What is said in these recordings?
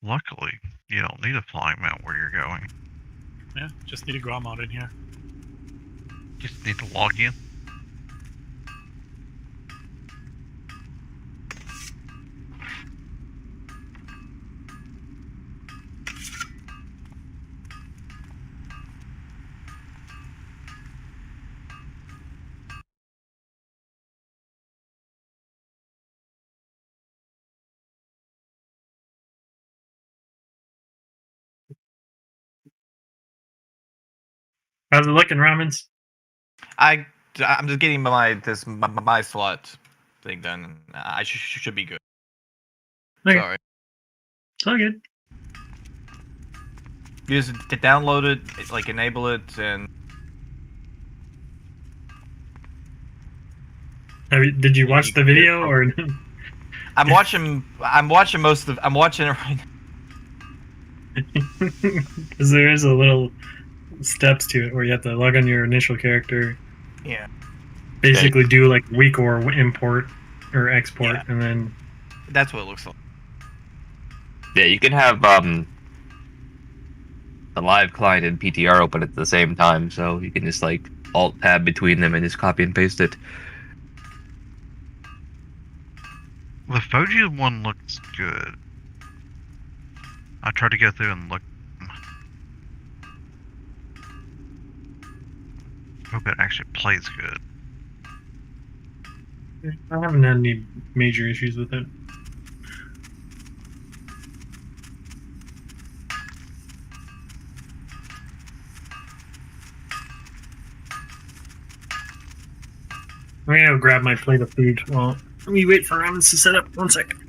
Luckily, you don't need a flying mount where you're going. Yeah, just need a ground mount in here. Just need to log in. How's it looking, Ramens? I'm just getting my slot thing done. I should be good. Okay. Sorry. It's all good. You just to download it, like enable it, and Did you watch the video or? I'm watching most of. I'm watching it right now. Because there is a little steps to it where you have to log on your initial character. Yeah. Basically, do like weak or import or export, Yeah. and then. That's what it looks like. Yeah, you can have the live client and PTR open at the same time, so you can just like alt tab between them and just copy and paste it. The Foji one looks good. I tried to go through and look. Hope it actually plays good. I haven't had any major issues with it. I'm gonna go grab my plate of food. Well, let me wait for Ramens to set up. 1 second.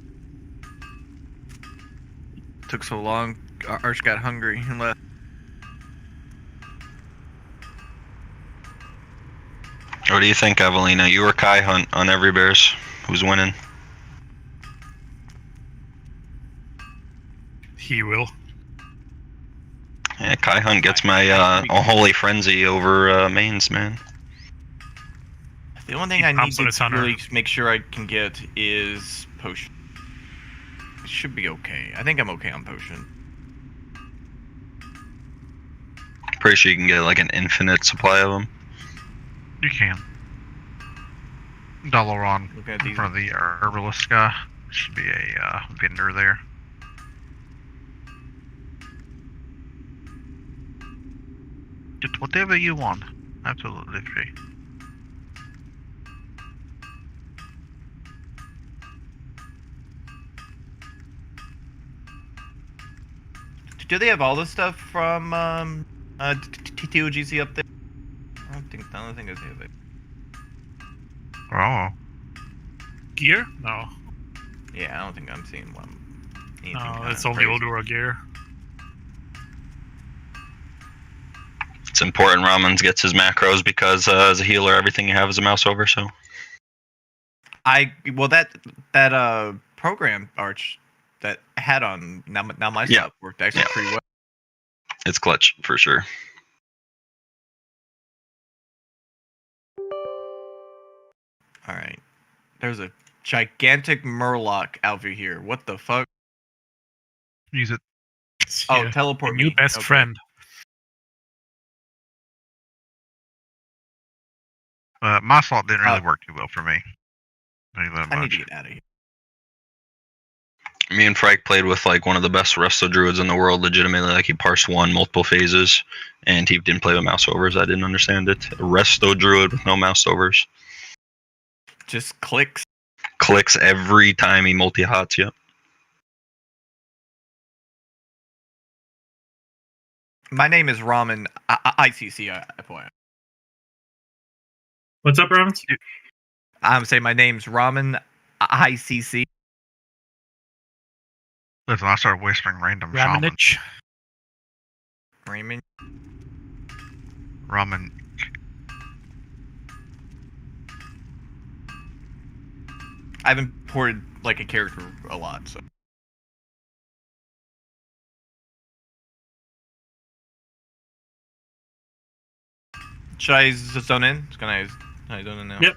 Took so long. Arch got hungry and left. What do you think, Evelina? You or Kai Hunt on Every Bears? Who's winning? He will. Yeah, Kai Hunt gets my unholy frenzy over mains, man. The only thing I need to really make sure I can get is potion. It should be okay. I think I'm okay on potion. Pretty sure you can get like an infinite supply of them. You can. Dalaran in front of the herbalist guy. Should be a vendor there. Get whatever you want. Absolutely free. Do they have all the stuff from TTOGC up there? I don't think they have it. Oh. Gear? No. Yeah, I don't think I'm seeing one. No, it's only Odora gear. It's important Ramens gets his macros because as a healer, everything you have is a mouse over, so. That program Arch that I had on now my stuff worked actually pretty well. It's clutch for sure. All right, there's a gigantic murloc over here. What the fuck? Use it. Oh, teleport me. New best friend. My slot didn't really work too well for me. I need to get out of here. Me and Frank played with like one of the best resto druids in the world. Legitimately, like he parsed one multiple phases, and he didn't play with mouse overs. I didn't understand it. A resto druid with no mouse overs. Just clicks. Clicks every time he multi-hots. Yep. My name is Ramen ICC. FYI. What's up, Ramens? I'm saying my name's Ramen ICC. Listen, I started whispering random Ramenich. Ramen. Ramen. I've imported like a character a lot, so. Should I zone in? Can I zone in now? Yep.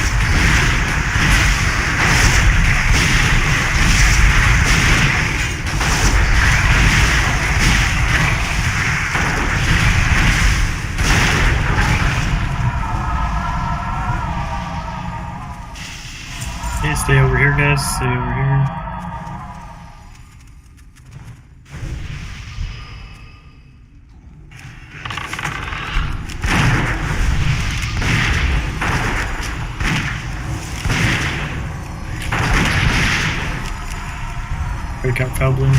stay over here, guys. Stay over here. Break out Goblin.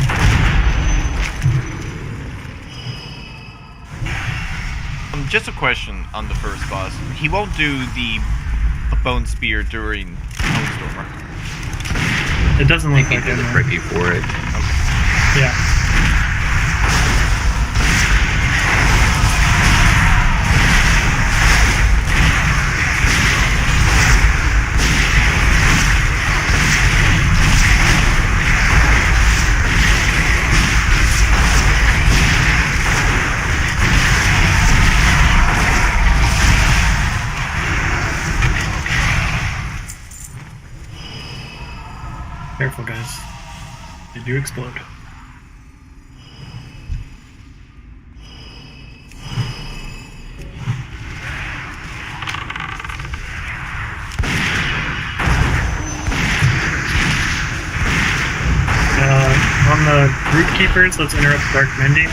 Just a question on the first boss. He won't do the bone spear during Storm. It doesn't look like it. Right before it. Okay. Yeah. Careful, guys. They do explode. On the Root Keepers, let's interrupt Dark Mending.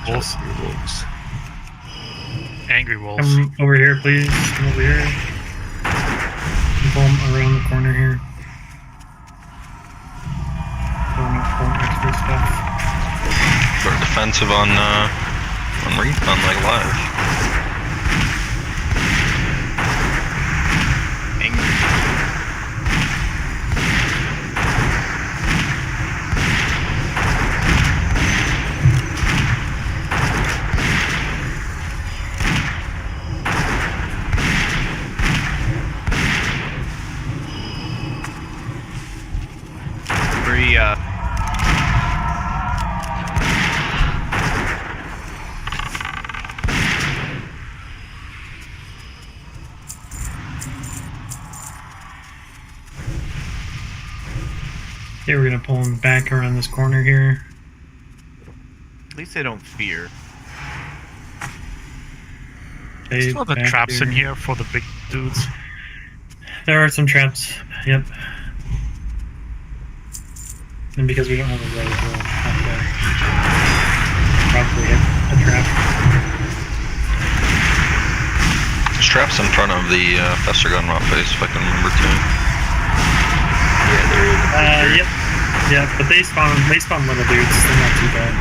Wolves. Wolves. Angry wolves. Come over here, please. Come over here. Pull them around the corner here. Pull extra stuff. We're defensive on like live. Angry. Okay, we're gonna pull them back around this corner here. At least they don't fear. Okay, Still the back traps in here for the big dudes. There are some traps. Yep. And because we don't have a road, we'll have to probably hit a trap. There's traps in front of the Fester gun rock face, if I can remember too. Yeah, there is. Yep. Yeah, but they spawn little dudes. They're not too bad.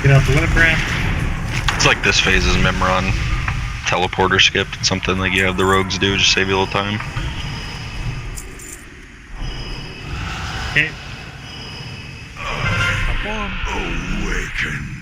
Get out the whip ramp. It's like this phase's Memron teleporter skip. It's something like you have the rogues do, just save you a little time. Okay. Awaken.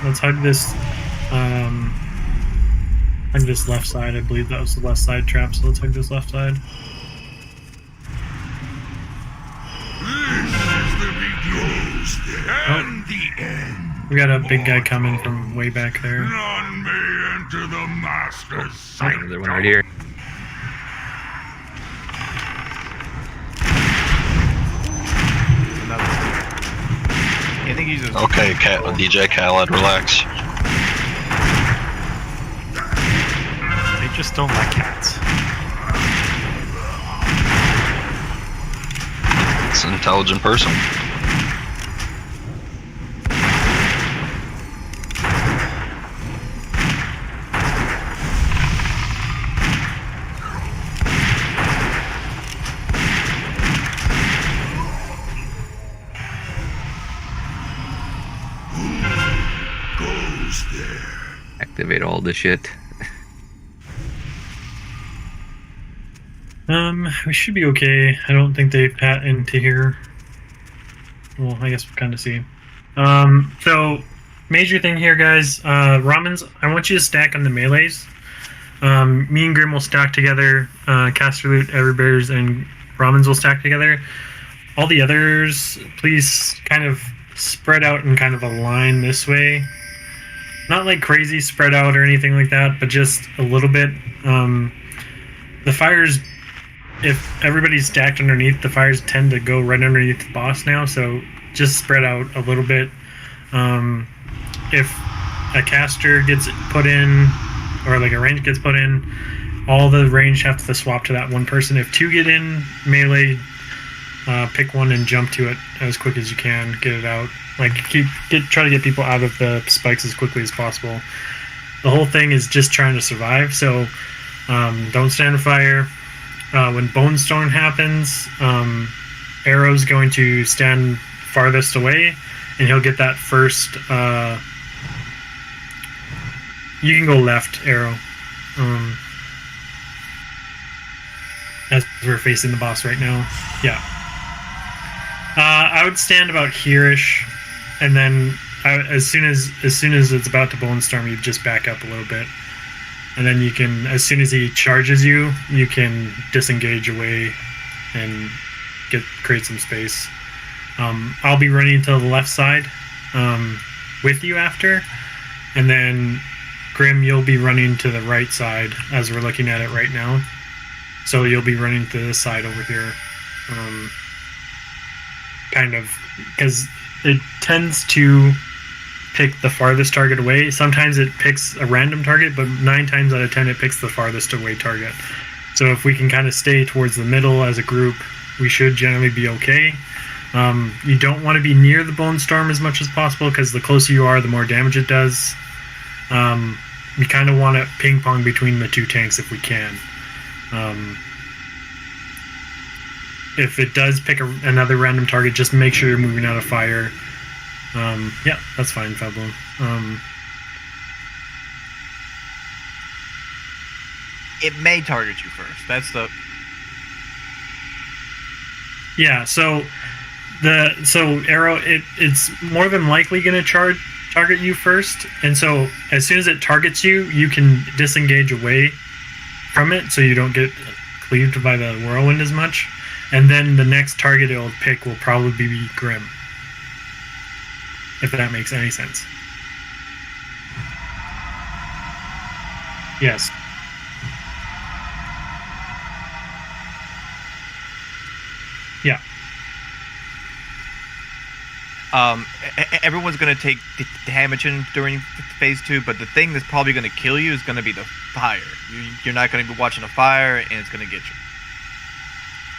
Let's hug this. Hug this left side. I believe that was the left side trap. So let's hug this left side. This is the beginning and the end. We got a big guy coming from way back there. None may enter the master's sight. Another one right here. I think he's just... Okay, DJ Khaled, relax. They just don't like cats. It's an intelligent person. Who's there? Activate all the shit. We should be okay. I don't think they pat into here. Well, I guess we'll kind of see. So, major thing here, guys. Ramens, I want you to stack on the melees. Me and Grim will stack together. Caster Loot, Everbears, and Ramens will stack together. All the others, please kind of spread out and kind of align this way. Not like crazy spread out or anything like that, but just a little bit. The fires, if everybody's stacked underneath, the fires tend to go right underneath the boss now, so just spread out a little bit. If a caster gets put in, or like a range gets put in, all the range have to swap to that one person. If two get in melee, pick one and jump to it as quick as you can. Get it out. Like try to get people out of the spikes as quickly as possible. The whole thing is just trying to survive. So don't stand fire. When Bone Storm happens, Arrow's going to stand farthest away, and he'll get that first. You can go left, Arrow. As we're facing the boss right now. Yeah. I would stand about here-ish, and then as soon as it's about to Bone Storm, you just back up a little bit, and then you can, as soon as he charges you, you can disengage away and create some space. I'll be running to the left side with you after, and then Grim, you'll be running to the right side as we're looking at it right now. So you'll be running to this side over here. Kind of, because it tends to pick the farthest target away. Sometimes it picks a random target, but 9 times out of 10 it picks the farthest away target. So if we can kind of stay towards the middle as a group, we should generally be okay. You don't want to be near the Bone Storm as much as possible, because the closer you are, the more damage it does. We kind of want to ping pong between the two tanks if we can. If it does pick another random target, just make sure you're moving out of fire. Yeah, that's fine, Fablo. It may target you first. That's the... Yeah, so Arrow, it's more than likely going to target you first, and so as soon as it targets you, you can disengage away from it, so you don't get cleaved by the whirlwind as much. And then the next target it'll pick will probably be Grim. If that makes any sense. Yes. Yeah. Everyone's going to take damage during phase 2, but the thing that's probably going to kill you is going to be the fire. You're not going to be watching a fire, and it's going to get you.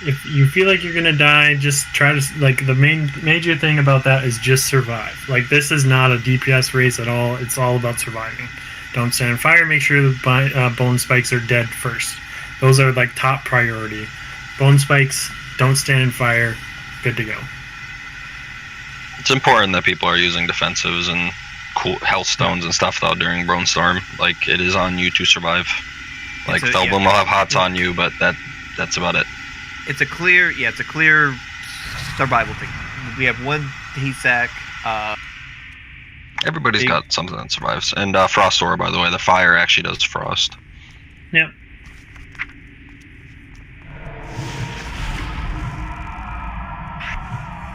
If you feel like you're gonna die, just try to, like, the major thing about that is just survive. Like, this is not a DPS race at all. It's all about surviving. Don't stand on fire. Make sure the bone spikes are dead first. Those are like top priority. Bone spikes, don't stand in fire. Good to go. It's important that people are using defensives and cool health stones and stuff though during Bone Storm. Like, it is on you to survive. Like, Felbum will have hots on you, but that's about it. It's a clear survival thing. We have one heat sack. Everybody's got something that survives. And Frost Aura, by the way, the fire actually does frost. Yep.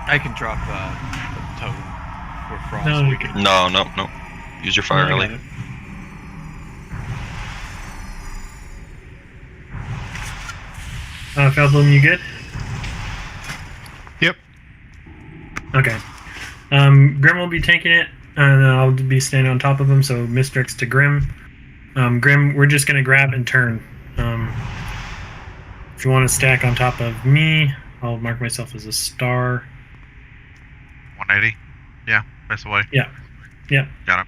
I can drop the totem for frost. No, we can. No. Use your fire early. Felblum, you good? Yep. Okay. Grim will be tanking it, and I'll be standing on top of him, so Mistrix to Grim. Grim, we're just going to grab and turn. If you want to stack on top of me, I'll mark myself as a star. 180? Yeah, that's the way. Yeah. Got it.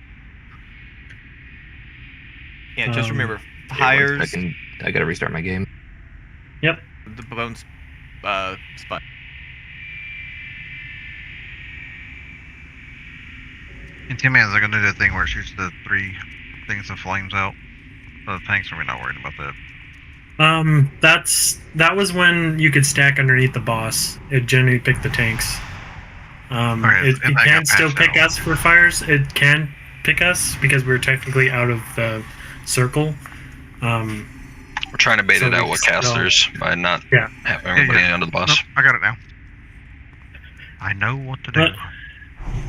Yeah, just remember, fires... I gotta restart my game. Yep. The bones spot. In 10 minutes, they're gonna do that thing where it shoots the 3 things of flames out. The tanks are not worried about that. That was when you could stack underneath the boss. It generally picked the tanks. Okay, It can still pick us for fires. It can pick us because we're technically out of the circle. We're trying to bait it out with casters by not having everybody under the boss. Nope, I got it now. I know what to do.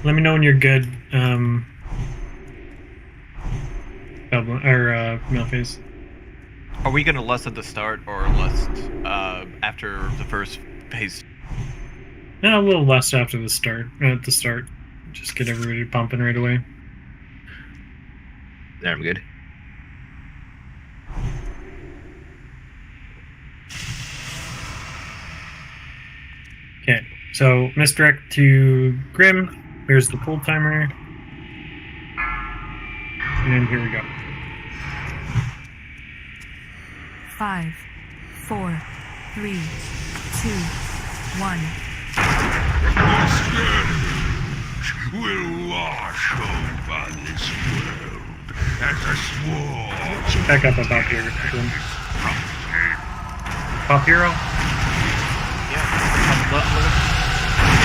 Let me know when you're good, Millface. Are we gonna lust at the start or lust after the first phase? No, a little less after the start. At the start, just get everybody pumping right away. There, I'm good. Okay, so misdirect to Grim. Here's the pull timer. And here we go. 5, 4, 3, 2, 1. Will wash over this world as a sword. Back up about here. Pop hero?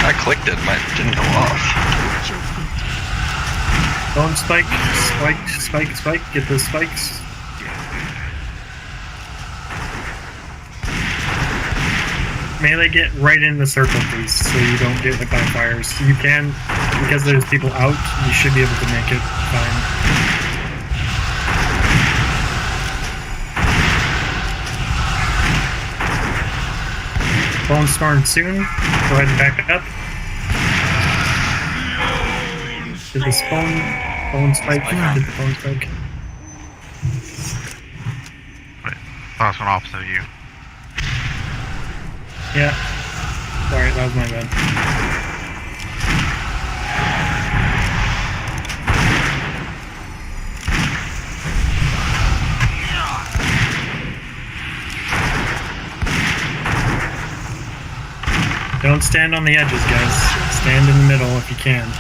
I clicked it, but it didn't go off. Bone spike, spike. Get those spikes. Melee, get right in the circle, please, so you don't get hit by fires. You can, because there's people out, you should be able to make it fine. Bone storm soon. Go ahead and back up. Did the bone spike? Did the bone spike? Wait, that's one opposite of you. Yeah. Sorry, that was my bad. Don't stand on the edges, guys. Stand in the middle if you can.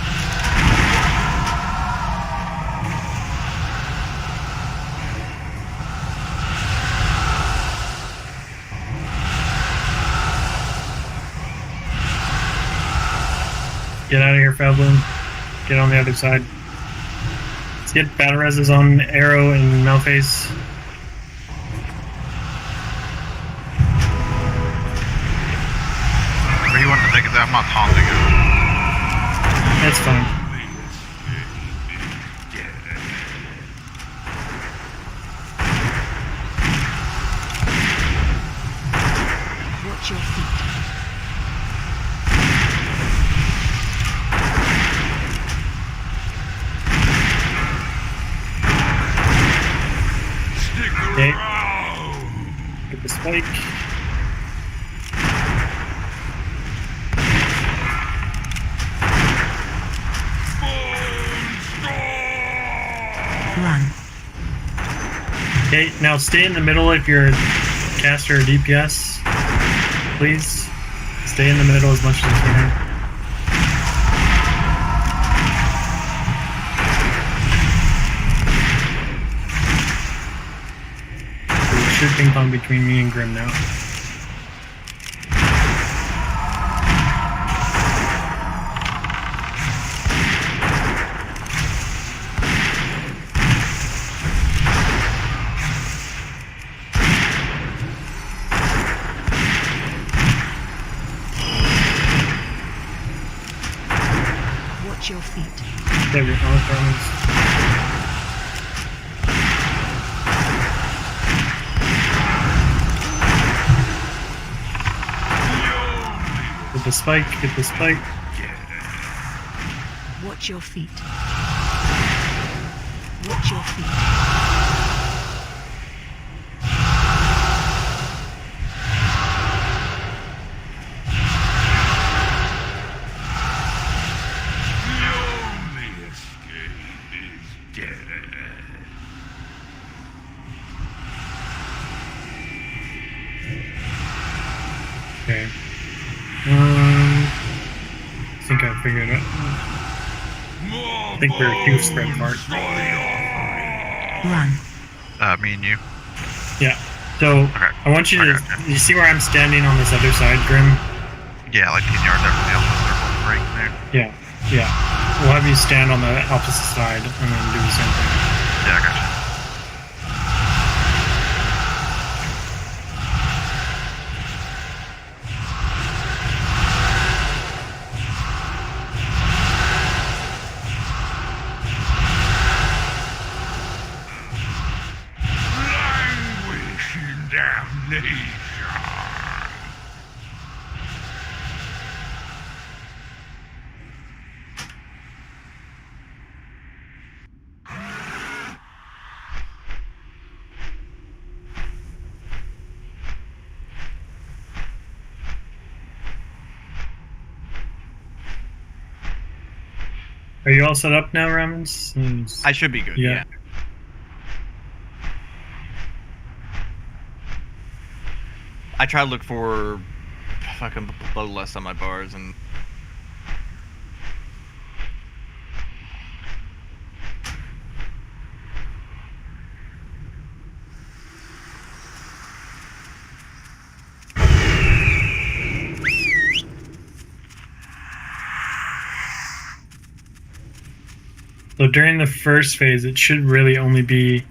Get out of here, Fabloon. Get on the other side. Let's get battle reses on Arrow and Malface. Where you want to take it? I'm not taunting it. That's fine. Watch your feet. Okay. Get the spike. Run. Okay, now stay in the middle if you're a caster or DPS. Please. Stay in the middle as much as you can. Ping pong between me and Grim now. Watch your feet. There we go. Get the spike, get the spike. Watch your feet. Watch your feet. Okay. I think I figured it out. I think we're too spread apart. Run. Me and you. Yeah. So Okay. I want you to. Okay. You see where I'm standing on this other side, Grim? Yeah, like 10 yards out from the alpha circle ring there. Yeah. Yeah. We'll have you stand on the opposite side and then do the same thing. Yeah, I gotcha. Languish in damnation. Are you all set up now, Ramens? I should be good. Yeah. Yeah. I try to look for fucking bloodlust on my bars and. So during the first phase, it should really only be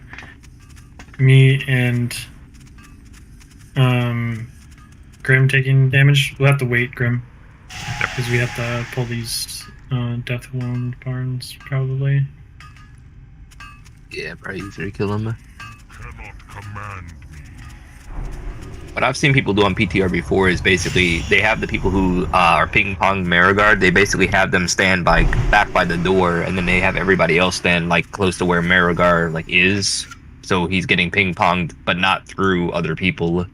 me and Grim taking damage. We'll have to wait, Grim, because we have to pull these death wound barns probably. Yeah, probably easier to kill him. Cannot command me. What I've seen people do on PTR before is basically they have the people who are ping pong Marigard. They basically have them stand back by the door, and then they have everybody else stand like close to where Marigard like is. So he's getting ping ponged, but not through other people.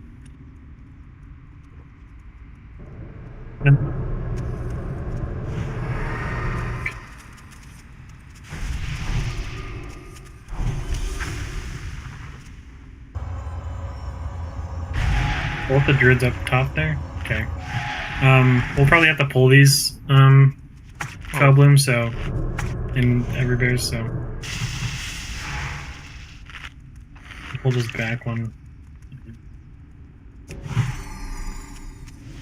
Both the druids up top there. Okay. We'll probably have to pull these fell blooms, so in everybears, so pull this back one.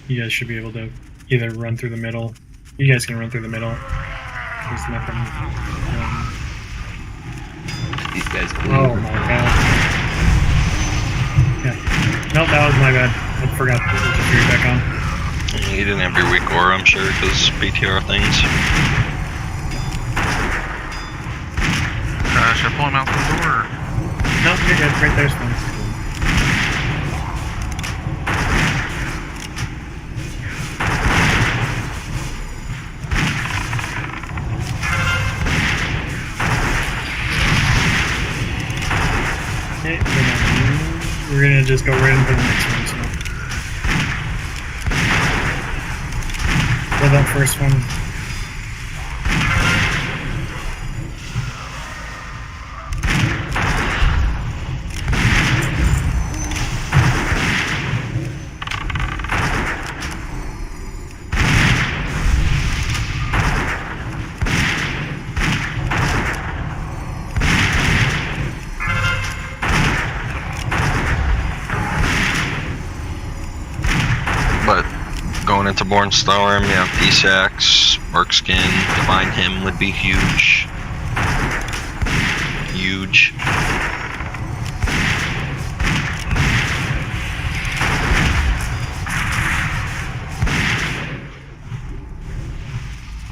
You guys should be able to either run through the middle. You guys can run through the middle. There's nothing. These guys. Oh my god. Yeah. Nope, that was my bad. I forgot to put the fury back on. You didn't have your weak aura, I'm sure, because PTR things. Should I pull him out the door? No, you're good. Right there's one. Okay, we're gonna just go right into the next one. So, for that first one. But going into Born Storm, yeah, D-Sax, Mercskin, Divine Hymn would be huge. Huge.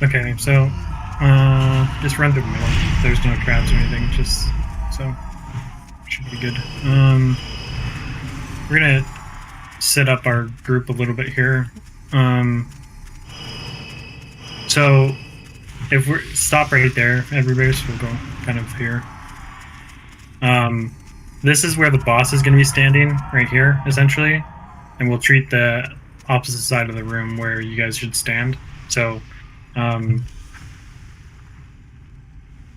Okay, so just run through the middle. There's no traps or anything, just so should be good. We're gonna set up our group a little bit here. So if we stop right there, everybody, so we'll go kind of here. This is where the boss is going to be standing, right here, essentially, and we'll treat the opposite side of the room where you guys should stand. So, I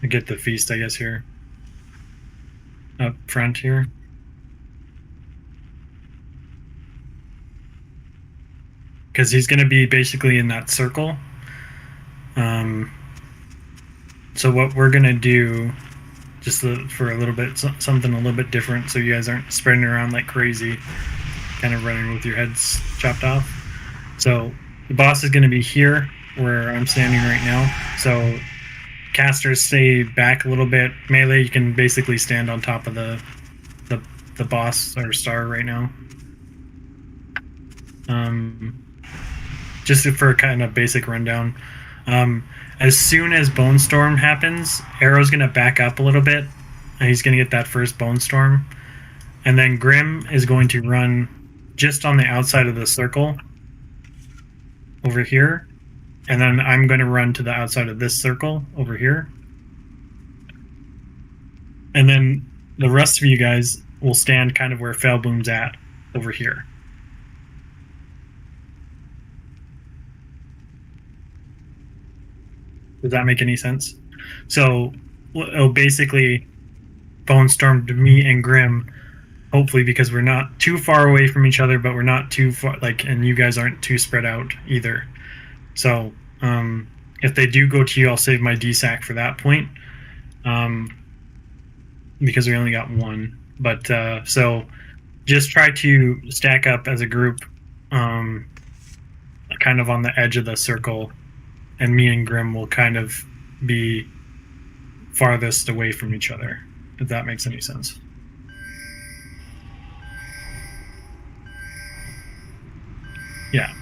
get the feast, I guess, here, up front here. Because he's going to be basically in that circle. So what we're gonna do, just for a little bit, something a little bit different, so you guys aren't spreading around like crazy, kind of running with your heads chopped off. So the boss is gonna be here where I'm standing right now. So casters stay back a little bit. Melee, you can basically stand on top of the boss or star right now. Just for a kind of basic rundown. As soon as Bone Storm happens, Arrow's gonna back up a little bit, and he's gonna get that first Bone Storm, and then Grim is going to run just on the outside of the circle over here, and then I'm going to run to the outside of this circle over here, and then the rest of you guys will stand kind of where Felboom's at over here. Does that make any sense? So it'll basically Bone Storm to me and Grim, hopefully, because we're not too far away from each other, but we're not too far, like, and you guys aren't too spread out either. So if they do go to you, I'll save my DSAC for that point, because we only got one. But so just try to stack up as a group, kind of on the edge of the circle, and me and Grim will kind of be farthest away from each other, if that makes any sense. Yeah.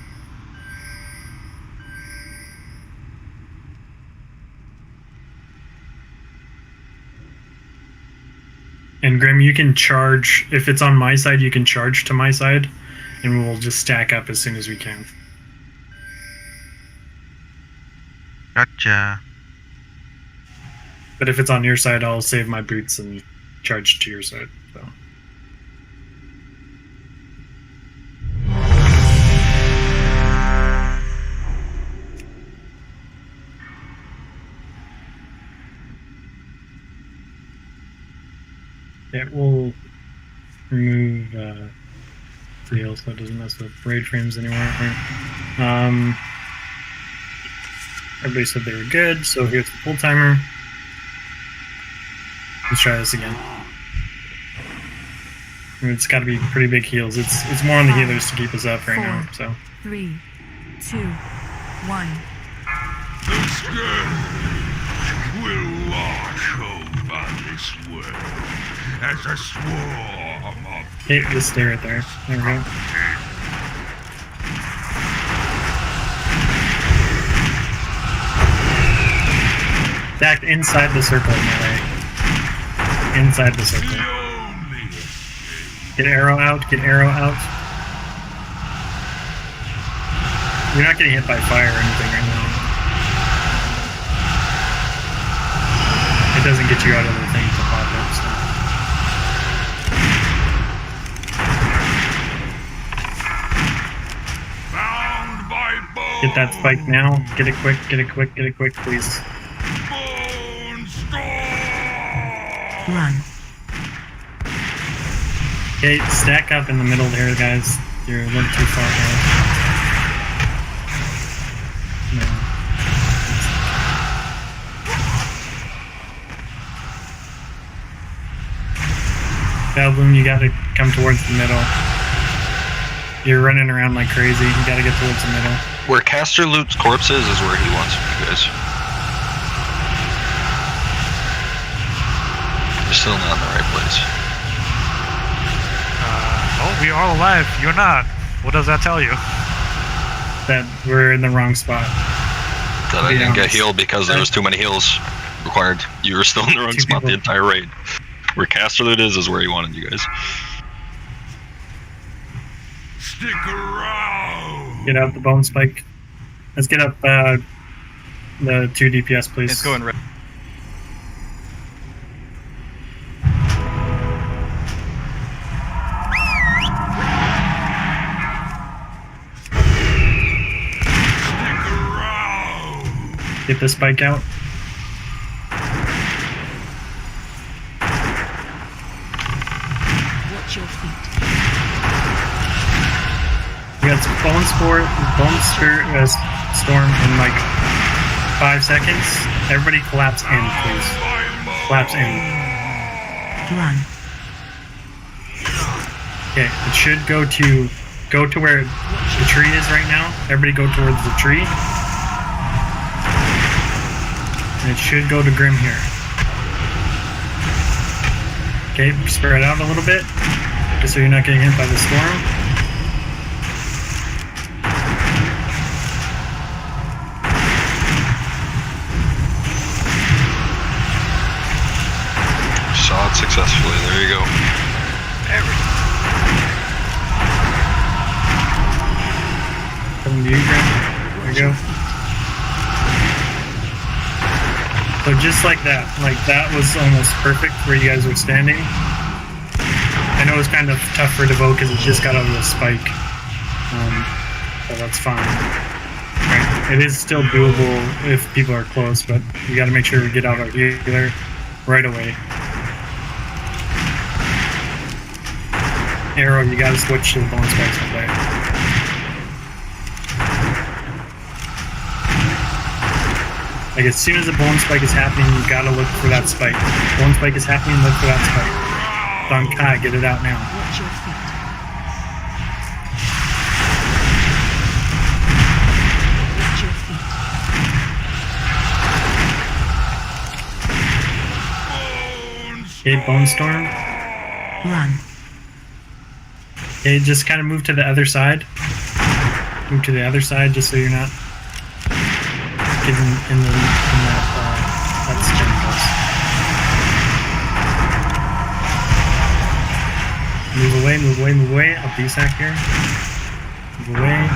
And Grim, you can charge, if it's on my side, you can charge to my side, and we'll just stack up as soon as we can. Gotcha. But if it's on your side, I'll save my boots and charge to your side. So. It will remove real, so it doesn't mess with raid frames anymore. Everybody said they were good, so here's the full timer. Let's try this again. It's got to be pretty big heals. It's more on the healers to keep us up right now. So 3, 2, 1. The scourge will watch over this world as a swarm of... Hey, just stay right there. There we go. Stacked inside the circle, Melee. Inside the circle. Get arrow out, get arrow out. You're not getting hit by fire or anything right now. It doesn't get you out of the thing to pop up, so. Bound by bone. Get that spike now. Get it quick, get it quick, get it quick, please. Bone storm. Run. Okay, stack up in the middle there, guys. You're a little too far out. No. Felboom, you gotta come towards the middle. You're running around like crazy. You gotta get towards the middle. Where Caster loots corpses is where he wants you guys. You're still not in the right place. Oh, we are all alive. You're not. What does that tell you? That we're in the wrong spot. That I didn't get healed because there was too many heals required. You were still in the wrong spot the entire raid. Where Caster loot is where he wanted you guys. Stick around. Get out the bone spike. Let's get up the 2 DPS, please. It's going right. Get the spike out. Watch your feet. We got Bone Sport, Bone Spirit, Storm, and Mike. 5 seconds. Everybody collapse in, please. Collapse in. Run. Okay, it should go to where the tree is right now. Everybody go towards the tree. And it should go to Grim here. Okay, spread out a little bit, just so you're not getting hit by the storm. Saw it successfully. There you go. Coming to you, Grim. There you go. So just like that was almost perfect where you guys were standing. I know it was kind of tough for DeVoe because it just got out of the spike. But that's fine. Right. It is still doable if people are close, but we got to make sure we get out our healer right away. Arrow, you got to switch to the bone spikes up there. Like, as soon as the bone spike is happening, you gotta look for that spike. Bone spike is happening, look for that spike. Bankai, get it out now. Watch your feet. Watch your feet. Okay, Bone Storm. Run. Okay, just kind of move to the other side. Move to the other side just so you're not getting in that's genitals. Move away, move away, move away. I'll B-sack here. Move away.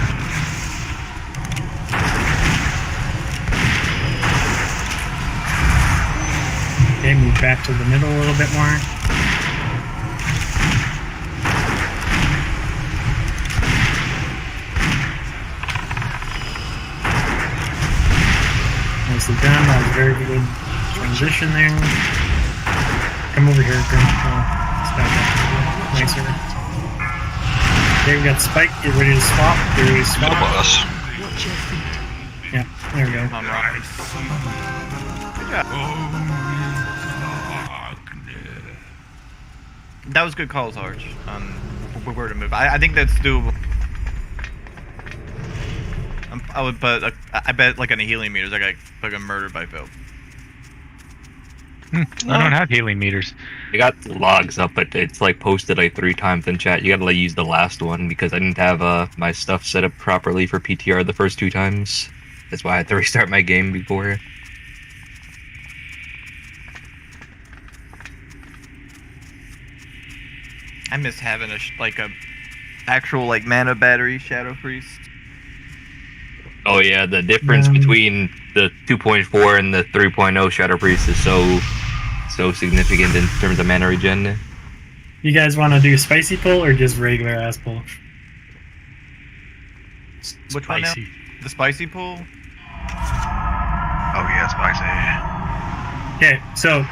Okay, move back to the middle a little bit more. Nicely done. That was a very good transition there. Come over here, Grim. It's back up. Nicer. Okay, we got Spike. Get ready to swap. Get ready to swap. Boss. Watch your feet. Yeah, there we go. I'm right. That was good calls, Arch. Where to move. I think that's doable. I would, but I bet like on the healing meters, I got fucking murdered by Phil. I don't have healing meters. I got the logs up, but it's like posted like 3 times in chat. You gotta like use the last one because I didn't have my stuff set up properly for PTR the first 2 times. That's why I had to restart my game before. I miss having a actual like mana battery Shadow Priest. Oh yeah, the difference between the 2.4 and the 3.0 Shadow Priest is so significant in terms of mana regen. You guys want to do spicy pull or just regular ass pull? Which one now? The spicy pull? Oh yeah, spicy. Okay, so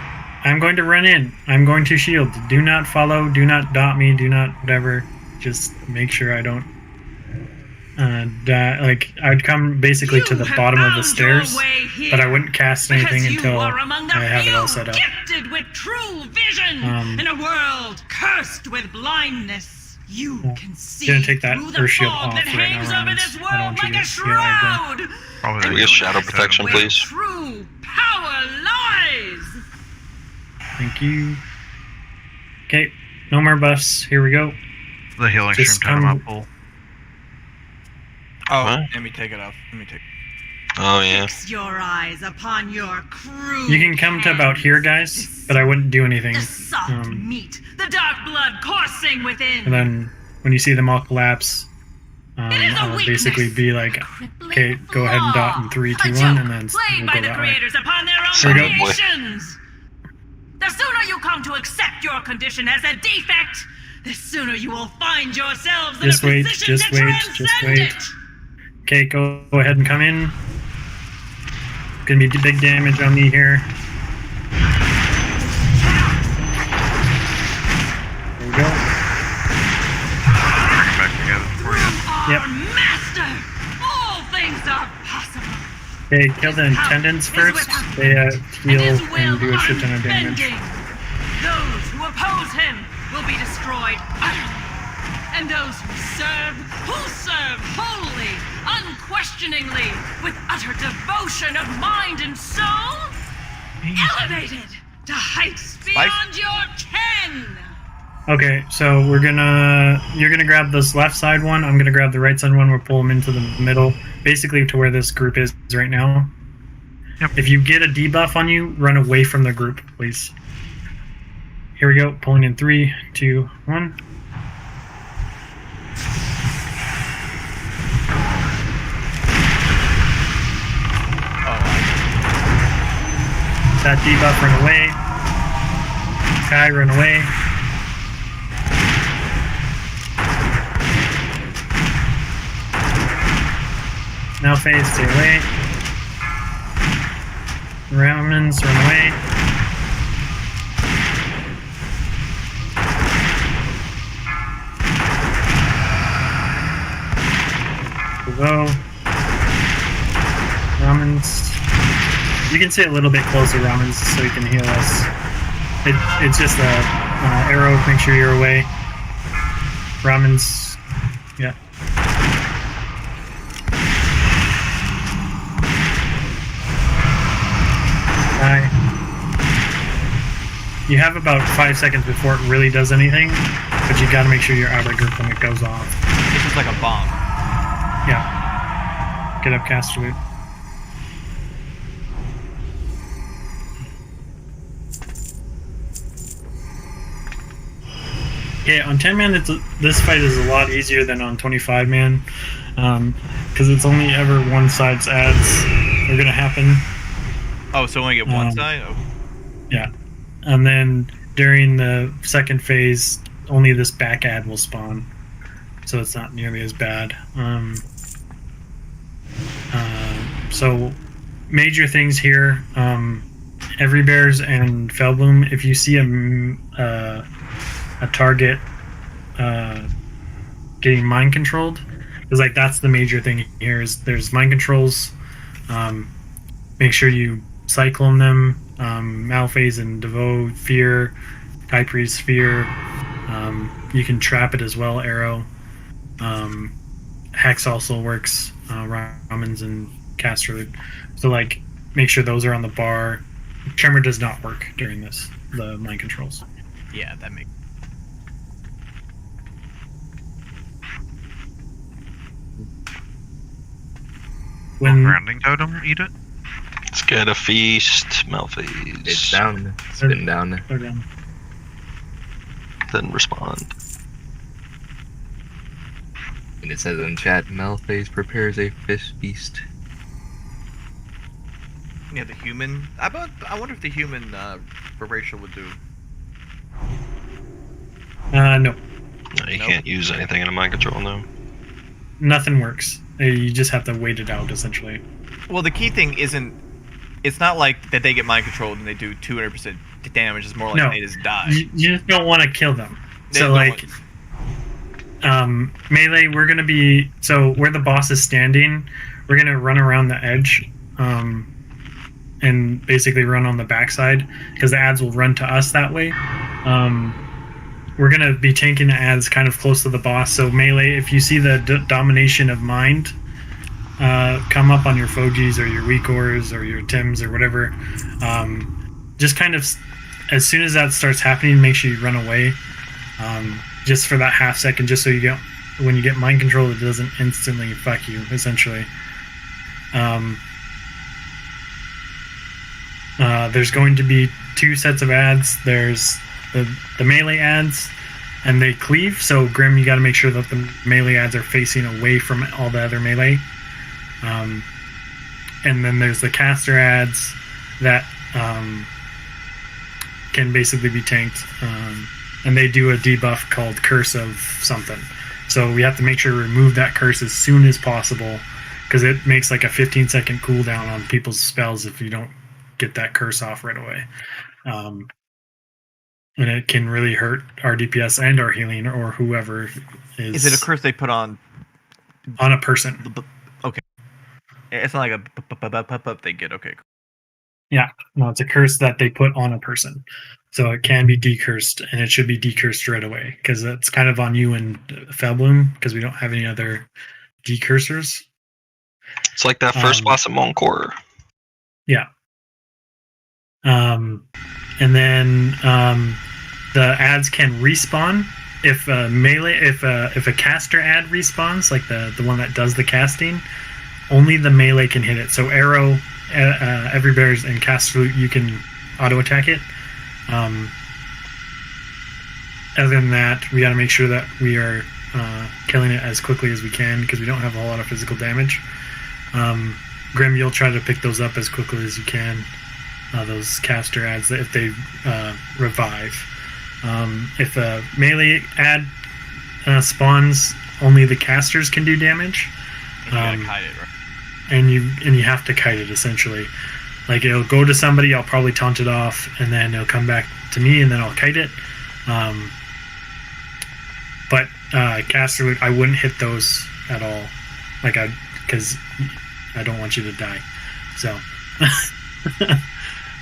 I'm going to run in. I'm going to shield. Do not follow. Do not dot me. Do not whatever. Just make sure I don't. Like I'd come basically to the bottom of the stairs, but I wouldn't cast anything until I have it all set up. Gifted with true vision in a world cursed with blindness, you can see gonna take that through the Earth shield fog off that right hangs now, over Rams. this I don't world want you like to a shroud. Can we get shadow protection, Where please? true power lies. Thank you. Okay, no more buffs. Here we go. The healing Just stream time I pull. Oh, What? let me take it off. Let me take. Oh yeah. Fix your eyes upon your crude You can come to about here, guys, but I wouldn't do anything. The soft meat, the dark blood coursing within. And then when you see them all collapse, It is a I'll weakness. basically be like, okay, go ahead and dot in 3, 2, 1, and then Played we'll by go the that way. creators upon their There we own go. creations. The sooner you come to accept your condition as a defect, the sooner you will find yourselves in Just a wait, position just to wait, transcend just wait. it. Okay, go ahead and come in. Gonna be big damage on me here. There we go. Bring it back together for you. Our master! All things are possible. Hey, kill the attendants first. They heal and do a shit ton of damage. Those who oppose him will be destroyed utterly. And those who serve wholly, unquestioningly, with utter devotion of mind and soul, elevated to heights beyond your ken. Okay, so you're gonna grab this left side one. I'm gonna grab the right side one. We'll pull them into the middle, basically to where this group is right now. Yep. If you get a debuff on you, run away from the group, please. Here we go. Pulling in 3, 2, 1. That debuff, run away. Sky, run away. Now phase, stay away. Ramens, run away. Go. Ramens. You can stay a little bit closer, Ramens, so you can heal us. It's just a arrow. Make sure you're away. Ramens. Yeah. You have about 5 seconds before it really does anything, but you gotta make sure you're out of the group when it goes off. This is like a bomb. Yeah. Get up, caster loot. Okay, on 10 man, this fight is a lot easier than on 25 man, because it's only ever one side's ads are gonna happen. Oh, so only get one side? Oh. Yeah. And then during the second phase, only this back ad will spawn. So it's not nearly as bad. So major things here, Every Bears and Felbloom, if you see a target getting mind controlled, because like that's the major thing here is there's mind controls. Make sure you cyclone them. Malphase and Devo, Fear, Kyprie's Fear. You can trap it as well, Arrow. Hex also works, Ramens and Caster. So like, make sure those are on the bar. Tremor does not work during this, the mind controls. Yeah, that makes. When Grounding totem, eat it. Let's get a feast, Malphase. It's down. It's been down. they're down. Then respond. And it says in chat, Malphase prepares a fish feast. Yeah, the human. I wonder if the human Rachel would do. No. No, you can't use anything in a mind control now. Nothing works. You just have to wait it out, essentially. Well, the key thing isn't. It's not like that they get mind controlled and they do 200% damage. It's more like they just die. You just don't want to kill them. So like, melee, we're gonna be where the boss is standing. We're gonna run around the edge, and basically run on the backside because the ads will run to us that way. We're gonna be tanking the ads kind of close to the boss. So melee, if you see the domination of mind come up on your Fogies or your Weakors or your Tims or whatever, just kind of as soon as that starts happening, make sure you run away, just for that half second, just so when you get mind control, it doesn't instantly fuck you, essentially. There's going to be 2 sets of ads. There's the melee ads, and they cleave. So Grim, you got to make sure that the melee ads are facing away from all the other melee. And then there's the caster ads that can basically be tanked, and they do a debuff called Curse of something. So we have to make sure to remove that curse as soon as possible, because it makes like a 15-second cooldown on people's spells if you don't get that curse off right away. And it can really hurt our DPS and our healing or whoever is. Is it a curse they put on a person? Okay. It's not like a pop-up they get. Okay. Yeah, no, it's a curse that they put on a person. So it can be decursed, and it should be decursed right away, because it's kind of on you and Felbloom, because we don't have any other decursors. It's like that first boss at Moncor. Yeah. And then the ads can respawn if a melee, if a caster ad respawns, like the one that does the casting. Only the melee can hit it. So arrow, every bears, and caster loot, you can auto attack it. Other than that, we got to make sure that we are killing it as quickly as we can, because we don't have a whole lot of physical damage. Grim, you'll try to pick those up as quickly as you can. Those caster ads, if they revive. If a melee ad spawns, only the casters can do damage. And you gotta kite it, right? And you have to kite it, essentially. Like, it'll go to somebody, I'll probably taunt it off, and then it'll come back to me, and then I'll kite it. But caster loot, I wouldn't hit those at all, because I don't want you to die. So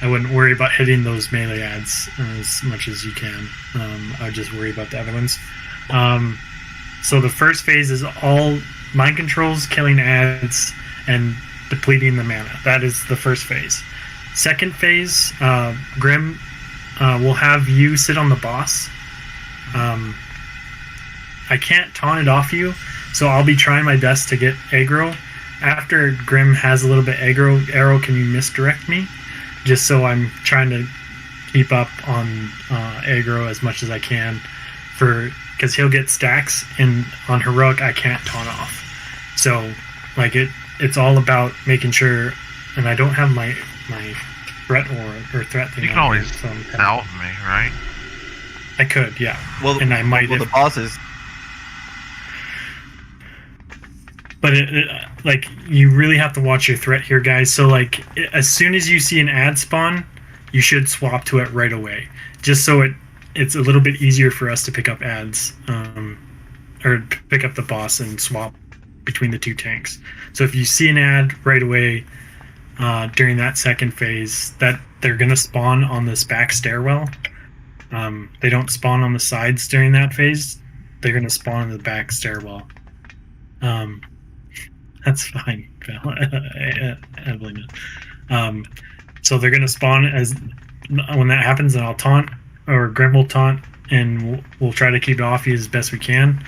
I wouldn't worry about hitting those melee ads as much as you can. I would just worry about the other ones. So the first phase is all mind controls, killing ads, and depleting the mana. That is the first phase. Second phase, Grim will have you sit on the boss. I can't taunt it off you, so I'll be trying my best to get aggro. After Grim has a little bit aggro, Arrow, can you misdirect me? Just so I'm trying to keep up on aggro as much as I can, because he'll get stacks, and on Heroic I can't taunt off. So like it's all about making sure, and I don't have my threat or threat thing. You can always salve me, right? I could, yeah. Well, and I might. Well, the bosses. But like, you really have to watch your threat here, guys. So like, as soon as you see an ad spawn, you should swap to it right away, just so it's a little bit easier for us to pick up ads, or pick up the boss and swap between the two tanks. So if you see an ad right away during that second phase, that they're gonna spawn on this back stairwell. They don't spawn on the sides during that phase. They're gonna spawn in the back stairwell. That's fine, Evelyn. So they're gonna spawn when that happens, and I'll taunt, or Grim will taunt, and we'll try to keep it off you as best we can.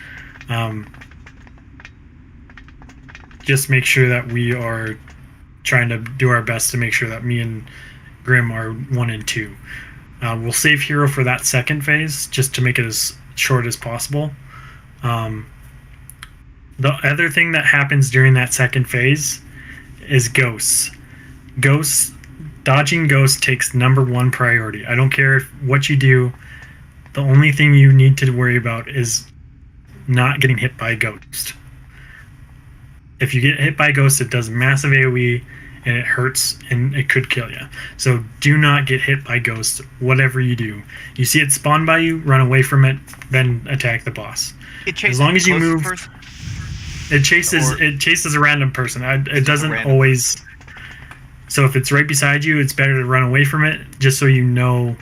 Just make sure that we are trying to do our best to make sure that me and Grim are 1 and 2. We'll save Hero for that second phase, just to make it as short as possible. The other thing that happens during that second phase is ghosts. Dodging ghosts takes #1 priority. I don't care what you do. The only thing you need to worry about is not getting hit by a ghost. If you get hit by a ghost, it does massive AoE, and it hurts, and it could kill you. So do not get hit by ghosts, whatever you do. You see it spawn by you, run away from it, then attack the boss. As long as you move... It chases a random person. It doesn't always... So if it's right beside you, it's better to run away from it, just so you know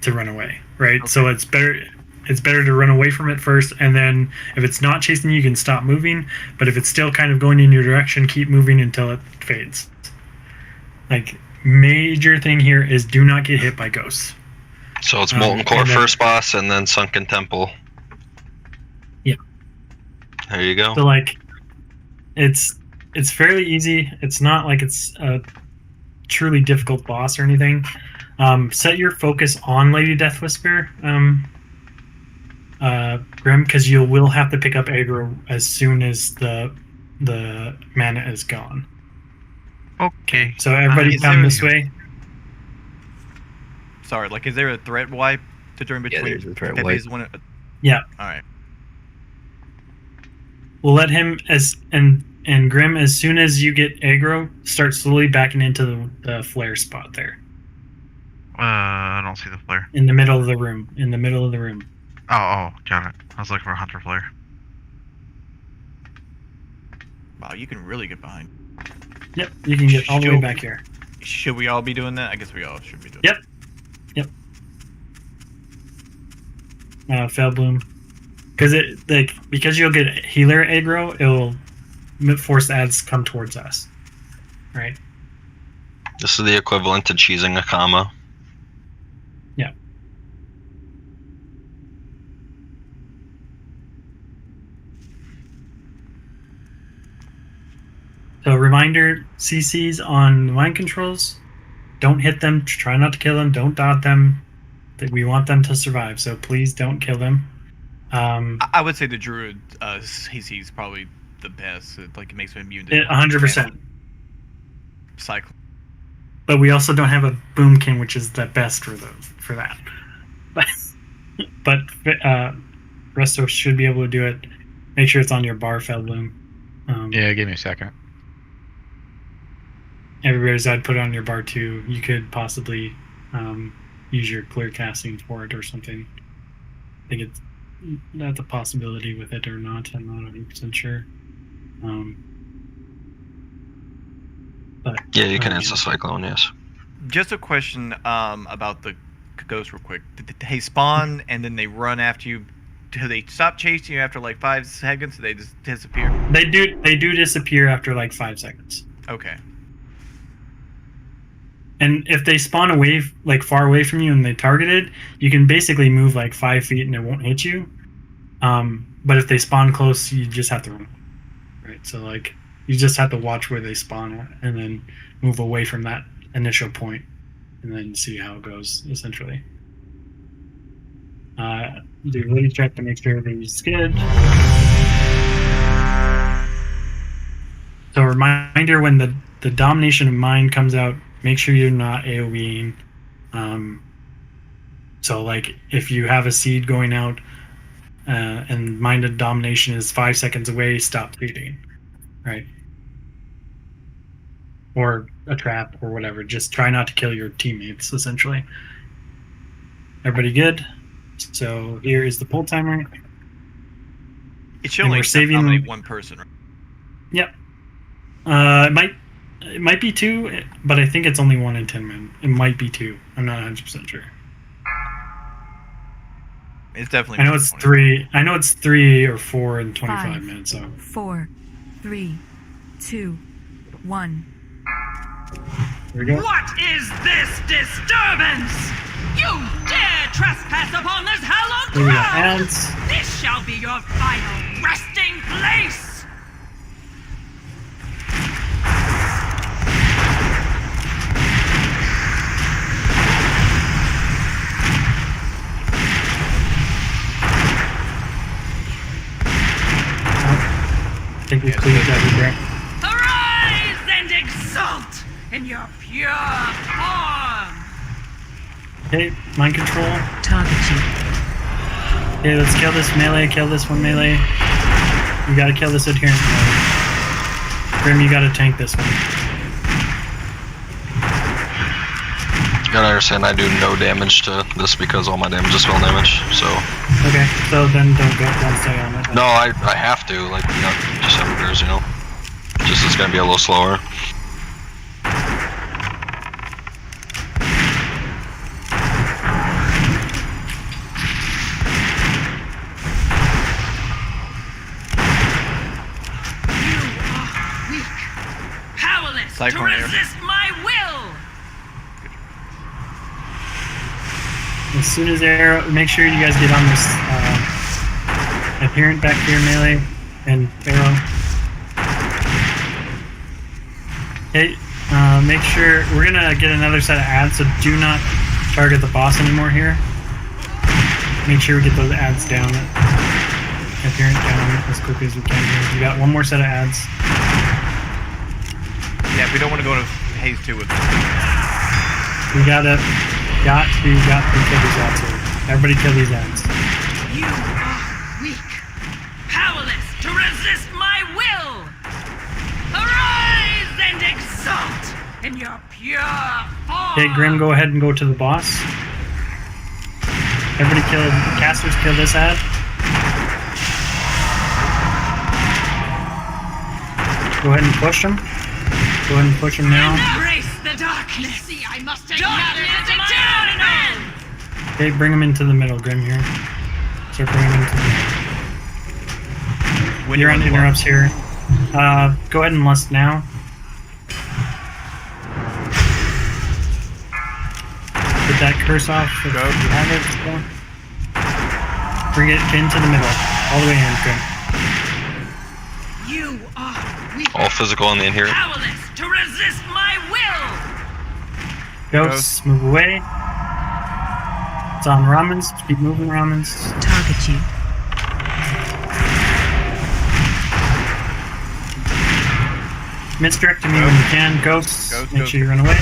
to run away, right? Okay. So it's better to run away from it first, and then if it's not chasing you, you can stop moving. But if it's still kind of going in your direction, keep moving until it fades. Like, major thing here is do not get hit by ghosts. So it's Molten Core first boss, and then Sunken Temple. Yeah. There you go. So like, it's fairly easy. It's not like it's a truly difficult boss or anything. Set your focus on Lady Death Whisper, Grim, because you will have to pick up aggro as soon as the mana is gone. Okay. So everybody come this way. Sorry, like, is there a threat wipe to turn between? Yeah, there's a threat wipe. Yeah. All right. We'll let him and Grim, as soon as you get aggro, start slowly backing into the flare spot there. I don't see the flare. In the middle of the room. Oh, got it. I was looking for a Hunter flare. Wow, you can really get behind. Yep, you can get all the way back here. Should we all be doing that? I guess we all should be doing Yep. Yep. Fail bloom. Because you'll get healer aggro, it'll force ads come towards us. Right? This is the equivalent to cheesing a comma. Yeah. So reminder, CCs on mind controls, don't hit them, try not to kill them, don't dot them. We want them to survive, so please don't kill them. I would say the druid CC is probably the best. It makes him immune to 100%. Cycle. But we also don't have a boomkin, which is the best for that. But Resto should be able to do it. Make sure it's on your bar, Feldbloom. Yeah, give me a second. Everybody's, I'd put it on your bar too. You could possibly use your clear casting for it or something. I think that's a possibility with it or not. I'm not 100% sure. But yeah, you can answer Cyclone, yes. Just a question about the ghost real quick. They spawn and then they run after you. Do they stop chasing you after like 5 seconds? Or they just disappear? They do disappear after like 5 seconds. Okay. And if they spawn away, like far away from you, and they targeted, you can basically move like 5 feet and it won't hit you. But if they spawn close, you just have to run. Right. So like you just have to watch where they spawn at, and then move away from that initial point, and then see how it goes. Essentially. Do a ready check to make sure everything's good. So a reminder, when the domination of mind comes out, make sure you're not AoEing. So like if you have a seed going out and mind of domination is 5 seconds away, stop leading. Right? Or a trap or whatever. Just try not to kill your teammates, essentially. Everybody good? So here is the pull timer. It should only nominate one person, right? Yep. It might be 2, but I think it's only 1 in 10 men. It might be 2. I'm not 100% sure. It's definitely. I know it's 3. I know it's 3 or 4 in 25 5, minutes. So 4, 3, 2, 1. Here we go. What is this disturbance? You dare trespass upon this hallowed Here we got ground! ads. This shall be your final resting place! I think we cleared that Arise and exult in your pure form! Okay, mind control. Target you. Okay, let's kill this melee, kill this one melee. You gotta kill this adherent melee. Grim, you gotta tank this one. You gotta understand I do no damage to this because all my damage is spell damage, so... Okay, so then don't stay on it. No, I have to, like, just everywhere's, you know? Just it's gonna be a little slower. To resist my will! As soon as arrow, make sure you guys get on this adherent back here melee and arrow. Okay, make sure we're gonna get another set of ads, so do not target the boss anymore here. Make sure we get those ads down, adherent down as quickly as we can here. We got one more set of ads. Yeah, we don't want to go to Haze 2 with We got to kill these ads here. Everybody kill these ads. You are weak, powerless to resist my will! Arise and exult in your pure form! Okay, Grim, go ahead and go to the boss. Everybody kill, casters kill this ad. Go ahead and push them. Go ahead and push him now. Embrace the darkness. See, I must take matters into my own hands. Okay, bring him into the middle, Grim, here. Start bringing him into the middle. You're on interrupts here. Go ahead and lust now. Get that curse off. If you have it. So. Bring it into the middle. All the way in, Grim. You are weak. All physical on the in here. Powerless to resist my will. Ghosts, move away. It's on Ramens. Keep moving, Ramens. Target you. Misdirect to me when you can. Ghosts, make sure you run away.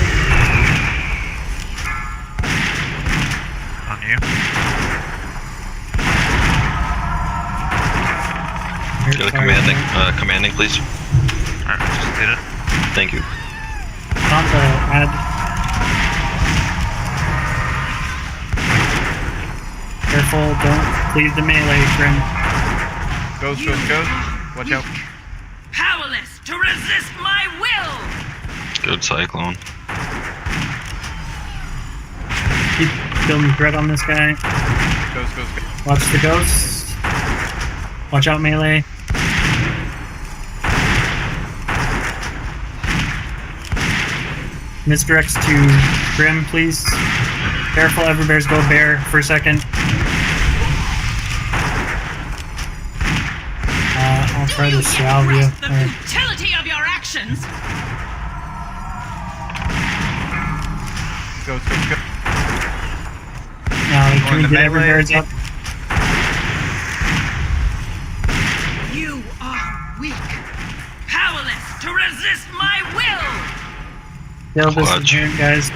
On you. Go to commanding. Commanding, please. Alright, just did it. Thank you. On the ad. Careful, don't leave the melee, Grim. Ghost. Watch out. Powerless to resist my will. Good cyclone. Keep building threat on this guy. Ghost. Watch the ghosts. Watch out, melee. Misdirects to Grim, please. Careful, Everbears, go bear for a second. I'll try to salve you. The futility of your actions. Ghost. Now, can we get Everbears up? You are weak. Powerless to resist my will. Kill this adherent, guys.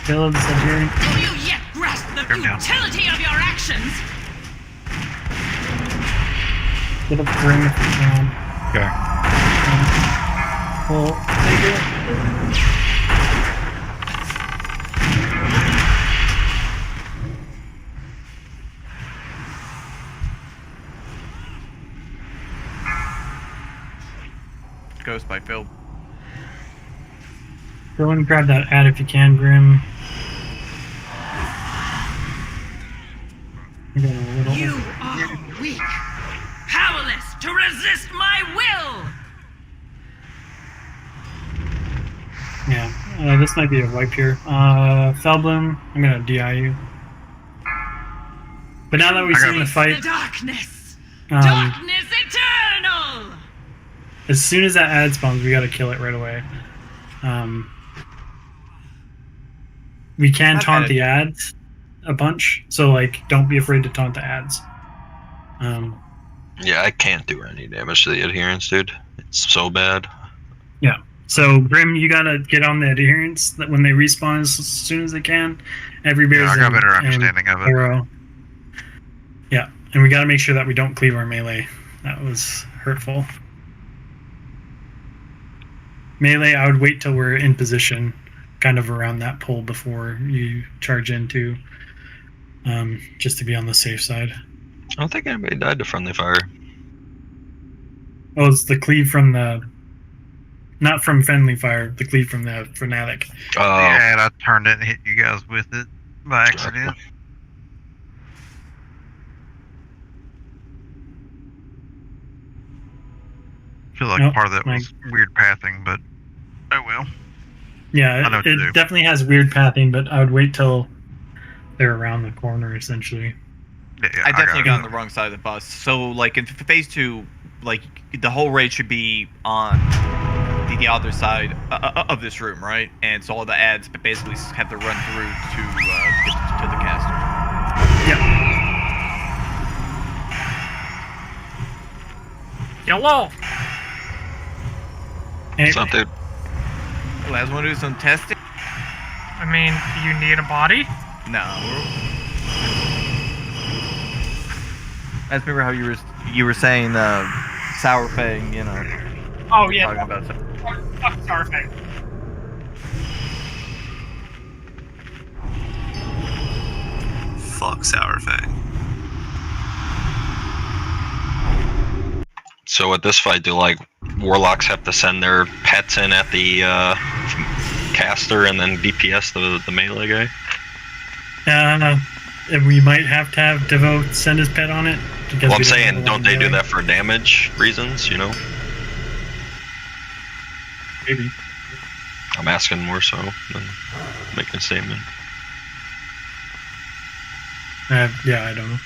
Kill this adherent. Do you yet grasp the futility of your actions? Get up Grim if you can. Okay. Well, take it. Ghost by Phil. Go and grab that ad if you can, Grim. You are weak. Powerless to resist my will. Yeah, this might be a wipe here. Fellbloom, I'm gonna DI you. But now that we've seen the fight, The darkness. Darkness eternal. as soon as that ad spawns, we gotta kill it right away. We can taunt the ads a bunch, so like, don't be afraid to taunt the ads. Yeah, I can't do any damage to the adherents, dude. It's so bad. Yeah. So Grim, you gotta get on the adherents that when they respawn as soon as they can. Everybears I got a better understanding of it. Arrow. Yeah, and we gotta make sure that we don't cleave our melee. That was hurtful. Melee, I would wait till we're in position, kind of around that pole before you charge into, just to be on the safe side. I don't think anybody died to friendly fire. Oh, it's the cleave from the... Not from friendly fire, the cleave from the fanatic. Yeah, and I turned it and hit you guys with it by accident. I feel like part of that was weird pathing, but oh well. Yeah, it definitely has weird pathing, but I would wait till they're around the corner, essentially. Yeah, I definitely got on the wrong side of the bus. So, like, in phase 2, like, the whole raid should be on the other side of this room, right? And so all the ads basically have to run through to get to the cast. Yeah. Hello. What's up, dude? Last one to do some testing? I mean, do you need a body? No. I just remember how you were saying Sour Fang, you know. Oh yeah. Talking about Fuck Sour Fang. Fuck Sour Fang. So with this fight, do like warlocks have to send their pets in at the caster and then DPS the melee guy? We might have to have Devote send his pet on it. Well, I'm saying, don't they do that for damage reasons, you know? Maybe. I'm asking more so than making a statement. Yeah, I don't know.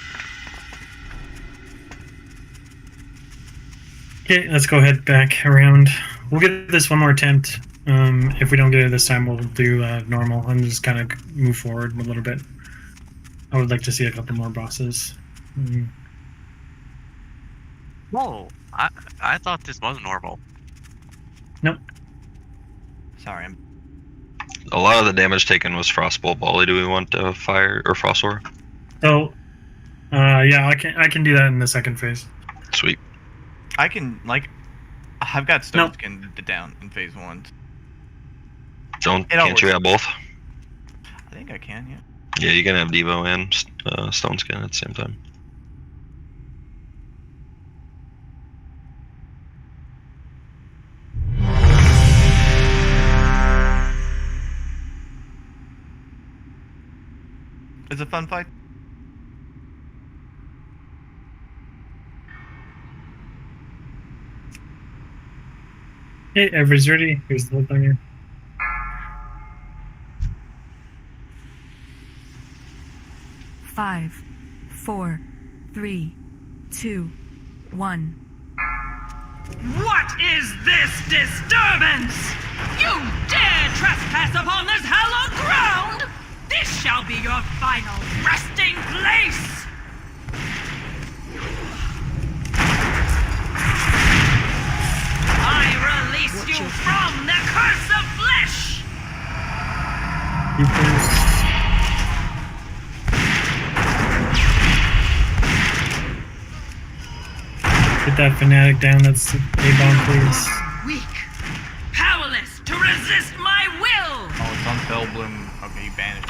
Okay, let's go ahead back around. We'll give this one more attempt. If we don't get it this time, we'll do normal and just kind of move forward a little bit. I would like to see a couple more bosses. Whoa, I thought this was normal. Nope. Sorry, A lot of the damage taken was Frostbolt Volley. Do we want Fire or Frost Aura? So, yeah, I can do that in the second phase. Sweet. I can, like, I've got Stone Skin down in phase 1. Can't you have both? I think I can, yeah. Yeah, you can have Devo and Stone Skin at the same time. It's a fun fight. Okay, everybody's ready. Here's the look on here. Five, 4, 3, 2, 1. What is this disturbance? You dare trespass upon this hallowed ground? This shall be your final resting place! I release you from the curse of flesh! Get that fanatic down. That's A-bomb, please. Weak, powerless to resist my will! Oh, it's on Fellbloom. Okay, you banished.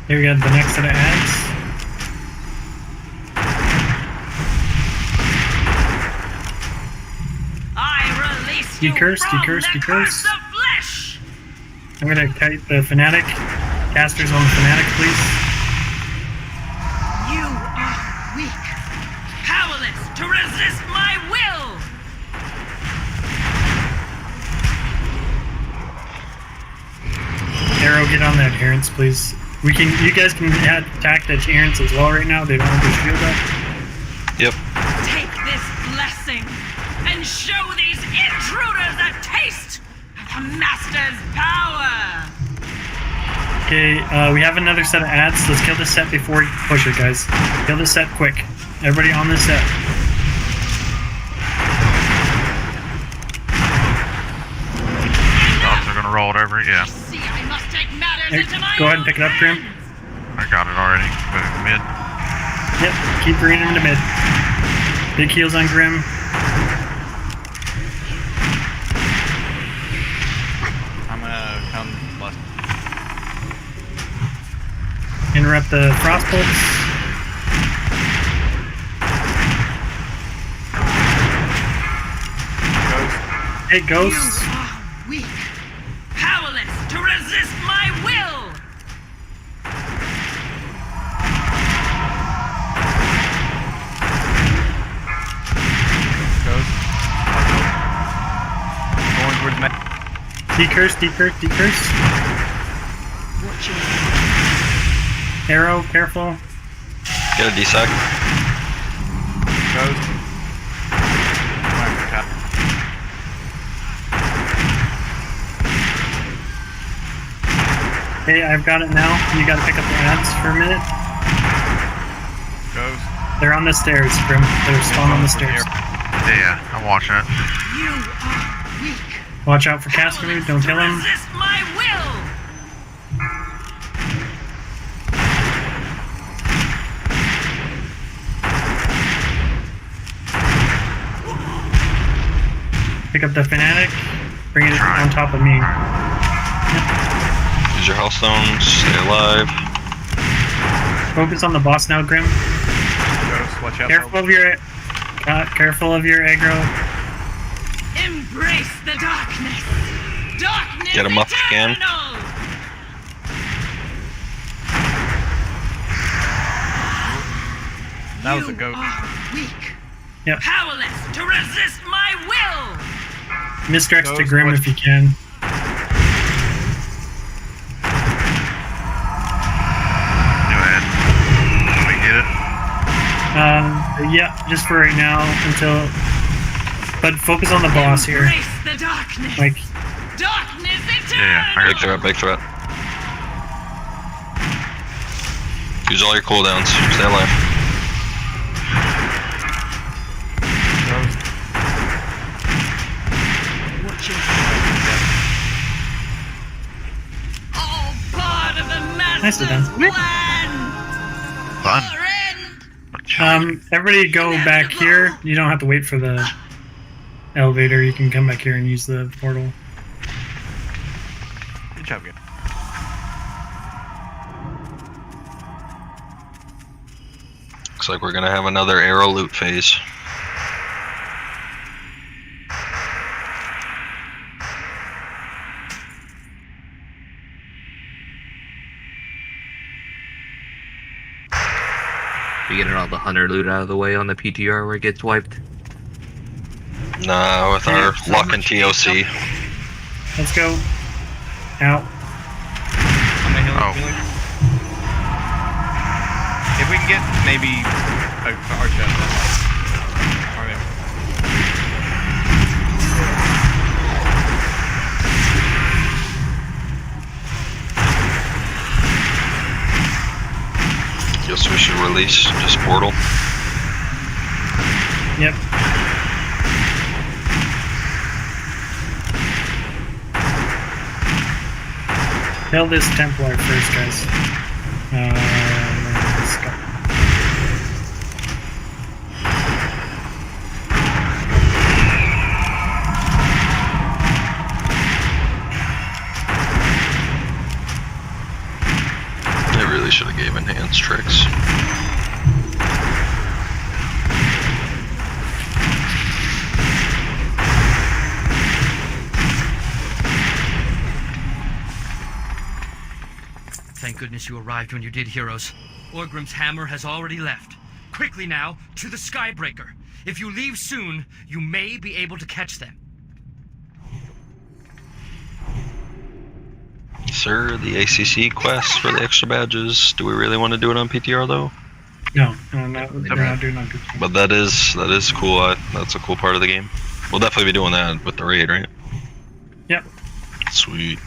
Here we got the next set of ads. Decurse. I'm gonna kite the fanatic. Casters on the fanatic, please. You are weak, powerless to resist my will! Arrow, get on the adherents, please. You guys can attack the adherents as well right now. They don't have their shield up. Yep. Take this blessing and show these intruders a taste of the Master's power! Okay, we have another set of ads. Let's kill this set before we push it, guys. Kill this set quick. Everybody on this set. They're gonna roll it over, yeah. See, I must take matters into my Go ahead and pick it up, Grim. I got it already. Mid. Yep, keep bringing him into mid. Big heals on Grim. I'm gonna come left. Interrupt the frost bolts. Hey, ghosts. You are weak, powerless to resist my will! Going towards me. Decurse. Arrow, careful. Get a desec. Ghost. Okay, I've got it now. You gotta pick up the ads for a minute. Ghost. They're on the stairs, Grim. They're spawned on the stairs. Yeah, I'm watching it. You are weak. Watch out for caster move, don't kill him. Resist my will! Pick up the fanatic. Bring it on top of me. Use your health stones. Stay alive. Focus on the boss now, Grim. Ghost, watch out. Careful of your aggro. Embrace the darkness. Darkness Get him up if you can. eternal. That was a goat. You are weak. Yep. Powerless to resist my will. Misdirects to Ghost, Grim watch- if you can. Go ahead. We get it. Yeah, just for right now until. But focus on the boss here. Embrace the darkness. Like, Darkness eternal. Yeah, I Big threat, big threat. Use all your cooldowns. Stay alive. Watch your all part of the Nicely master's done. plan. Fun. Your end. everybody go back here. You don't have to wait for the elevator. You can come back here and use the portal. Good job, good. Looks like we're gonna have another arrow loot phase. We getting all the hunter loot out of the way on the PTR where it gets wiped. Nah, with our luck and TOC. Let's go. Out. On the hill, Oh. Billy. If we can get maybe our chest. Guess we should release just portal. Yep. Kill this Templar first, guys. Let's go. They really should have gave enhanced tricks. Thank goodness you arrived when you did, heroes. Orgrim's hammer has already left. Quickly now, to the Skybreaker. If you leave soon, you may be able to catch them. Sir, the ACC quest for the extra badges. Do we really want to do it on PTR though? No, we're not doing on PTR. But that is cool. That's a cool part of the game. We'll definitely be doing that with the raid, right? Yep. Sweet.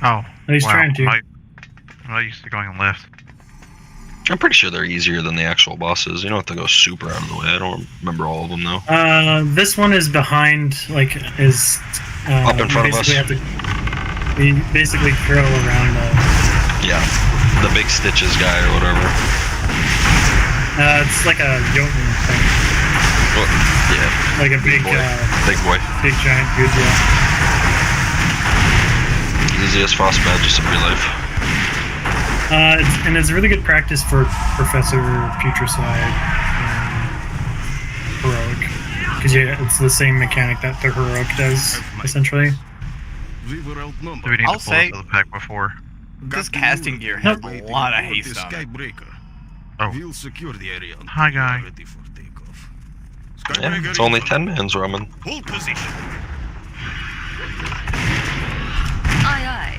Oh, He's wow. trying to. I'm not used to going left. I'm pretty sure they're easier than the actual bosses. You don't have to go super out of the way. I don't remember all of them though. This one is behind, like, is Up in front of us? We basically curl around Yeah, the big stitches guy or whatever. it's like a Jotun thing. Well, yeah. Like a big, Big boy. big giant dude, yeah. Easiest boss badges in real life. And it's really good practice for Professor Putricide Heroic. Because it's the same mechanic that the Heroic does, essentially. Do we need I'll to pull say- it to the pack before? This casting gear has a lot of haste on it. Oh. We'll secure the area. Hi, guy. Ready for takeoff. Yeah, it's only 10 man's ramen. Hold position. Aye, aye.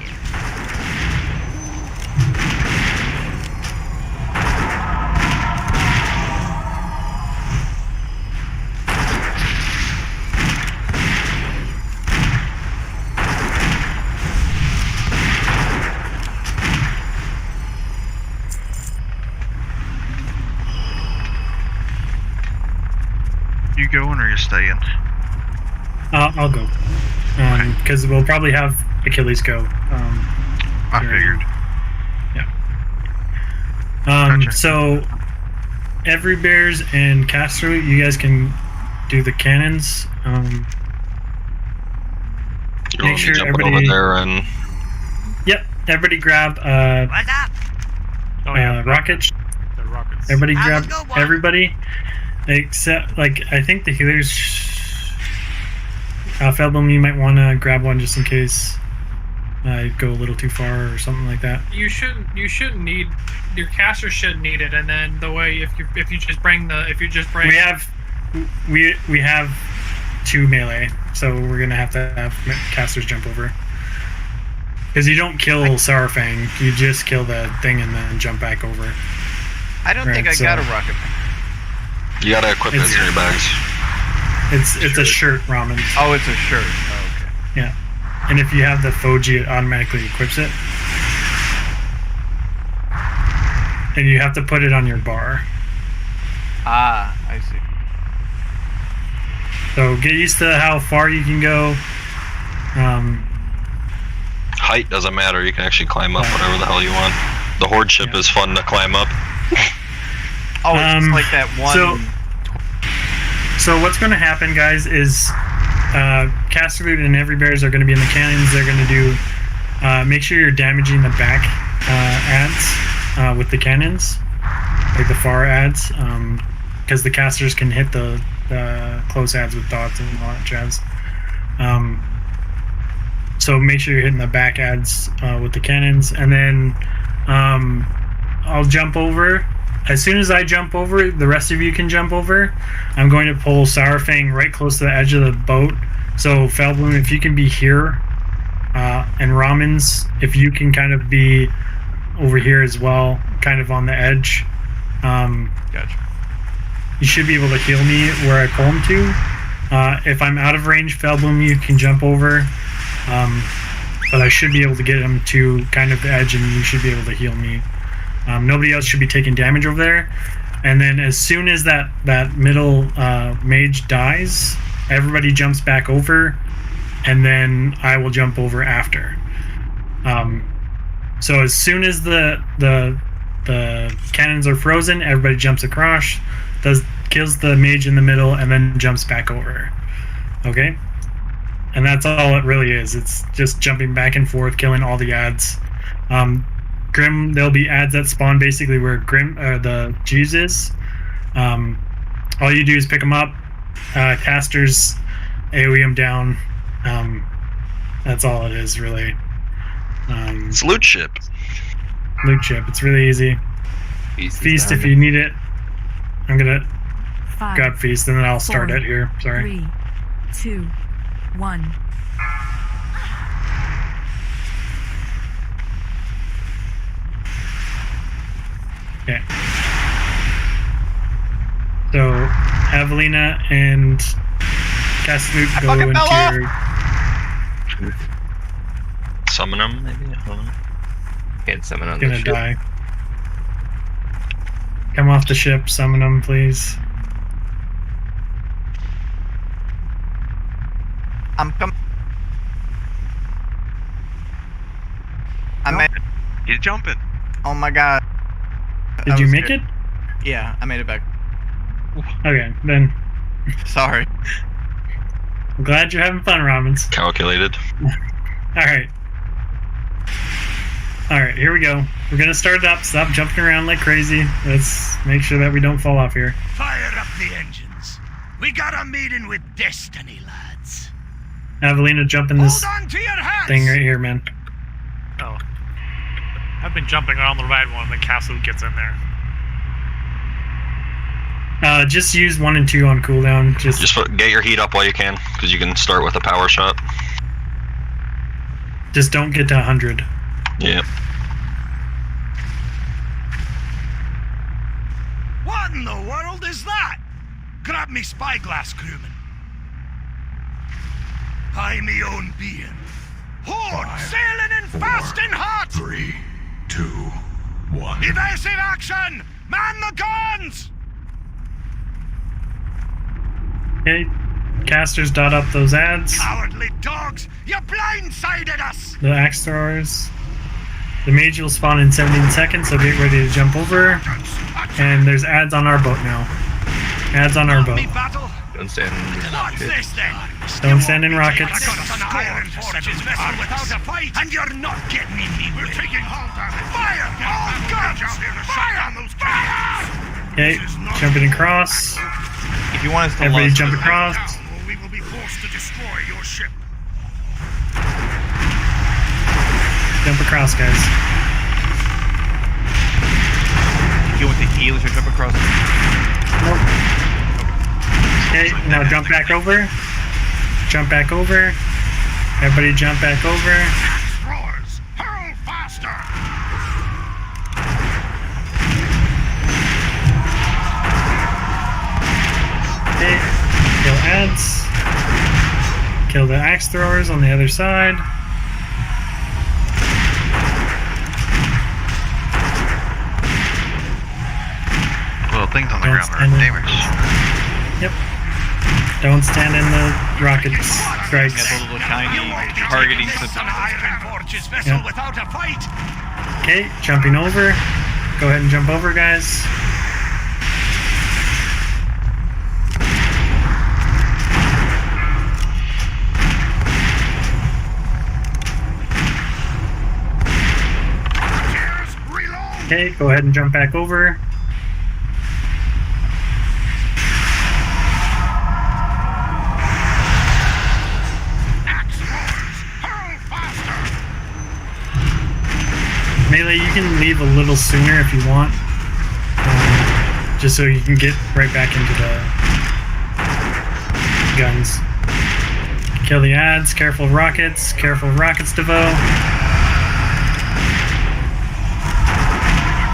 You going or you staying? I'll go. Because we'll probably have Achilles go. I figured. Gotcha. So, Every Bears and Castro, you guys can do the cannons. Make sure jumping everybody. over there and Yep, everybody grab What's up? rocket. The rockets. Everybody I grab will go one. everybody, except like I think the healers. Feldblum, you might want to grab one just in case I go a little too far or something like that. You shouldn't need your caster should need it, and then the way if you just bring we have 2 melee, so we're gonna have to have casters jump over. Because you don't kill Sarfang, you just kill the thing and then jump back over. I don't think I got a rocket. you gotta equip it in your bags. It's a shirt, Ramen. Oh, it's a shirt. Oh, okay. Yeah. And if you have the Foji, it automatically equips it. And you have to put it on your bar. Ah, I see. So get used to how far you can go. Height doesn't matter. You can actually climb up whatever the hell you want. The horde ship is fun to climb up. Oh, it's like that one. So what's going to happen, guys, is Casterboot and Every Bears are going to be in the cannons. They're going to do make sure you're damaging the back ads with the cannons, like the far ads, because the casters can hit the close ads with dots and all that jazz. So make sure you're hitting the back ads with the cannons, and then I'll jump over. As soon as I jump over, the rest of you can jump over. I'm going to pull Sourfang right close to the edge of the boat. So Feldblum, if you can be here, and Ramens, if you can kind of be over here as well, kind of on the edge. Gotcha. You should be able to heal me where I pull him to. If I'm out of range, Feldblum, you can jump over. But I should be able to get him to kind of the edge, and you should be able to heal me. Nobody else should be taking damage over there. And then as soon as that middle mage dies, everybody jumps back over, and then I will jump over after. So as soon as the cannons are frozen, everybody jumps across, kills the mage in the middle, and then jumps back over. Okay? And that's all it really is. It's just jumping back and forth, killing all the ads. Grim, there'll be ads that spawn basically where Grim the Jeeves is. All you do is pick them up, casters, AoE them down. That's all it is, really. It's loot ship. Loot ship. It's really easy. Feast if you need it. I'm gonna grab Feast and then I'll start it here. Sorry. 3, 2, 1. Okay. So, Avelina and Castoot go into your... Summon them, maybe? I don't know. Can't summon on Gonna the ship. die. Come off the ship, summon them, please. I'm coming. He's jumping. Oh my god. Did you make it? Yeah, I made it back. Okay, then. Sorry. I'm glad you're having fun, Ramens. Calculated. Alright. Alright, here we go. We're gonna start it up. Stop jumping around like crazy. Let's make sure that we don't fall off here. Fire up the engines. We got a meeting with destiny, lads. Avelina, jump in this Hold on to your hats. thing right here, man. Oh. I've been jumping around the red one when Castle gets in there. Just use 1 and 2 on cooldown. Just get your heat up while you can, because you can start with a power shot. Just don't get to 100. Yeah. What in the world is that? Grab me spyglass, crewman. By me own being. Horde 5, sailing in 4, fast and hot! 3, 2, 1. Evasive action! Man the guns! Okay, casters dot up those ads. Cowardly dogs! You blindsided us! The axe throwers. The mage will spawn in 17 seconds, so get ready to jump over. And there's ads on our boat now. Ads on our boat. Me battle, Don't stand in this What's shit. this then? Don't stand in rockets. An Iron Forge's vessel without a fight, and you're not getting in me. We're taking hold of it. Fire! All guns! Fire! Fire! Okay, jumping across. If you want us to Everybody lose, jump across. Or we will be forced to destroy your ship. Jump across, guys. if you want the healers to jump across. Nope. Okay, now jump back over. Jump back over. Everybody jump back over. Roars! Hurl faster! Okay, kill ads. Kill the axe throwers on the other side. Well, things on the Don't ground are stand in- damaged. Yep. Don't stand in the rocket strikes. Got the little tiny targeting system. Yep. Without a fight. Okay, jumping over. Go ahead and jump over, guys. Okay, go ahead and jump back over. Melee, you can leave a little sooner if you want, just so you can get right back into the guns. Kill the ads, careful rockets, DeVoe.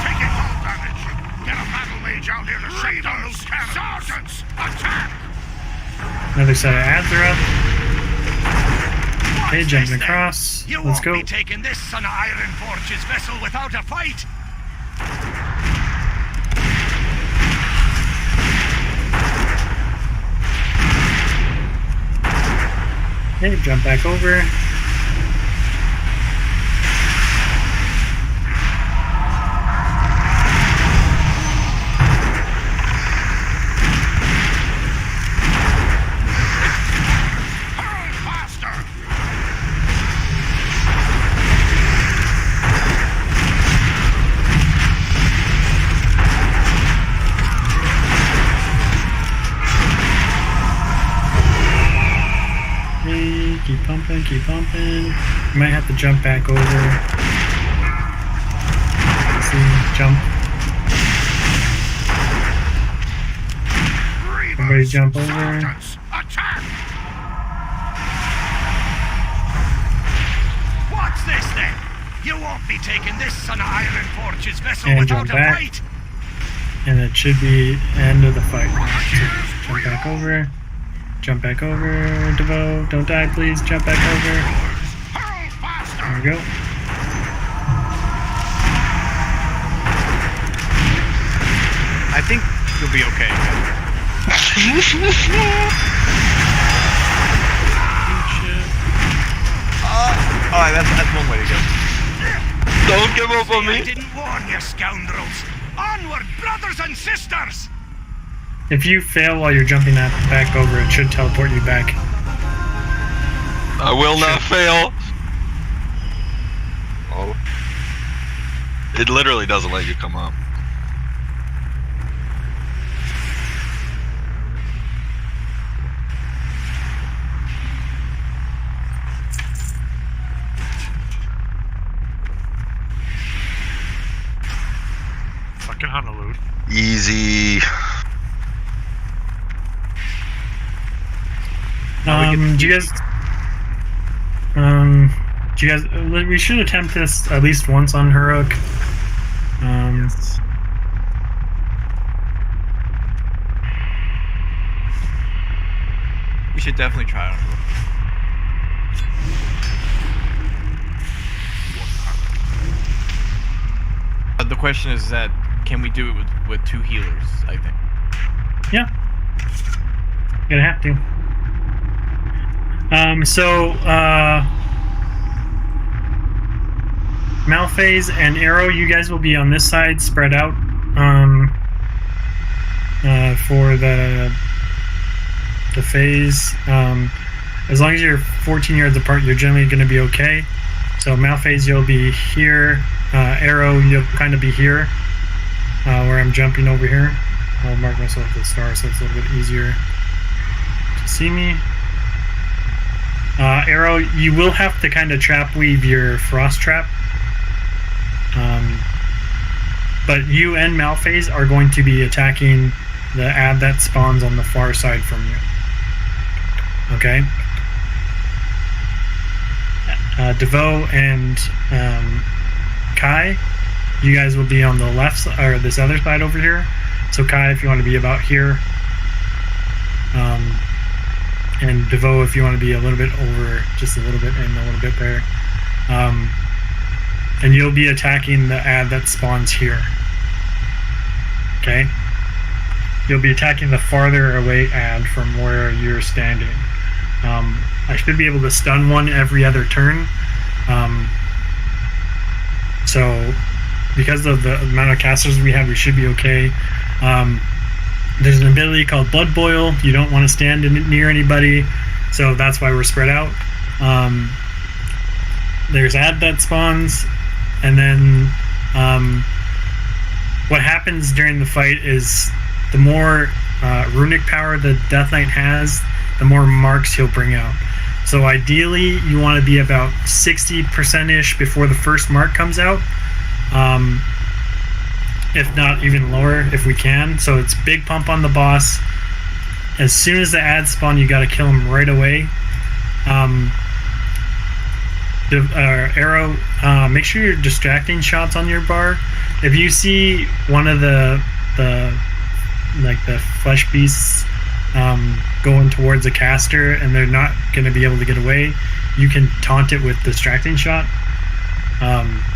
Taking hull damage. Get a battle mage out here to shut down those cannons. Sergeants, attack! Another set of ads are up. Okay, jumping across. You Let's won't go. be taking this on Iron Forge's vessel without a fight. Okay, jump back over. Okay, keep pumping, keep pumping. You might have to jump back over. Let's see, jump. Everybody jump over. What's this then? You won't be taking this on Iron Forge's vessel And without jump a back. fight. And it should be end of the fight. So, jump back over. Jump back over, DeVoe. Don't die, please. Jump back over. There we go. I think you'll be okay. Alright, that's one way to go. Don't give up on I me. didn't warn you, scoundrels. Onward, brothers and sisters! If you fail while you're jumping that back over, it should teleport you back. I will not fail. Oh. It literally doesn't let you come up. Fucking Honolulu. Easy. Do you guys, we should attempt this at least once on Heroic. We should definitely try it on Heroic. The question is that, can we do it with two healers, I think. Yeah. Gonna have to. Malphase and Arrow, you guys will be on this side, spread out, for the the phase. As long as you're 14 yards apart, you're generally going to be okay. So Malphase, you'll be here. Arrow, you'll kind of be here, where I'm jumping over here. I'll mark myself with a star so it's a little bit easier to see me. Arrow, you will have to kind of trap weave your frost trap. But you and Malphase are going to be attacking the ad that spawns on the far side from you. Okay? DeVoe and Kai, you guys will be on the left side, or this other side over here. So Kai, if you want to be about here. And DeVoe, if you want to be a little bit over, just a little bit and a little bit there. And you'll be attacking the ad that spawns here. Okay? You'll be attacking the farther away ad from where you're standing. I should be able to stun one every other turn. So, because of the amount of casters we have, we should be okay. There's an ability called Blood Boil. You don't want to stand near anybody, so that's why we're spread out. There's ad that spawns, and then what happens during the fight is the more runic power the Death Knight has, the more marks he'll bring out. So ideally, you want to be about 60%-ish before the first mark comes out. If not even lower, if we can. So it's big pump on the boss. As soon as the ads spawn, you got to kill him right away. Arrow, make sure you're distracting shots on your bar. If you see one of the flesh beasts going towards a caster and they're not going to be able to get away, you can taunt it with distracting shot.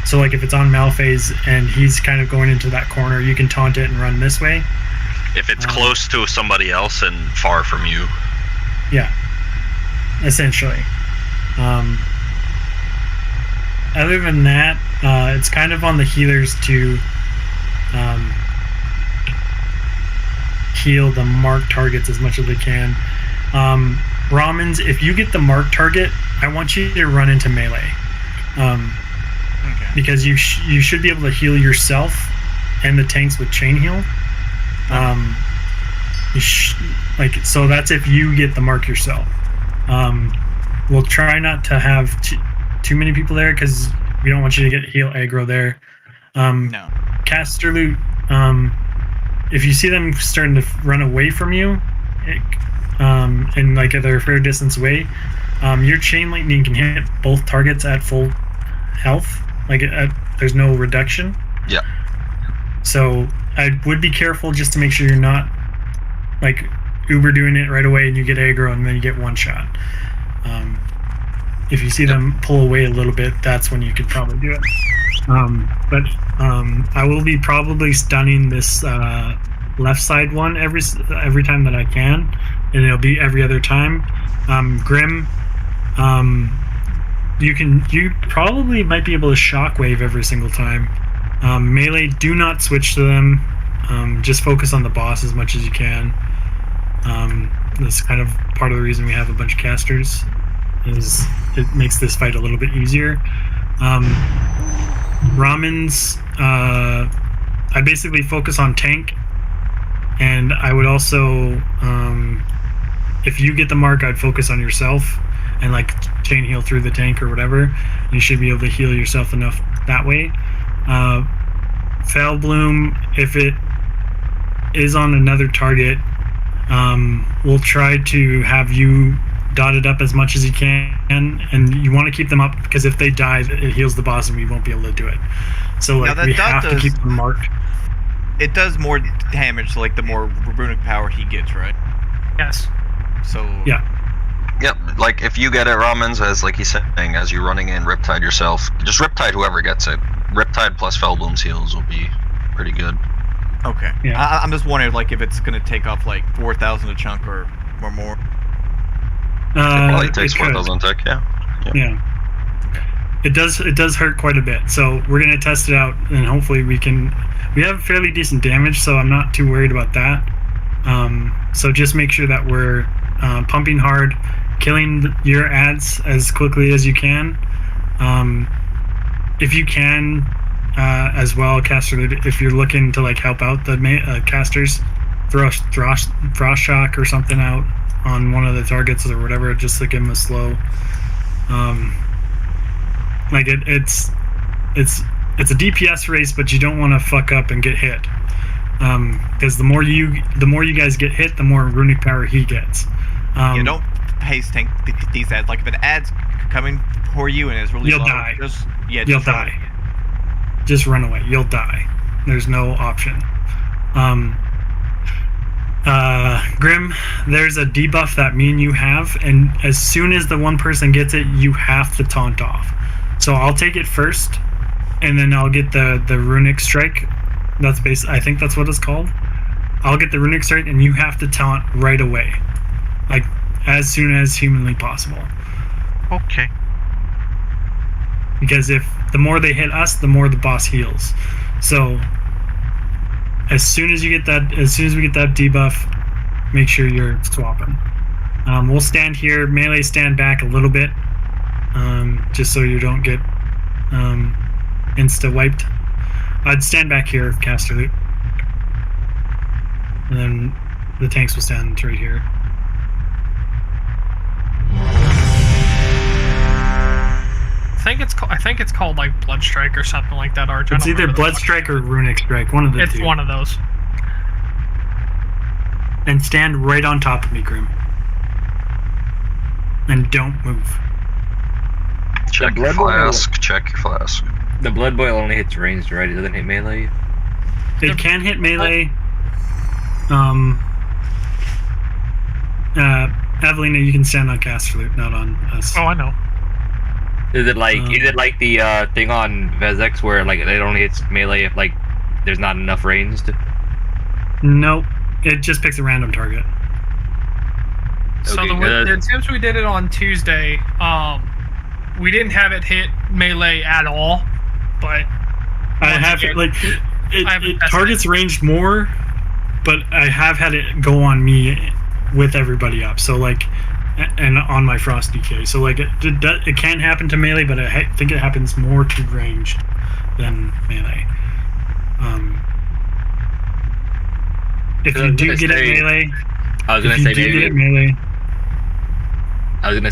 So like if it's on Malphase and he's kind of going into that corner, you can taunt it and run this way. If it's close to somebody else and far from you. Yeah, essentially. Other than that, it's kind of on the healers to heal the marked targets as much as they can. Ramens, if you get the marked target, I want you to run into melee. Okay. Because you should be able to heal yourself and the tanks with chain heal. So that's if you get the mark yourself. We'll try not to have too many people there because we don't want you to get heal aggro there. No. Caster loot. If you see them starting to run away from you, and like they're a fair distance away, your chain lightning can hit both targets at full health. There's no reduction. Yeah. So I would be careful just to make sure you're not like Uber doing it right away and you get aggro and then you get one shot. If you see them pull away a little bit, that's when you could probably do it. But I will be probably stunning this left side one every time that I can, and it'll be every other time. Grim, you probably might be able to shockwave every single time. Melee, do not switch to them. Just focus on the boss as much as you can. That's kind of part of the reason we have a bunch of casters, is it makes this fight a little bit easier. Ramens, I basically focus on tank, and I would also, if you get the mark, I'd focus on yourself and like chain heal through the tank or whatever. You should be able to heal yourself enough that way. Foul Bloom, if it is on another target, we'll try to have you dotted up as much as you can, and you want to keep them up because if they die, it heals the boss and we won't be able to do it. So like we have to keep them marked. It does more damage like the more runic power he gets, right? Yes. So yeah. Yep, like if you get it, Ramens, as like he's saying, as you're running in Riptide yourself, just Riptide whoever gets it. Riptide plus Felbloom's heals will be pretty good. Okay. Yeah. I'm just wondering like if it's gonna take off like 4,000 a chunk or more. It probably takes 4,000 tick, Yeah. It does hurt quite a bit. So we're gonna test it out, and hopefully we have fairly decent damage, so I'm not too worried about that. So just make sure that we're pumping hard, killing your ads as quickly as you can. If you can, as well, caster, if you're looking to like help out the casters, throw frost shock or something out on one of the targets or whatever, just to give them a slow. Like it's a DPS race, but you don't want to fuck up and get hit. Because the more you guys get hit, the more runic power he gets. You don't haste tank these ads. Like if an ad's coming for you and it's really you'll low, die. You'll die. Just run away. You'll die. There's no option. Grim, there's a debuff that me and you have, and as soon as the one person gets it, you have to taunt off. So I'll take it first, and then I'll get the runic strike. That's I think that's what it's called. I'll get the runic strike, and you have to taunt right away, like as soon as humanly possible. Okay. Because if the more they hit us, the more the boss heals. So as soon as we get that debuff, make sure you're swapping. We'll stand here, melee stand back a little bit, just so you don't get insta wiped. I'd stand back here, caster loot, and then the tanks will stand right here. I think it's called like Blood Strike or something like that, Arch. It's either Blood Strike or Runic Strike, one of the two. It's one of those. And stand right on top of me, Grim. And don't move. Check your flask. Check your flask. The Blood Boil only hits ranged, right? It doesn't hit melee. It can hit melee. Evelina, you can stand on caster loot, not on us. Oh, I know. Is it like the thing on Vezex where like it only hits melee if like there's not enough ranged? Nope. It just picks a random target. So Okay, the attempts we did it on Tuesday, we didn't have it hit melee at all, but I have again, like it targets ranged more, but I have had it go on me with everybody up. So like, and on my frost DK. So like it can happen to melee, but I think it happens more to ranged than melee. If you do get it melee, I was gonna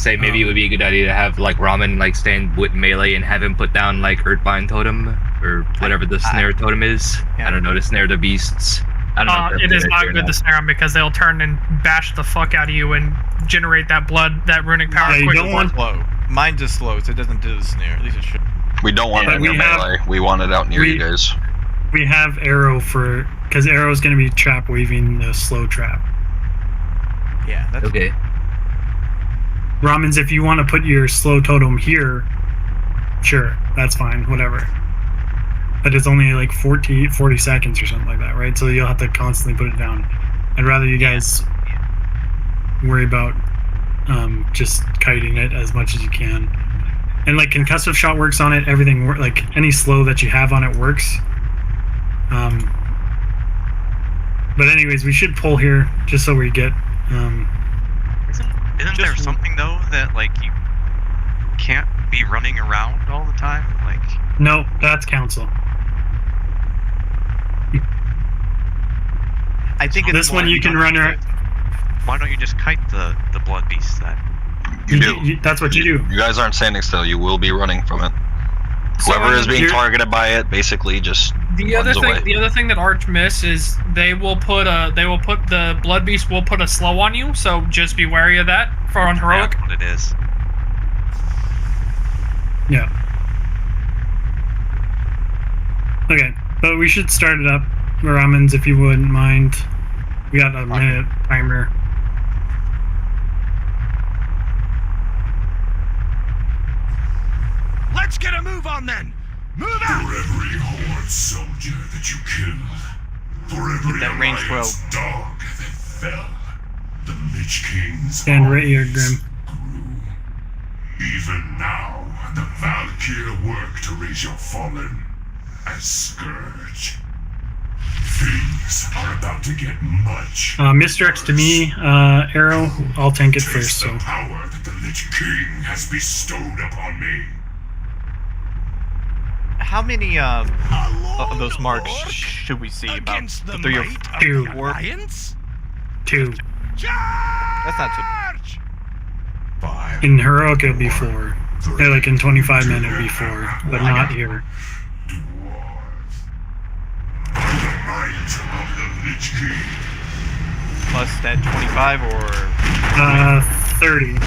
say maybe it would be a good idea to have like Ramen like stand with melee and have him put down like Earthbind Totem or whatever the snare totem is. Yeah. I don't know, to snare the beasts. I don't know. It is not good to snare them because they'll turn and bash the fuck out of you and generate that runic power. Yeah, you don't want slow. Mine just slows. It doesn't do the snare. At least it should. We don't want it near melee. We want it out near you guys. We have arrow because arrow is going to be trap waving the slow trap. Yeah, that's okay. Ramens, if you want to put your slow totem here, sure, that's fine, whatever. But it's only like 40 seconds or something like that, right? So you'll have to constantly put it down. I'd rather you guys worry about just kiting it as much as you can. And like concussive shot works on it, everything like any slow that you have on it works. But anyways, we should pull here just so we get. Isn't there something though that like you can't be running around all the time? Like no, that's council. I think it's this one you can run around. Why don't you just kite the blood beast then? You do. That's what you do. You guys aren't standing still. You will be running from it. Whoever is being targeted by it, basically just the runs other thing. away. The other thing that Arch missed is the blood beast will put a slow on you. So just be wary of that for on heroic. That's what it is. Yeah. Okay, but we should start it up, Ramens, if you wouldn't mind. We got a minute timer. Let's get a move on then! Move out! For every Horde soldier that you killed, for every that range Alliance dog that fell, the Lich King's Stand right here, Grim. grew. Even now, the Valkyr work to raise your fallen as Scourge. Things are about to get much. Misdirects to me, Arrow. I'll tank it first. So. The power that the Lich King has bestowed upon me. How many of those marks should we see? About 3 or 4? 2. That's not too. In Heroic it'll be 4. Like in 25 men it'll be 4, but not here. Plus that 25 or 30.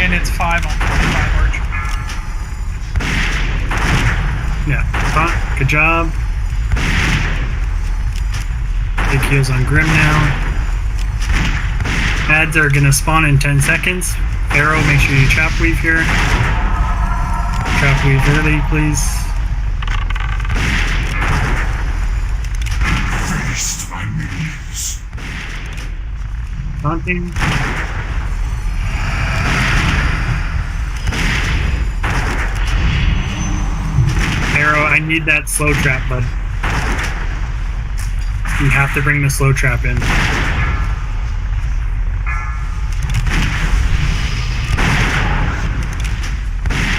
And it's 5 on 25 arch. Yeah, good job. Big heals on Grim now. Ads are gonna spawn in 10 seconds. Arrow, make sure you trap weave here. Trap weave early, please. Feast my minions. Taunting. Arrow, I need that slow trap, bud. You have to bring the slow trap in.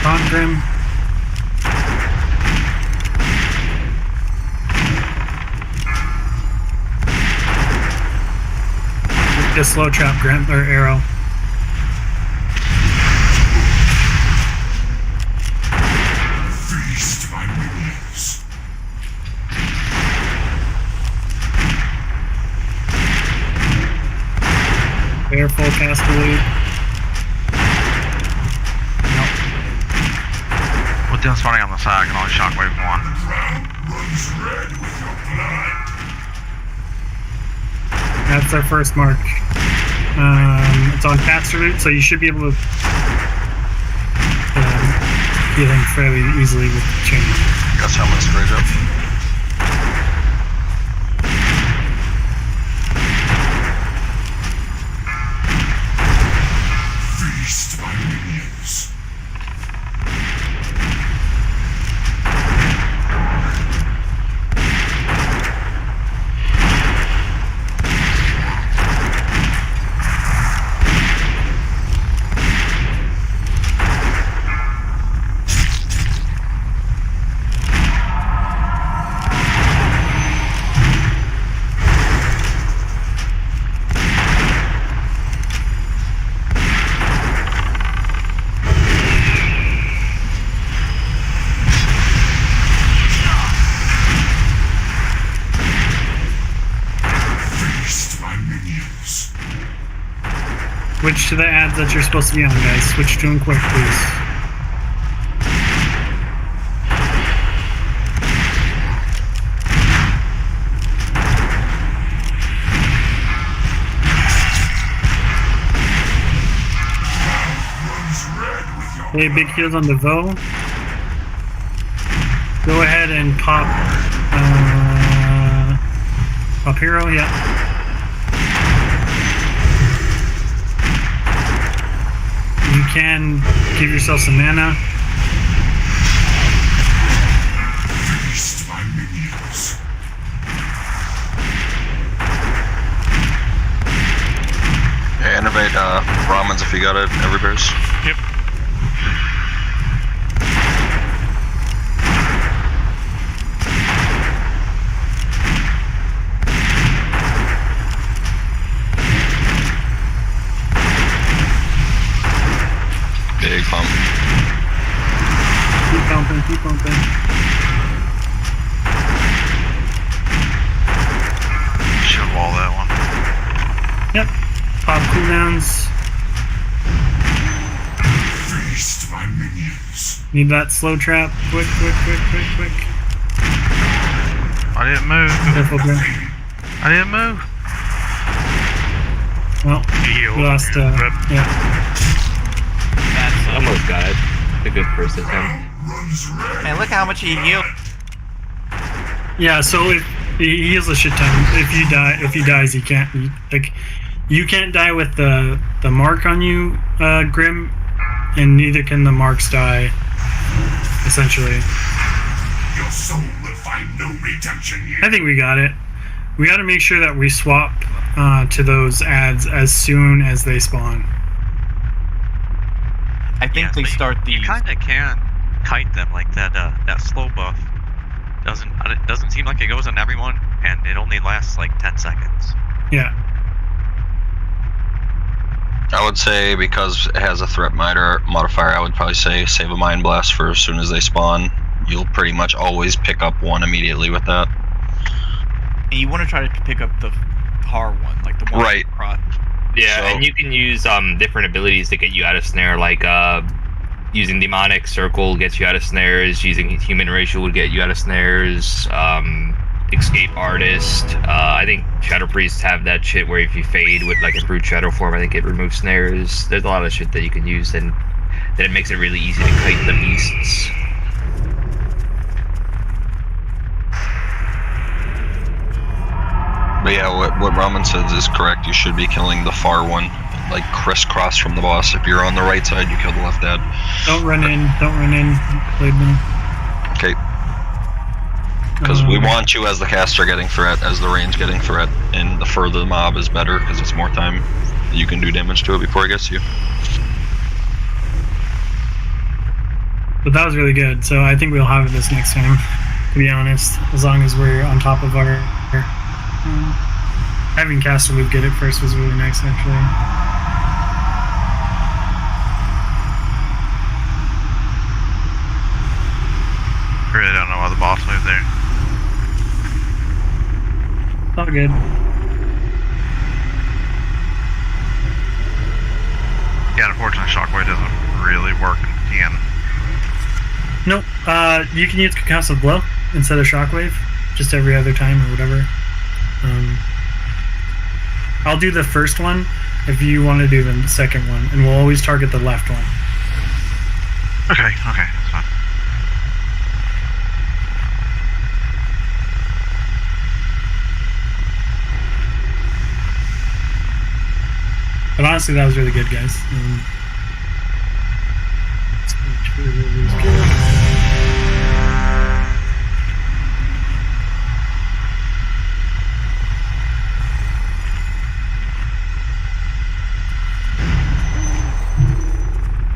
Taunt Grim. The slow trap Grim or Arrow. Feast my minions. Careful, Cascade. With them spawning on the side, I can only shockwave 1. Runs red with your blood. That's our first mark. It's on caster route, so you should be able to heal him fairly easily with the chain. Got someone straight up. Feast my minions. Switch to the ads that you're supposed to be on, guys. Switch to them quick, please. Hey, big heals on the Vo. Go ahead and pop pop hero, yeah. You can give yourself some mana. Feast my minions. Yeah, innovate Brahmins if you got it, every bears. Yep. Big pump. Keep pumping, keep pumping. Should wall that one. Yep. Pop cooldowns. Feast my minions. Need that slow trap. Quick, quick, quick, quick, quick. I didn't move. Careful, bro. I didn't move. Well, we lost, yeah. Almost got it. A good first attempt. Man, look how much he healed. Yeah, so if he heals a shit ton. If he dies, he can't. Like, You can't die with the mark on you, Grim, and neither can the marks die. Essentially. Your soul will find no redemption here. I think we got it. We got to make sure that we swap to those ads as soon as they spawn. I think they start these. You kind of can kite them like that. That slow buff doesn't seem like it goes on everyone, and it only lasts like 10 seconds. Yeah. I would say because it has a threat modifier, I would probably say save a mind blast for as soon as they spawn. You'll pretty much always pick up one immediately with that. And you want to try to pick up the par one, like the one right. Yeah, So- and you can use different abilities to get you out of snare, like using demonic circle gets you out of snares, using human racial would get you out of snares, escape artist. I think shadow priests have that shit where if you fade with like improved shadow form, I think it removes snares. There's a lot of shit that you can use, and then it makes it really easy to kite the beasts. But yeah, what Ramen says is correct. You should be killing the far one, like crisscross from the boss. If you're on the right side, you kill the left ad. Don't run in. Blade them. Okay. Because we want you as the caster getting threat, as the range getting threat, and the further the mob is better, because it's more time you can do damage to it before it gets to you. But that was really good, so I think we'll have it this next time, to be honest, as long as we're on top of our... having Caster Loop get it first was really nice, actually. Really don't know why the boss moved there. It's all good. Yeah, unfortunately, Shockwave doesn't really work in TN. Nope, you can use Concussive Blow instead of Shockwave, just every other time or whatever. I'll do the first one if you want to do the second one, and we'll always target the left one. Okay, that's fine. But honestly, that was really good, guys.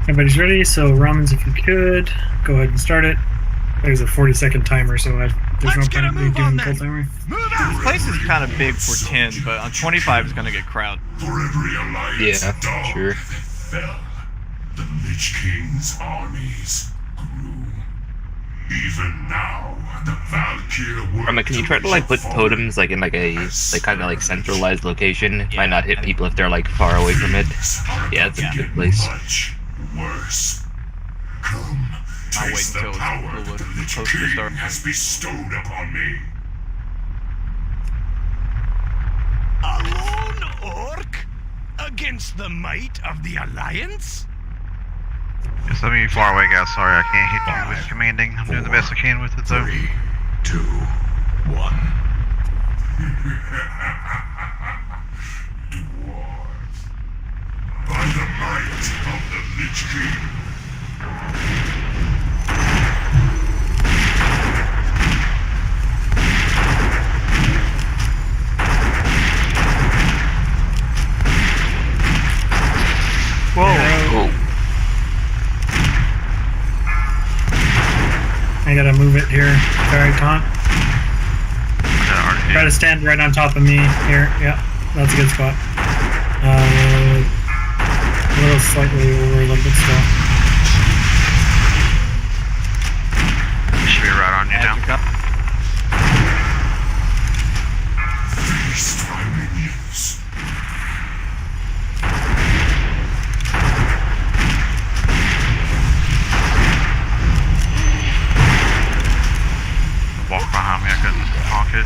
Everybody's ready, so Ramens, if you could, go ahead and start it. There's a 40-second timer, so there's no point in me doing the full timer. This place is kind of big for 10, but on 25 it's gonna get crowd. For every alliance Yeah, sure. fell, the Lich King's armies grew. Even now, the Valkyr Rama, can you try to like put totems like in like a kind of like centralized location? It might not hit people if they're like far away from it. Yeah, it's a good place. much worse. Come, I'll wait taste the until it's power a little the Lich closer to King start. has bestowed upon me. A lone orc against the might of the Alliance? Yeah, some of you far away guys, sorry I can't hit you with commanding. I'm doing the best I can with it though. 3, 2, 1. Dwarves. By the might of the Lich King. Whoa. I gotta move it here. Alright, Con. Try to stand right on top of me here. Yeah, that's a good spot. A little slightly over, a little bit still. Should be right on you now. Feast my minions. Walk behind me, I couldn't honk it.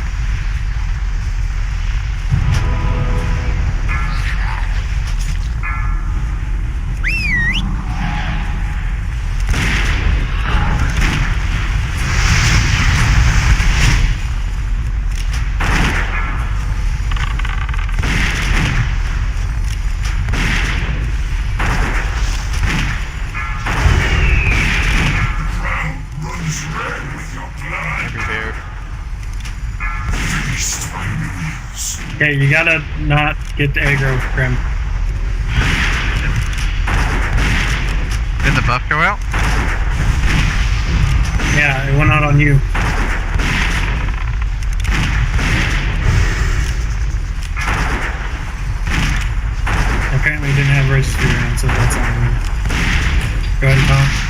Okay, you gotta not get the aggro, Grim. Did the buff go out? Yeah, it went out on you. Apparently it didn't have registry around, so that's on you. Go ahead and talk.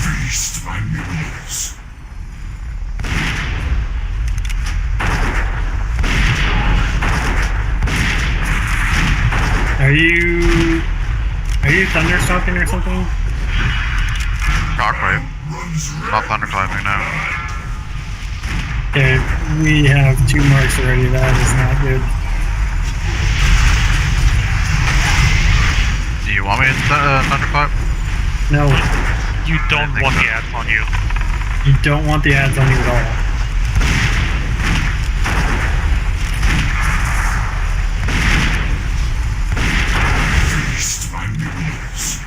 Feast my minions. Are you thunderstalking or something? Shockwave. Not thunderclapping now. Okay, we have 2 marks already. That is not good. Do you want me to thunderclap? No, You don't want the ads on you. you don't want the ads on you at all. Feast my minions.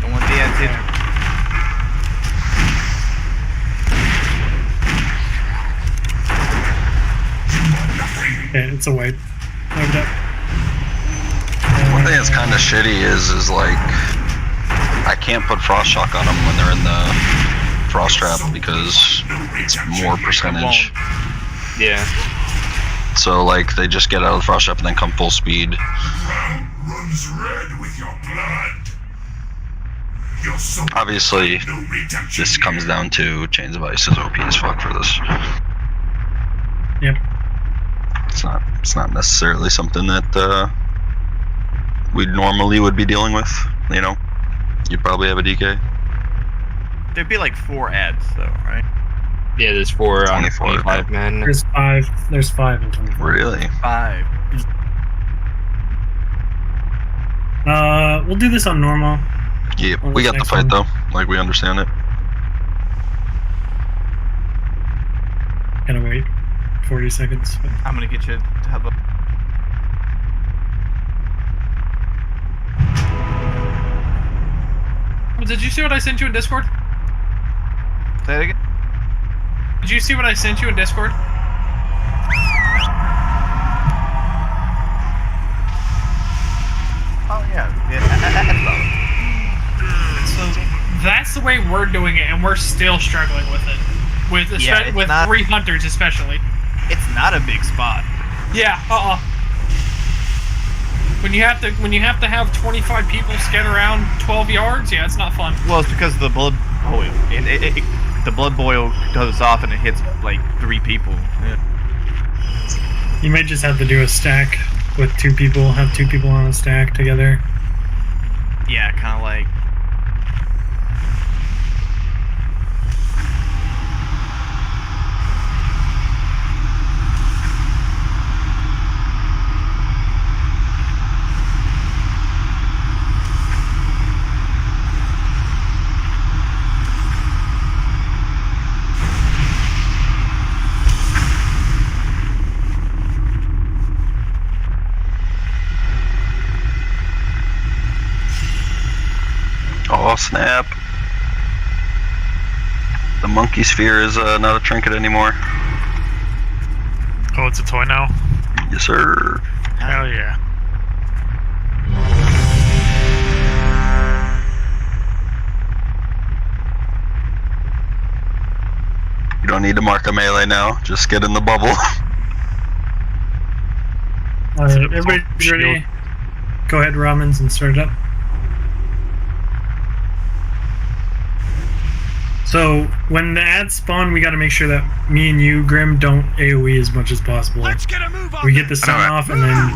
Don't want the ads either. Okay, it's a wipe. Wiped up. One thing that's kind of shitty is like I can't put frost shock on them when they're in the frost trap because it's more percentage. Yeah. So like they just get out of the frost trap and then come full speed. Runs red with your blood. Your soul Obviously, no redemption this comes down to Chains of Ice is OP as fuck for this. Yep. It's not necessarily something that we normally would be dealing with. You know, you'd probably have a DK. There'd be like 4 ads though, right? Yeah, there's 4 on 24, 25 men. There's 5. There's 5 in 25. Really? 5. We'll do this on normal. Yeah, On we this got the next fight one. though. Like we understand it. Gotta wait 40 seconds. I'm gonna get you to have a. Did you see what I sent you in Discord? Say it again. Did you see what I sent you in Discord? Oh yeah. So that's the way we're doing it, and we're still struggling with it. With Yeah, it's with not- 3 hunters especially. It's not a big spot. Yeah. When you have to have 25 people scatter around 12 yards, yeah, it's not fun. Well, it's because the blood boil. The blood boil goes off and it hits like 3 people. Yeah. You might just have to do a stack with 2 people. Have 2 people on a stack together. Yeah, kind of like. Oh snap! The monkey sphere is not a trinket anymore. Oh, it's a toy now? Yes, sir. Hell yeah. You don't need to mark a melee now. Just get in the bubble. Everybody's ready. Go ahead, Ramens, and start it up. So, when the ads spawn, we gotta make sure that me and you, Grim, don't AoE as much as possible. Let's get a move on. We get the stun off, and then,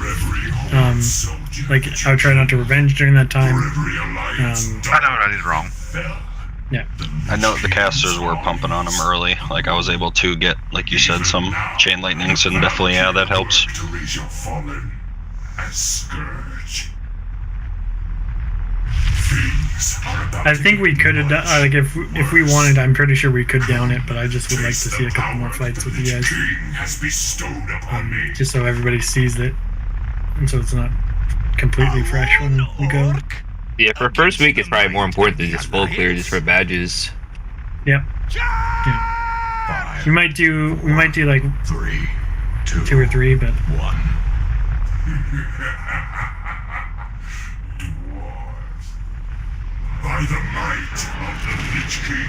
like, I would try not to revenge during that time. I know what I did wrong. Yeah. I know the casters were pumping on him early. Like I was able to get, like you said, some chain lightnings, and definitely, yeah, that helps. Victories your fallen as scourge. I think we could have done, like, if we wanted, I'm pretty sure we could down it, but I just would like to see a couple more fights with you guys. Just so everybody sees it, and so it's not completely fresh when we go. Yeah, for first week, it's probably more important to just full clear just for badges. Yep. Yeah. We might do like 2 or 3, but 1. By the might of the Lich King.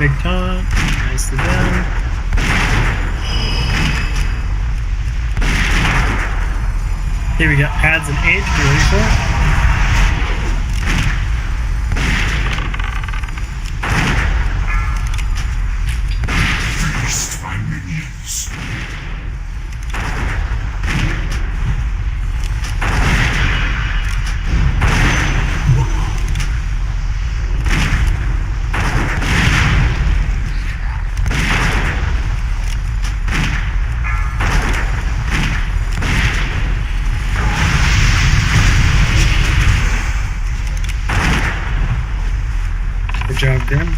big taunt, nicely done. Here we got adds and age. Be ready for it. Feast my minions. Good job, Grim.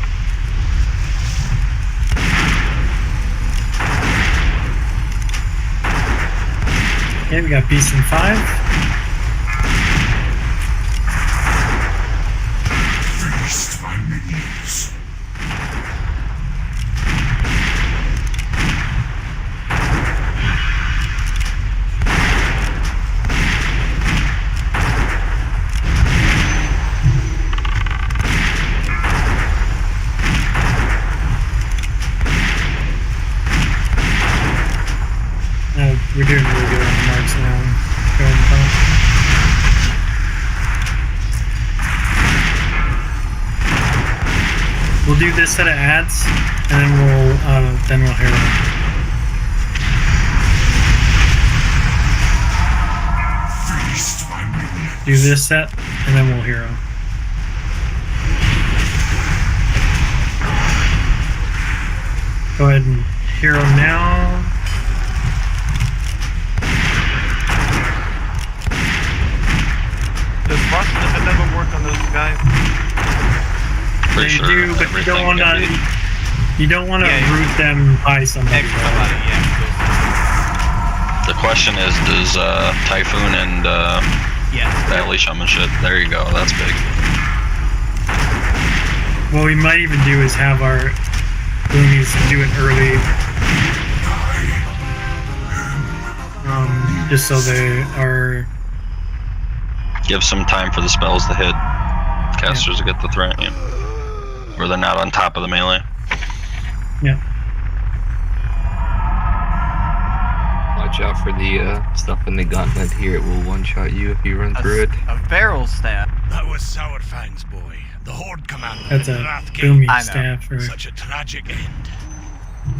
Okay, we got Beast in 5. Feast my minions. We're doing really good on the marks now. Go ahead and taunt. We'll do this set of ads, and then we'll hero. Do this set, and then we'll hero. Go ahead and hero now. Does Frost never work on those guys? They do, but you don't want to. You don't want to root them by somebody. The question is, does Typhoon and Valley Shaman shit? There you go. That's big. What we might even do is have our boonies do it early, just so they are. Give some time for the spells to hit. Casters to get the threat, where they're not on top of the melee. Yeah. Watch out for the stuff in the gauntlet here. It will one-shot you if you run through it. A barrel staff. That was Sourfang's boy, the Horde commander. That's a Rathgate. boomy staff. Or... Such a tragic end.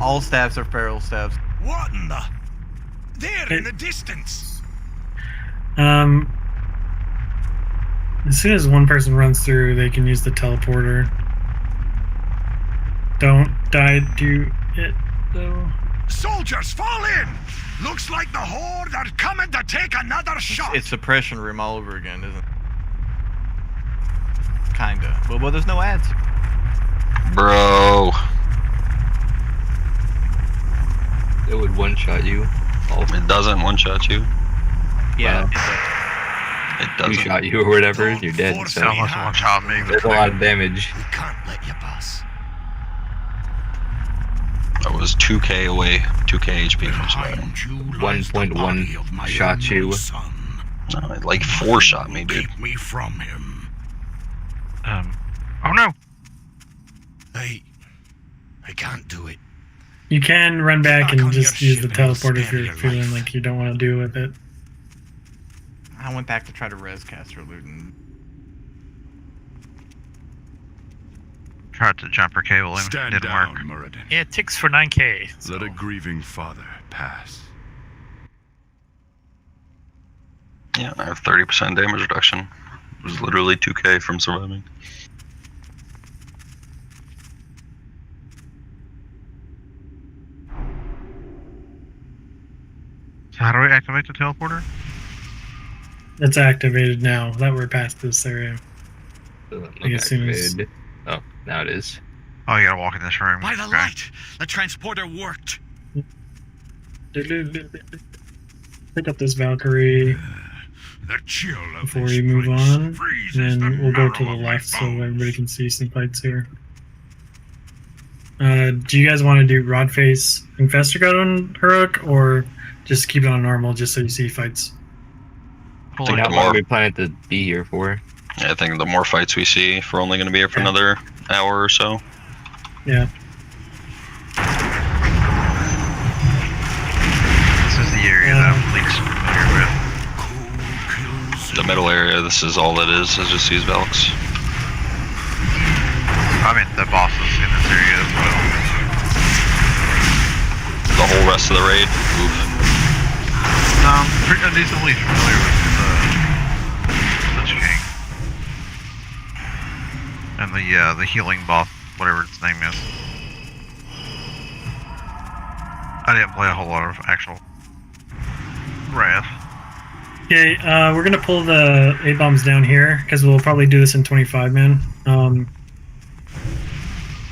All staffs are feral staffs. What in the? There in the distance. As soon as one person runs through, they can use the teleporter. Don't die to it, though. Soldiers, fall in! Looks like the Horde are coming to take another shot. It's suppression room all over again, isn't it? Kinda. Well, there's no ads. Bro. It would one-shot you. It doesn't one-shot you. Yeah. It doesn't. Two-shot you or whatever, you're dead. So one-shot me. There's a lot of damage. We can't let you pass. I was 2k away, 2k HP from surviving. 1.1 shot you. No, like 4 shot me, dude. Keep me from him. Oh no! I can't do it. You can run back and just use the teleporter if you're feeling like you don't want to deal with it. I went back to try to res caster Luton. Tried to jump her cable and Stand didn't down, work. Muradin. Yeah, it ticks for 9k. Let a grieving father pass. Yeah, I have 30% damage reduction. It was literally 2k from surviving. So how do we activate the teleporter? It's activated now that we're past this area. Like as soon as- activated. Oh, now it is. Oh, you gotta walk in this room. By the Okay. light, the transporter worked. Pick up this Valkyrie The chill of before this we move place on, freezes and the we'll go to marrow the of my left so bones. everybody can see some fights here. Do you guys want to do Rod Face Infestor God on Heroic, or just keep it on normal just so you see fights? I think How the long more, are we planning to be here for? yeah, I think the more fights we see, if we're only going to be here for another hour or so. Yeah. This is the area that I'm least familiar with. The middle area, this is all that is just these Valks. I mean, the bosses in this area as well. The whole rest of the raid. Oof. No, I'm decently familiar with the chain. And the healing boss, whatever its name is. I didn't play a whole lot of actual Wrath. Okay, we're gonna pull the A-bombs down here, because we'll probably do this in 25, man. I'm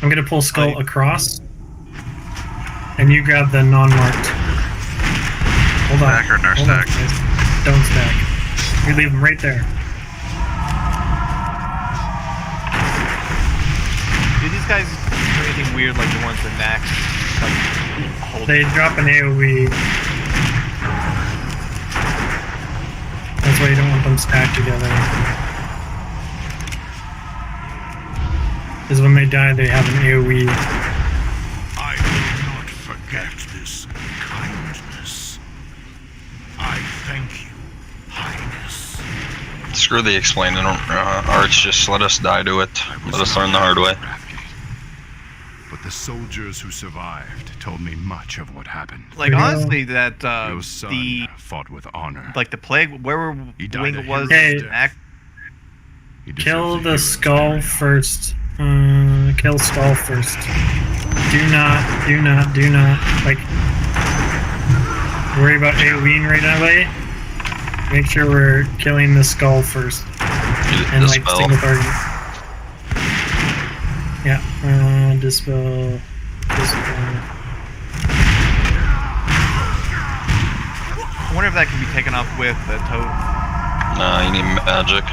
gonna pull Skull across, and you grab the non-marked. Hold on. Stack or no Hold on, stack? guys. Don't stack. We leave them right there. Do these guys do anything weird like the ones in Max? Like, hold They drop an AoE. That's why you don't want them stacked together. Because when they die, they have an AoE. I will not forget this kindness. I thank you, Highness. Screw the explaining arts, just let us die to it. Let us learn the hard way. But the soldiers who survived told me much of what happened. Like honestly, that Your son fought with honor. like the plague, where He the died wing a was, Hey. act, Kill the skull first. Kill skull first. Do not, like, worry about AoEing right away. Make sure we're killing the skull first. And, like, Dispel. single target. Yeah, dispel. I wonder if that can be taken off with the toad. Nah, you need magic.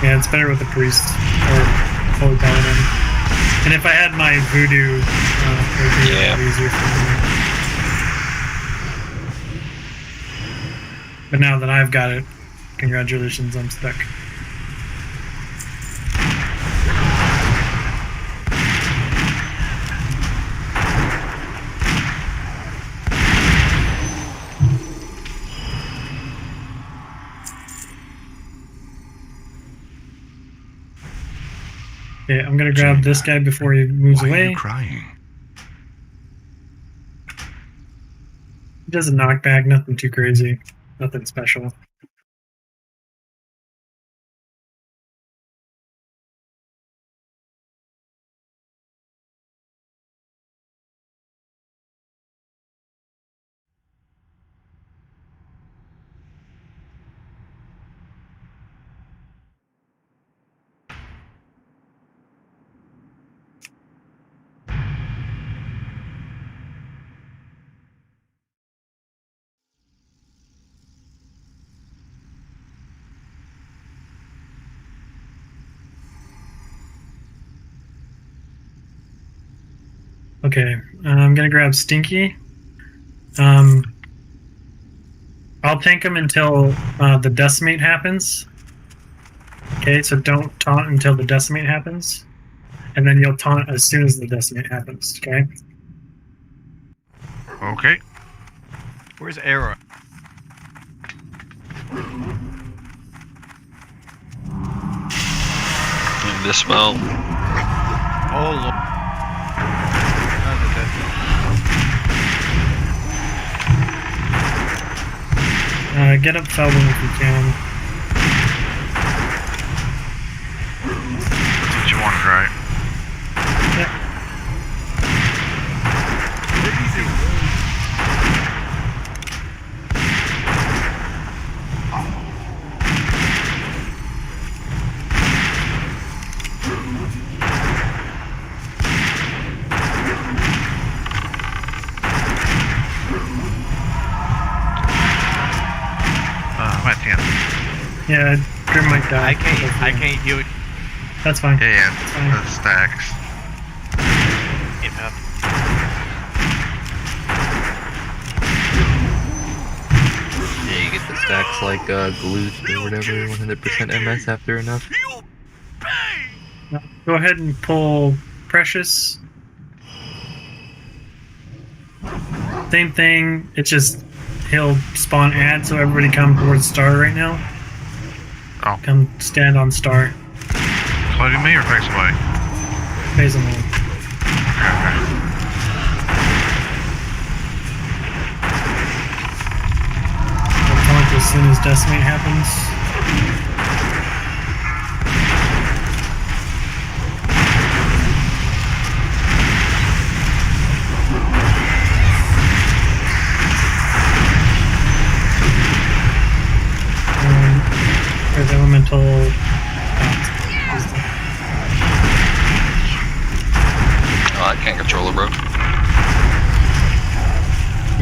Yeah, it's better with the priest or holy paladin. And if I had my voodoo, it would be a lot easier for me. But now that I've got it, congratulations, I'm stuck. Okay, I'm gonna grab this guy before he moves Why away. are you crying? He does a knockback, nothing too crazy, nothing special. Okay, I'm gonna grab Stinky. I'll tank him until the decimate happens. Okay, so don't taunt until the decimate happens, and then you'll taunt as soon as the decimate happens. Okay. Okay. Where's Era? Dispel. Oh Lord. Get up Feldman if you can. That's what you wanted, right? Yep. I'm at 10. Yeah, Grim might die. I can't heal it. That's fine. Yeah, That's fine. the stacks. Yeah, you get the stacks like glute or whatever, 100% MS after enough. Go ahead and pull Precious. Same thing, it's just he'll spawn ad, so everybody come towards Star right now. Oh. Come stand on Star. Floating me or face away? Phase them all. I'll taunt as soon as Decimate happens. There's elemental. Oh, I can't control it, bro.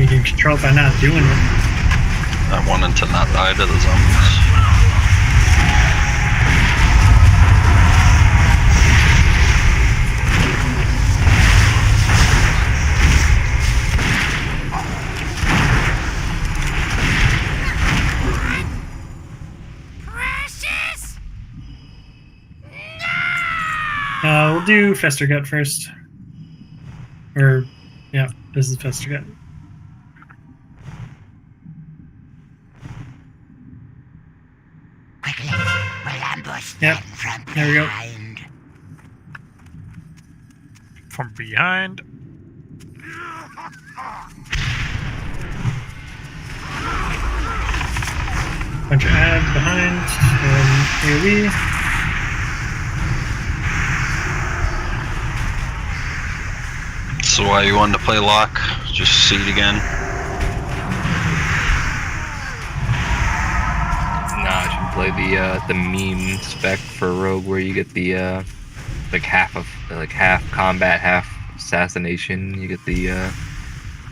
You can control it by not doing it. I wanted to not die to the zombies. We'll do Fester Gut first. Or, yeah, this is Fester Gut. Quickly, we'll ambush Yep, them from there we go. behind. From behind. Bunch of ads behind, and AoE. So why you wanted to play lock? Just see it again. Nah, I should play the meme spec for Rogue where you get the like half combat, half assassination. You get the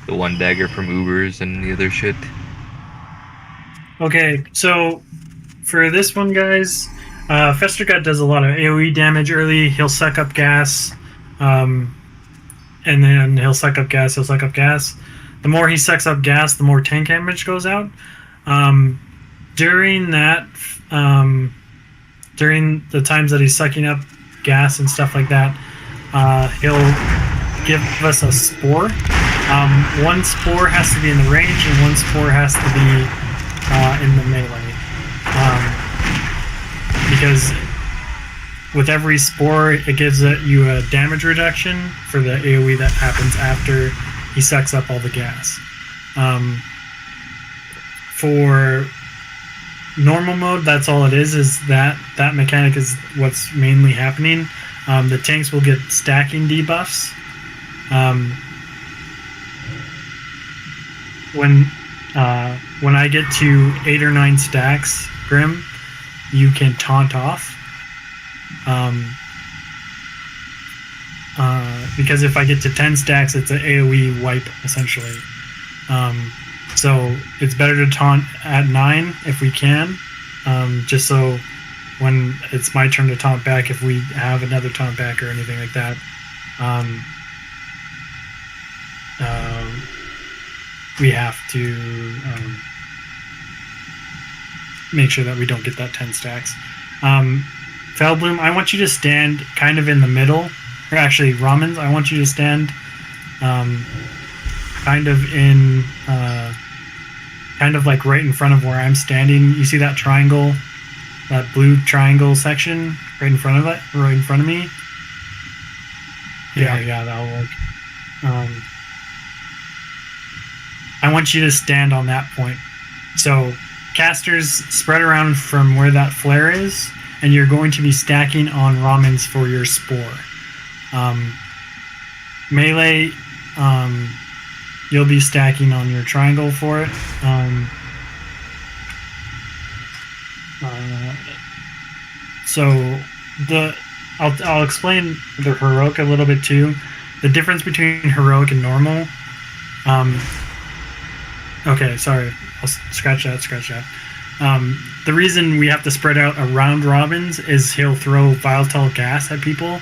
one dagger from Ubers and the other shit. Okay, so for this one, guys, Fester Gut does a lot of AoE damage early. He'll suck up gas, and then he'll suck up gas, The more he sucks up gas, the more tank damage goes out. During the times that he's sucking up gas and stuff like that, he'll give us a spore. One spore has to be in the range, and one spore has to be in the melee. Because with every spore, it gives you a damage reduction for the AoE that happens after he sucks up all the gas. For normal mode, that's all it is that mechanic is what's mainly happening. The tanks will get stacking debuffs. When I get to 8 or 9 stacks, Grim, you can taunt off. Because if I get to 10 stacks, it's an AoE wipe, essentially. So it's better to taunt at 9 if we can, just so when it's my turn to taunt back, if we have another taunt back or anything like that, we have to make sure that we don't get that 10 stacks. Feldbloom, I want you to stand kind of in the middle, or actually Ramens, I want you to stand kind of like right in front of where I'm standing. You see that triangle, that blue triangle section right in front of it, right in front of me? Yeah, that'll work. I want you to stand on that point. So casters spread around from where that flare is, and you're going to be stacking on Ramens for your spore. Melee, you'll be stacking on your triangle for it. I'll explain the heroic a little bit too. The difference between heroic and normal. Okay, sorry. I'll scratch that. The reason we have to spread out around Robbins is he'll throw volatile gas at people,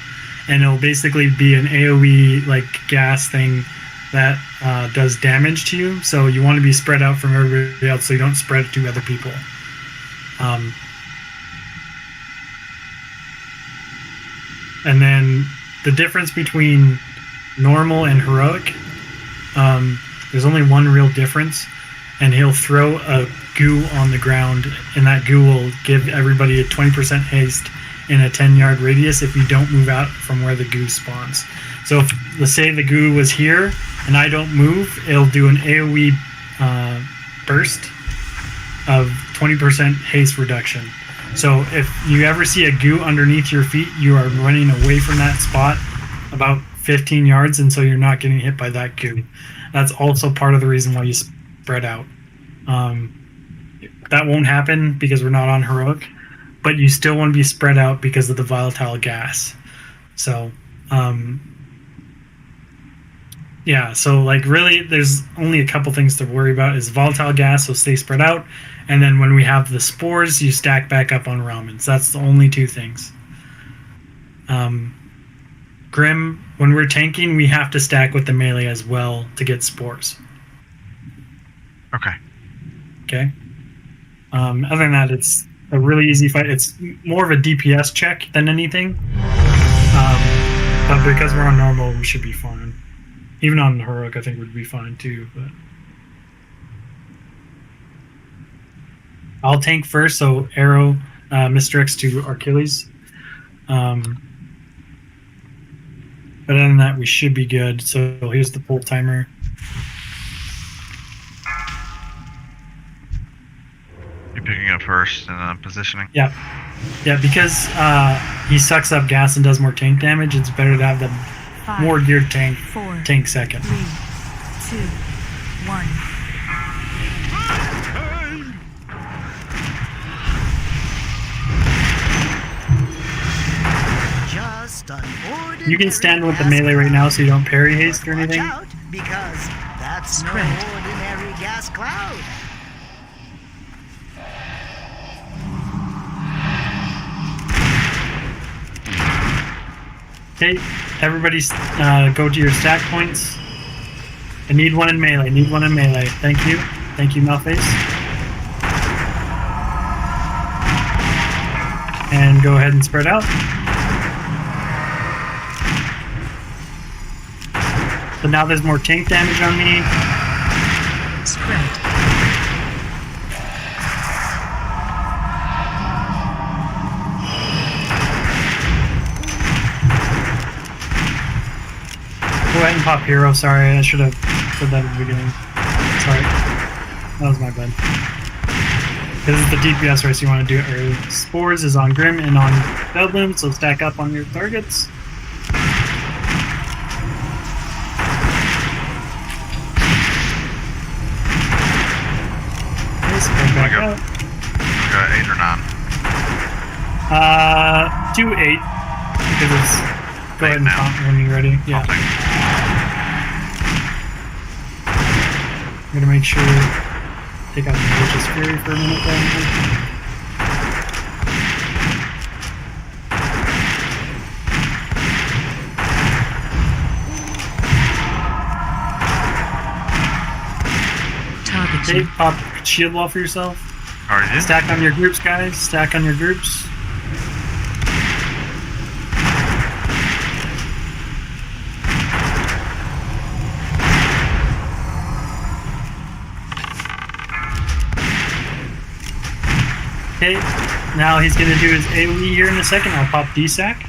and it'll basically be an AoE like gas thing that does damage to you. So you want to be spread out from everybody else so you don't spread it to other people. And then the difference between normal and heroic, there's only one real difference, and he'll throw a goo on the ground, and that goo will give everybody a 20% haste in a 10-yard radius if you don't move out from where the goo spawns. So if, let's say the goo was here and I don't move, it'll do an AoE burst of 20% haste reduction. So if you ever see a goo underneath your feet, you are running away from that spot about 15 yards, and so you're not getting hit by that goo. That's also part of the reason why you spread out. That won't happen because we're not on heroic, but you still want to be spread out because of the volatile gas. So yeah, so like really there's only a couple things to worry about is volatile gas, so stay spread out, and then when we have the spores, you stack back up on Ramens. That's the only two things. Grim, when we're tanking, we have to stack with the melee as well to get spores. Okay. Okay. Other than that, it's a really easy fight. It's more of a DPS check than anything. But because we're on normal, we should be fine. Even on heroic, I think we'd be fine too. But I'll tank first, so arrow misdirects to Achilles. But other than that, we should be good. So here's the pull timer. You're picking up first and then positioning. Yeah, because he sucks up gas and does more tank damage. It's better to have the more geared tank tank second. 3, 2, 1. You can stand with the melee right now so you don't parry haste or anything. Watch out, because that's no ordinary gas cloud. Okay, everybody go to your stack points. I need one in melee. Thank you, Malface. And go ahead and spread out. So now there's more tank damage on me. Spread. Go ahead and pop hero. Sorry, I should have said that at the beginning. Sorry. That was my bad. This is the DPS race, you want to do it early. Spores is on Grim and on Dublin, so stack up on your targets. Back up. Go 8 or 9. Do 8 because it's. Go ahead and count when you're ready. Yeah. I'm gonna make sure take out the Vicious Fury for a minute then. Okay, pop shield wall for yourself. Already did. Stack on your groups, guys. Stack on your groups. Okay, now he's going to do his AoE here in a second. I'll pop D-Sack.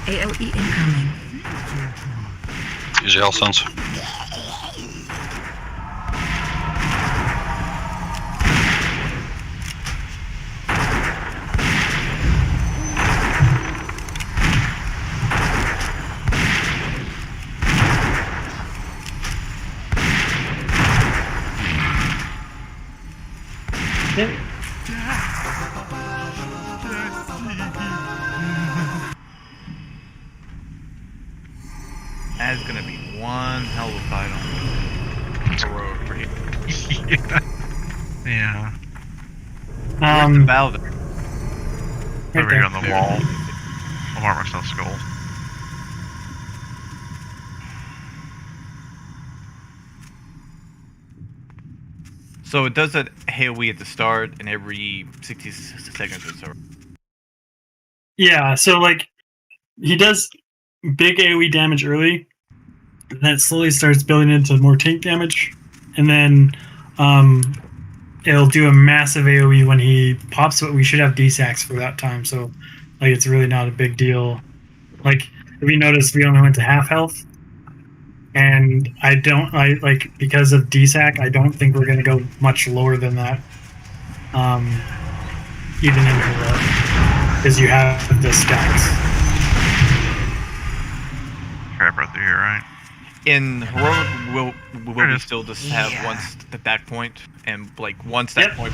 AoE incoming. Use your Hellstones. That's gonna be one hell of a fight on the road for you. Yeah. Where's the valve? Over here on the wall. I'll mark myself skull. So it does that AoE at the start and every 60 seconds or so. Yeah, so like he does big AoE damage early, and then it slowly starts building into more tank damage, and then it'll do a massive AoE when he pops. But we should have D-Sacks for that time, so like it's really not a big deal. Like if you notice, we only went to half health, and I like because of D-Sack, I don't think we're gonna go much lower than that. Even in Heroic, because you have the stacks. Crap right through here, right? In Heroic, will we still just have one stack point and like one stack point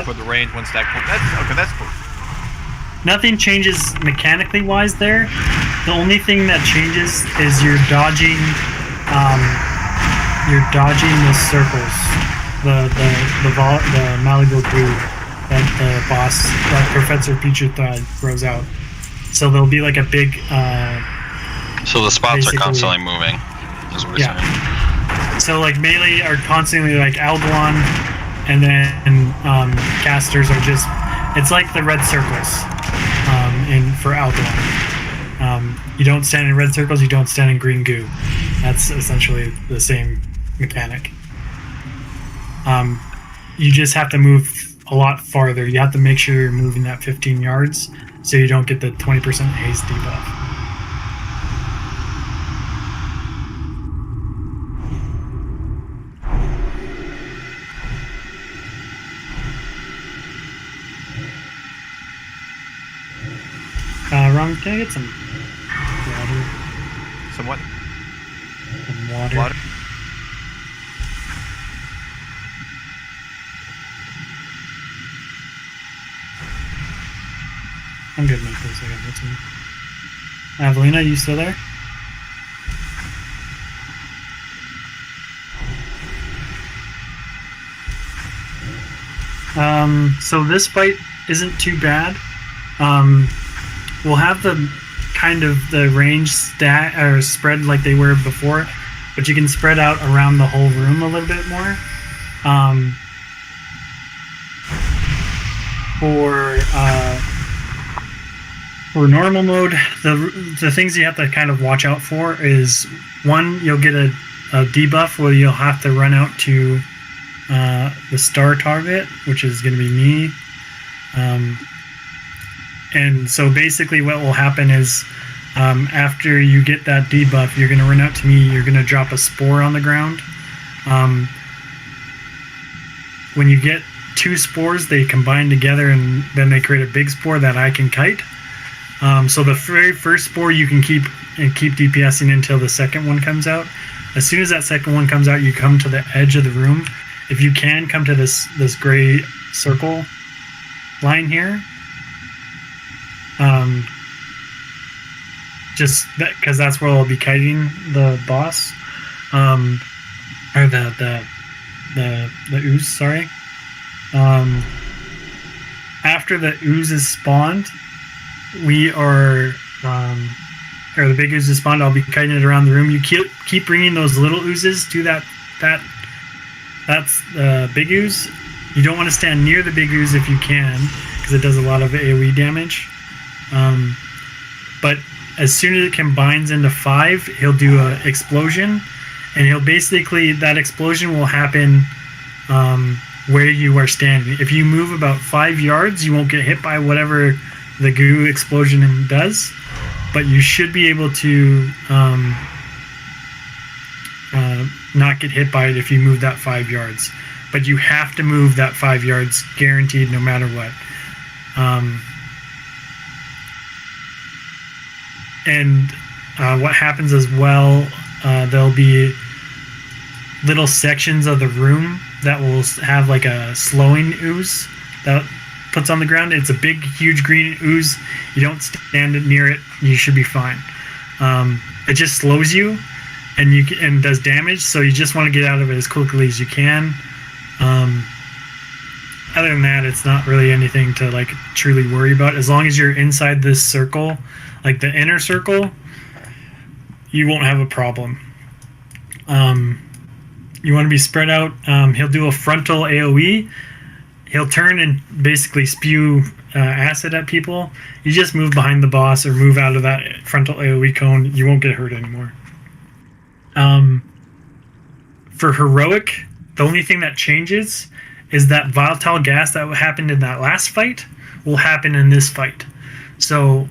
for the range, one stack point? That's cool. Nothing changes mechanically wise there. The only thing that changes is you're dodging the circles, the malleable glue that the boss, that Professor Future Thread throws out. So there'll be like a big. So the spots are constantly moving. Is what you're saying. So like melee are constantly like Algalon, and then casters are just. It's like the red circles, for Algalon. You don't stand in red circles. You don't stand in green goo. That's essentially the same mechanic. You just have to move a lot farther. You have to make sure you're moving that 15 yards so you don't get the 20% haste debuff. Ron, can I get some water? Some what? Some water. Water? I'm good, mate, for a second. What's in? Avelina, you still there? So this fight isn't too bad. We'll have the kind of the range spread like they were before, but you can spread out around the whole room a little bit more. For normal mode, the things you have to kind of watch out for is, one, you'll get a debuff where you'll have to run out to the star target, which is going to be me. And so basically what will happen is after you get that debuff, you're going to run out to me, you're going to drop a spore on the ground. When you get 2 spores, they combine together and then they create a big spore that I can kite. So the very first spore you can keep DPSing until the second one comes out. As soon as that second one comes out, you come to the edge of the room. If you can, come to this gray circle line here. Just because that's where I'll be kiting the boss, or the ooze. Sorry. After the ooze is spawned, we are, or the big ooze is spawned. I'll be kiting it around the room. You keep bringing those little oozes to that's the big ooze. You don't want to stand near the big ooze if you can, because it does a lot of AoE damage. But as soon as it combines into 5, he'll do an explosion, and he'll basically, that explosion will happen where you are standing. If you move about 5 yards, you won't get hit by whatever the goo explosion does, but you should be able to not get hit by it if you move that 5 yards. But you have to move that 5 yards, guaranteed, no matter what. And what happens as well, there'll be little sections of the room that will have like a slowing ooze that puts on the ground. It's a big, huge green ooze. You don't stand near it, you should be fine. It just slows you and does damage, so you just want to get out of it as quickly as you can. Other than that, it's not really anything to like truly worry about. As long as you're inside this circle, like the inner circle, you won't have a problem. You want to be spread out. He'll do a frontal AoE. He'll turn and basically spew acid at people. You just move behind the boss or move out of that frontal AoE cone. You won't get hurt anymore. For Heroic, the only thing that changes is that volatile gas that happened in that last fight will happen in this fight. So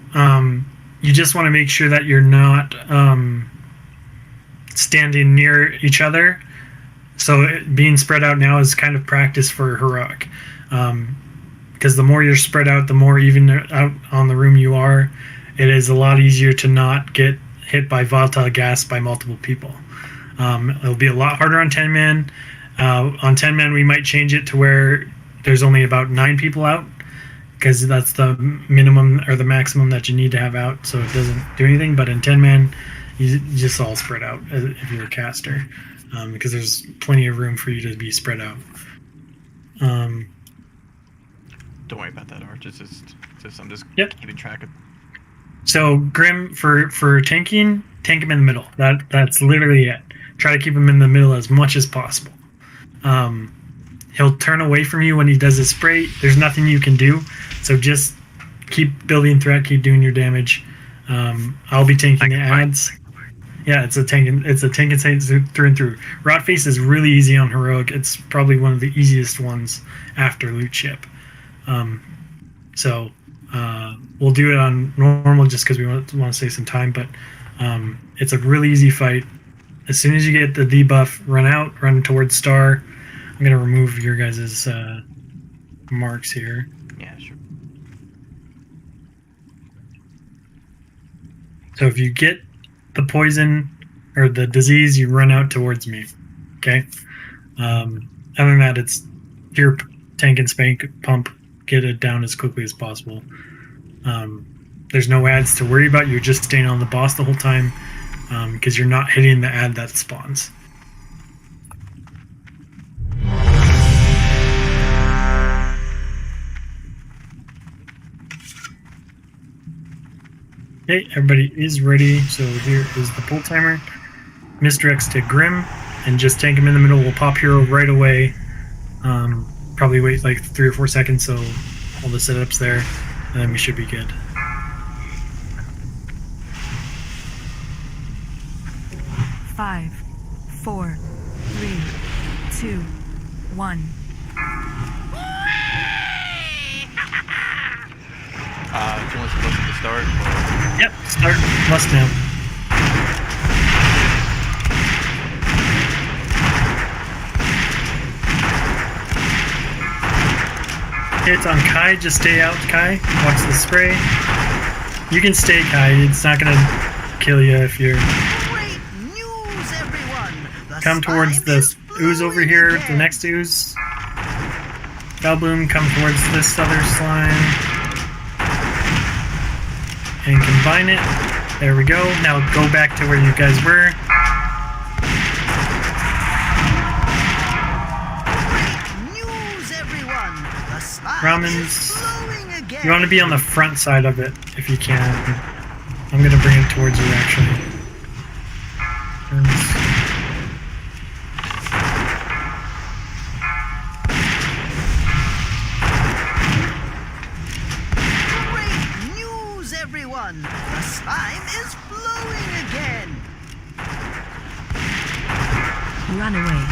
you just want to make sure that you're not standing near each other. So being spread out now is kind of practice for Heroic. Because the more you're spread out, the more even out on the room you are, it is a lot easier to not get hit by volatile gas by multiple people. It'll be a lot harder on 10-man. On 10-man, we might change it to where there's only about 9 people out, because that's the minimum or the maximum that you need to have out, so it doesn't do anything. But in 10-man, you just all spread out if you're a caster, because there's plenty of room for you to be spread out. Don't worry about that, Arch. It's just I'm just keeping track of. So Grim, for tanking, tank him in the middle. That's literally it. Try to keep him in the middle as much as possible. He'll turn away from you when he does his spray. There's nothing you can do, so just keep building threat, keep doing your damage. I'll be tanking the ads. Yeah, it's a tank through and through. Rot Face is really easy on Heroic. It's probably one of the easiest ones after Loot Ship. So we'll do it on normal just because we want to save some time, but it's a really easy fight. As soon as you get the debuff, run towards Star. I'm going to remove your guys' marks here. Yeah, sure. So if you get the poison or the disease, you run out towards me. Okay? Other than that, it's your tank and spank, pump, get it down as quickly as possible. There's no ads to worry about. You're just staying on the boss the whole time, because you're not hitting the ad that spawns. Okay, everybody is ready. So here is the pull timer. Misdirects to Grim, and just tank him in the middle. We'll pop hero right away. Probably wait like 3 or 4 seconds, so all the setups there, and then we should be good. Five, 4, 3, 2, 1. Do you want to listen to start? Yep, start. Must now. Okay, it's on Kai. Just stay out, Kai. Watch the spray. You can stay, Kai. It's not gonna kill you if you're. Come towards the ooze over here, the next ooze. Bellboom, come towards this other slime. And combine it. There we go. Now go back to where you guys were. Ramens. You want to be on the front side of it if you can. I'm going to bring it towards you actually. The slime is flowing again. Run away.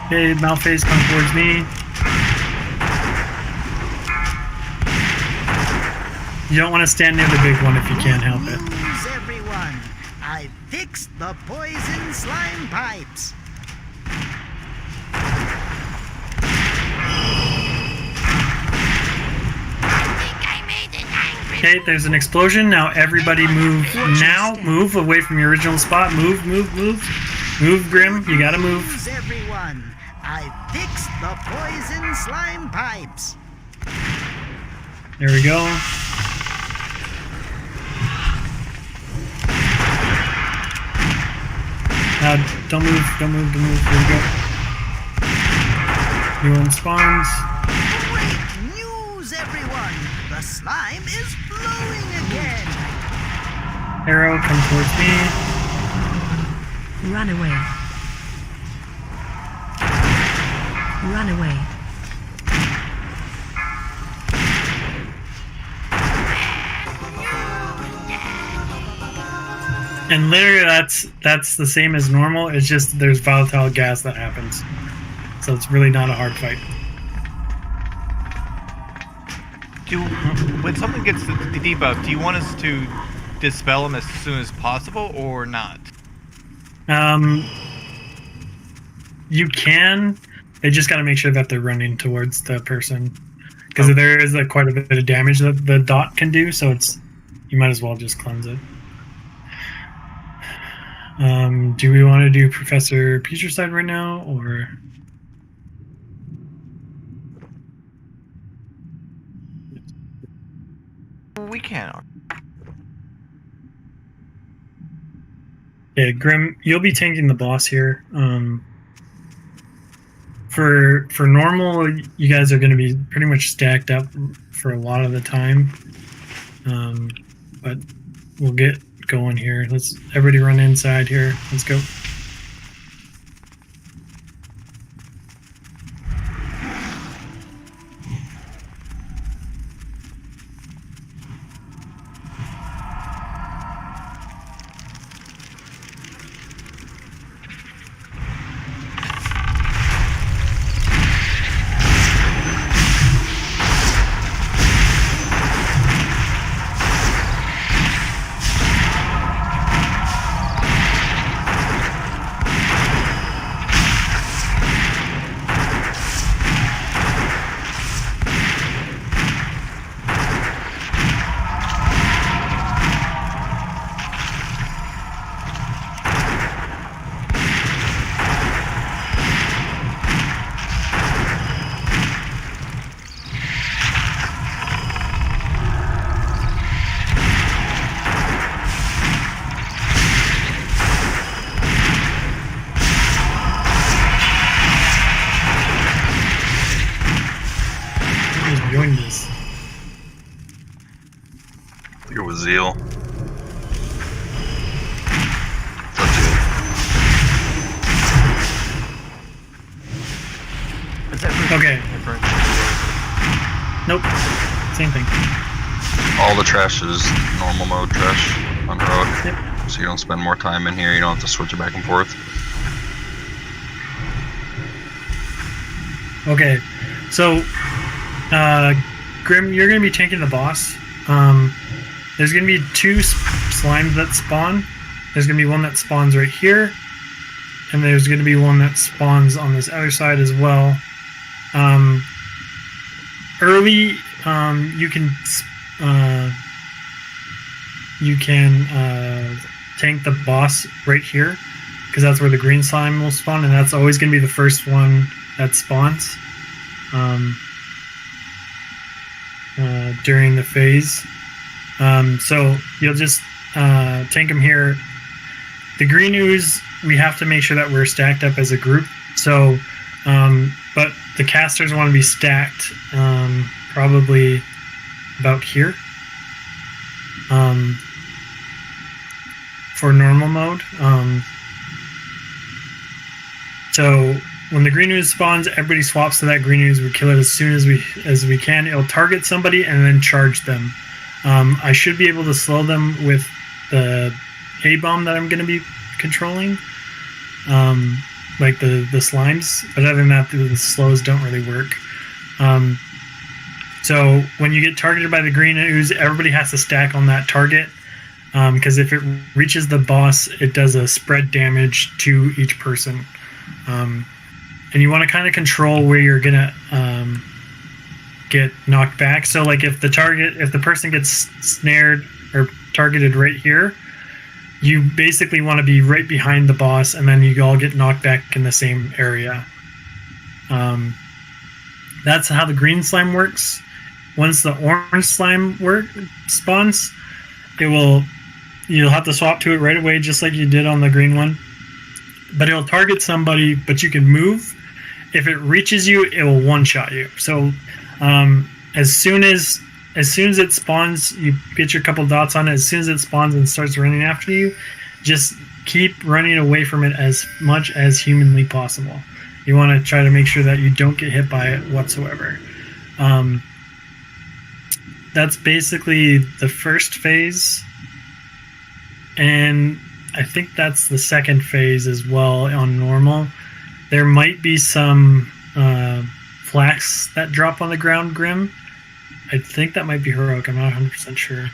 Okay, Malphase, come towards me. You don't want to stand near the big one if you can't help it. I fixed the poison slime pipes. Okay, there's an explosion. Now everybody move. Now move away from your original spot. Move, move, move. Move, Grim. You gotta move. Everyone, I fixed the poison slime pipes. There we go. Don't move, don't move, don't move. There we go. New one spawns. Great news, everyone! The slime is flowing again. Arrow, come towards me. Run away. Run away. And literally that's the same as normal. It's just there's volatile gas that happens. So it's really not a hard fight. When something gets debuffed, do you want us to dispel them as soon as possible or not? You can. They just got to make sure that they're running towards the person, because there is quite a bit of damage that the dot can do. So you might as well just cleanse it. Do we want to do Professor Peter's side right now, or? We can. Yeah, Grim, you'll be tanking the boss here. For normal, you guys are going to be pretty much stacked up for a lot of the time. But we'll get going here. Let's everybody run inside here. Let's go. This. I think it was Zeal. Okay. Nope. Same thing. All the trash is normal mode trash on Heroic. Yep. So you don't spend more time in here, you don't have to switch it back and forth. Okay. So Grim, you're going to be tanking the boss. There's going to be two slimes that spawn. There's going to be one that spawns right here, and there's going to be one that spawns on this other side as well. Early, you can tank the boss right here, because that's where the green slime will spawn, and that's always going to be the first one that spawns during the phase. So you'll just tank them here. The green ooze, we have to make sure that we're stacked up as a group. So, but the casters want to be stacked probably about here for normal mode. So when the green ooze spawns, everybody swaps to that green ooze. We kill it as soon as we can. It'll target somebody and then charge them. I should be able to slow them with the A-bomb that I'm going to be controlling, like the slimes. But other than that, the slows don't really work. So when you get targeted by the green ooze, everybody has to stack on that target. because if it reaches the boss, it does a spread damage to each person. And you want to kind of control where you're gonna get knocked back. So like if the person gets snared or targeted right here, you basically want to be right behind the boss, and then you all get knocked back in the same area. That's how the green slime works. Once the orange slime spawns, you'll have to swap to it right away, just like you did on the green one. But it'll target somebody, but you can move. If it reaches you, it will one-shot you. So as soon as it spawns, you get your couple dots on it. As soon as it spawns and starts running after you, just keep running away from it as much as humanly possible. You want to try to make sure that you don't get hit by it whatsoever. That's basically the first phase. And I think that's the second phase as well on normal. There might be some flasks that drop on the ground, Grim. I think that might be heroic. I'm not 100% sure.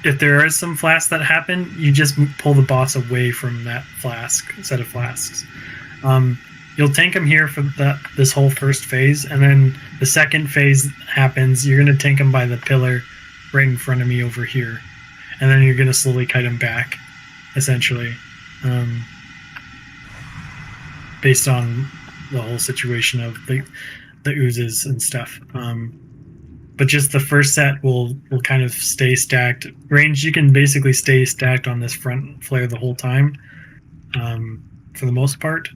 If there is some flasks that happen, you just pull the boss away from that set of flasks. You'll tank him here for this whole first phase, and then the second phase happens. You're going to tank him by the pillar right in front of me over here, and then you're going to slowly kite him back, essentially, based on the whole situation of the oozes and stuff. But just the first set will kind of stay stacked. Range, you can basically stay stacked on this front flare the whole time, for the most part.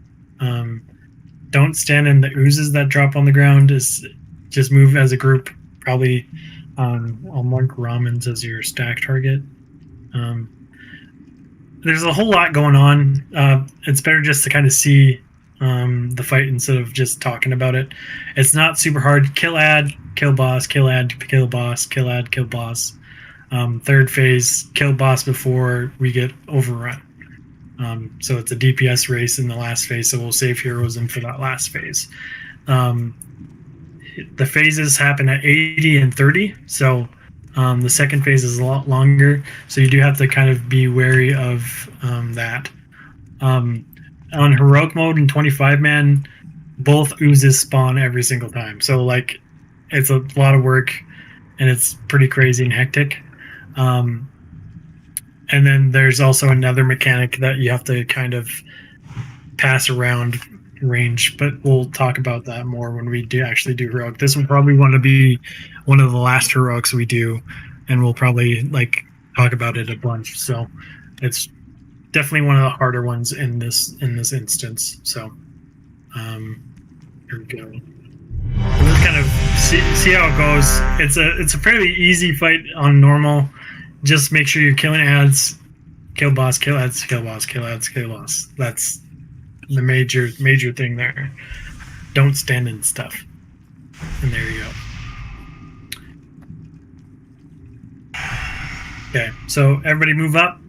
Don't stand in the oozes that drop on the ground. Just move as a group. Probably I'll mark Ramens as your stack target. There's a whole lot going on. It's better just to kind of see the fight instead of just talking about it. It's not super hard. Kill add, kill boss, kill add, kill boss, kill add, kill boss. Third phase, kill boss before we get overrun. So it's a DPS race in the last phase, so we'll save heroes in for that last phase. The phases happen at 80 and 30, so the second phase is a lot longer, so you do have to kind of be wary of that. On heroic mode and 25-man, both oozes spawn every single time, so like it's a lot of work and it's pretty crazy and hectic. And then there's also another mechanic that you have to kind of pass around range, but we'll talk about that more when we actually do heroic. This will probably want to be one of the last heroics we do, and we'll probably like talk about it a bunch. So it's definitely one of the harder ones in this instance. So here we go. We'll kind of see how it goes. It's a fairly easy fight on normal. Just make sure you're killing ads, kill boss, kill ads, kill boss, kill ads, kill boss. That's the major thing there. Don't stand in stuff. And there you go. Okay, so everybody move up.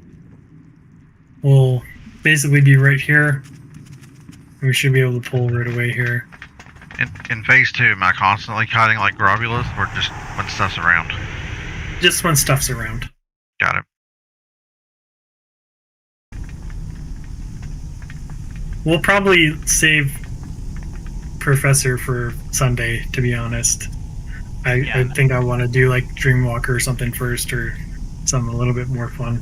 We'll basically be right here. We should be able to pull right away here. In phase 2, am I constantly kiting like Globulus, or just when stuff's around? Just when stuff's around. Got it. We'll probably save Professor for Sunday, to be honest. I think I want to do like Dreamwalker or something first, or something a little bit more fun.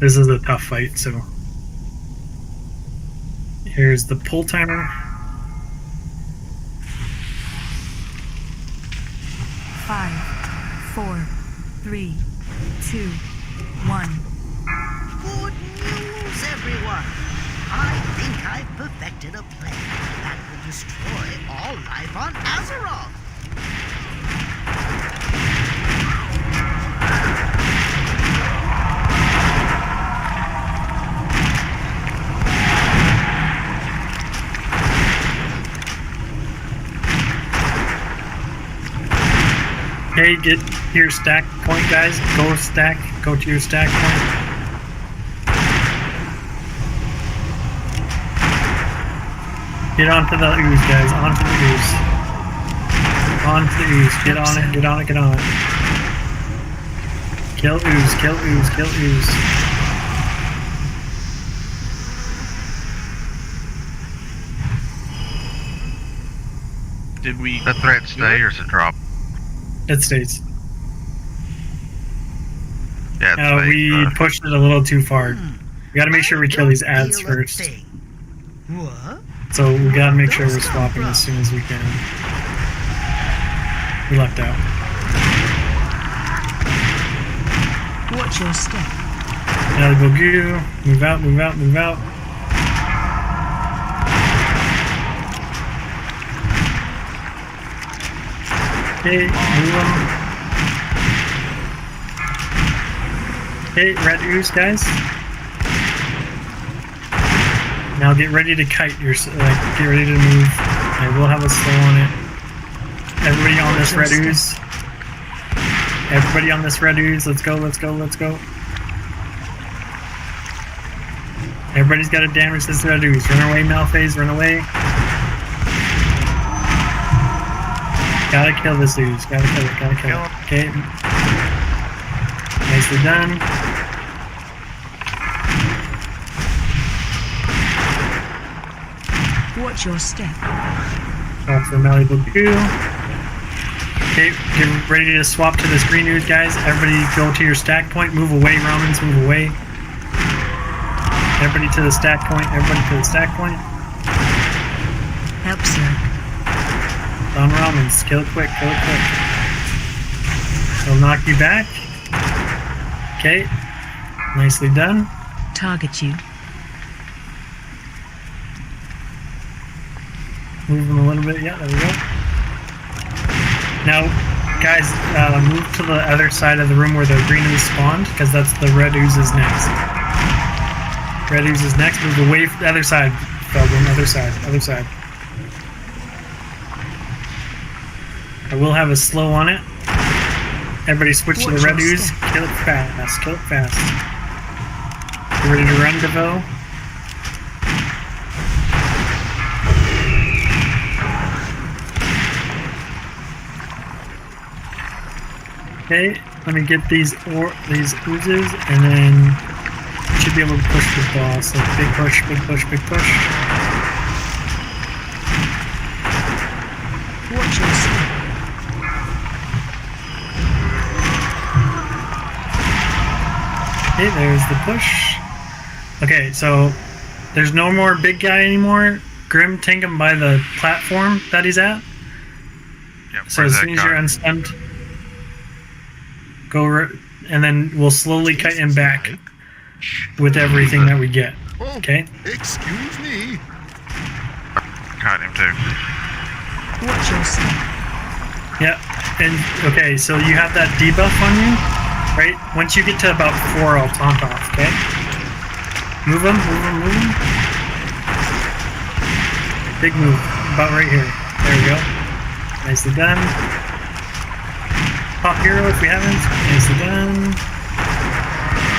This is a tough fight, so here's the pull timer. 5, 4, 3, 2, 1. Good news, everyone! I think I've perfected a plan that will destroy all life on Azeroth. Okay, get your stack point, guys. Go to your stack point. Get onto the ooze, guys. Onto the ooze. Onto the ooze. Get on it. Kill ooze, kill ooze, kill ooze. Did we? That threat stay or is it drop? It stays. Yeah, it stays, We pushed it a little too far. We gotta make sure we kill these ads first. What? So we gotta make sure we're swapping as soon as we can. We lucked out. Watch your step. Malleable goo. Move out, move out, move out. Okay, move them. Okay, red ooze, guys. Now get ready to kite your, get ready to move. I will have a slow on it. Everybody on this red ooze. Everybody on this red ooze. Let's go, let's go, let's go. Everybody's got to damage this red ooze. Run away, Malphase, run away. Gotta kill this ooze. Gotta kill it, gotta kill it. Okay. Nicely done. Watch your step. Off for malleable goo. Okay, get ready to swap to this green ooze, guys. Everybody go to your stack point. Move away, Ramens, move away. Everybody to the stack point. Everybody to the stack point. Help, sir. On Ramens. Kill it quick, kill it quick. It'll knock you back. Okay. Nicely done. Target you. Move them a little bit. Yeah, there we go. Now, guys, move to the other side of the room where the green ooze spawned, because that's the red ooze is next. Red ooze is next. Move away from the other side, Felgrim. Other side. Other side. I will have a slow on it. Everybody switch to the red ooze. Kill it fast. Kill it fast. You ready to run, DeVoe? Okay, let me get these oozes, and then should be able to push the boss. So big push, big push, big push. Watch your step. Okay, there's the push. Okay, so there's no more big guy anymore. Grim, take him by the platform that he's at. Yep, So as soon as you're unstunned, and then we'll slowly cut him back with everything that we get. Okay? Excuse me. Got him too. Watch your step. Yeah, and okay, so you have that debuff on you, right? Once you get to about 4, I'll taunt off, okay? Move him, move him, move him. Big move, about right here. There we go. Nicely done. Pop hero if we haven't. Nicely done.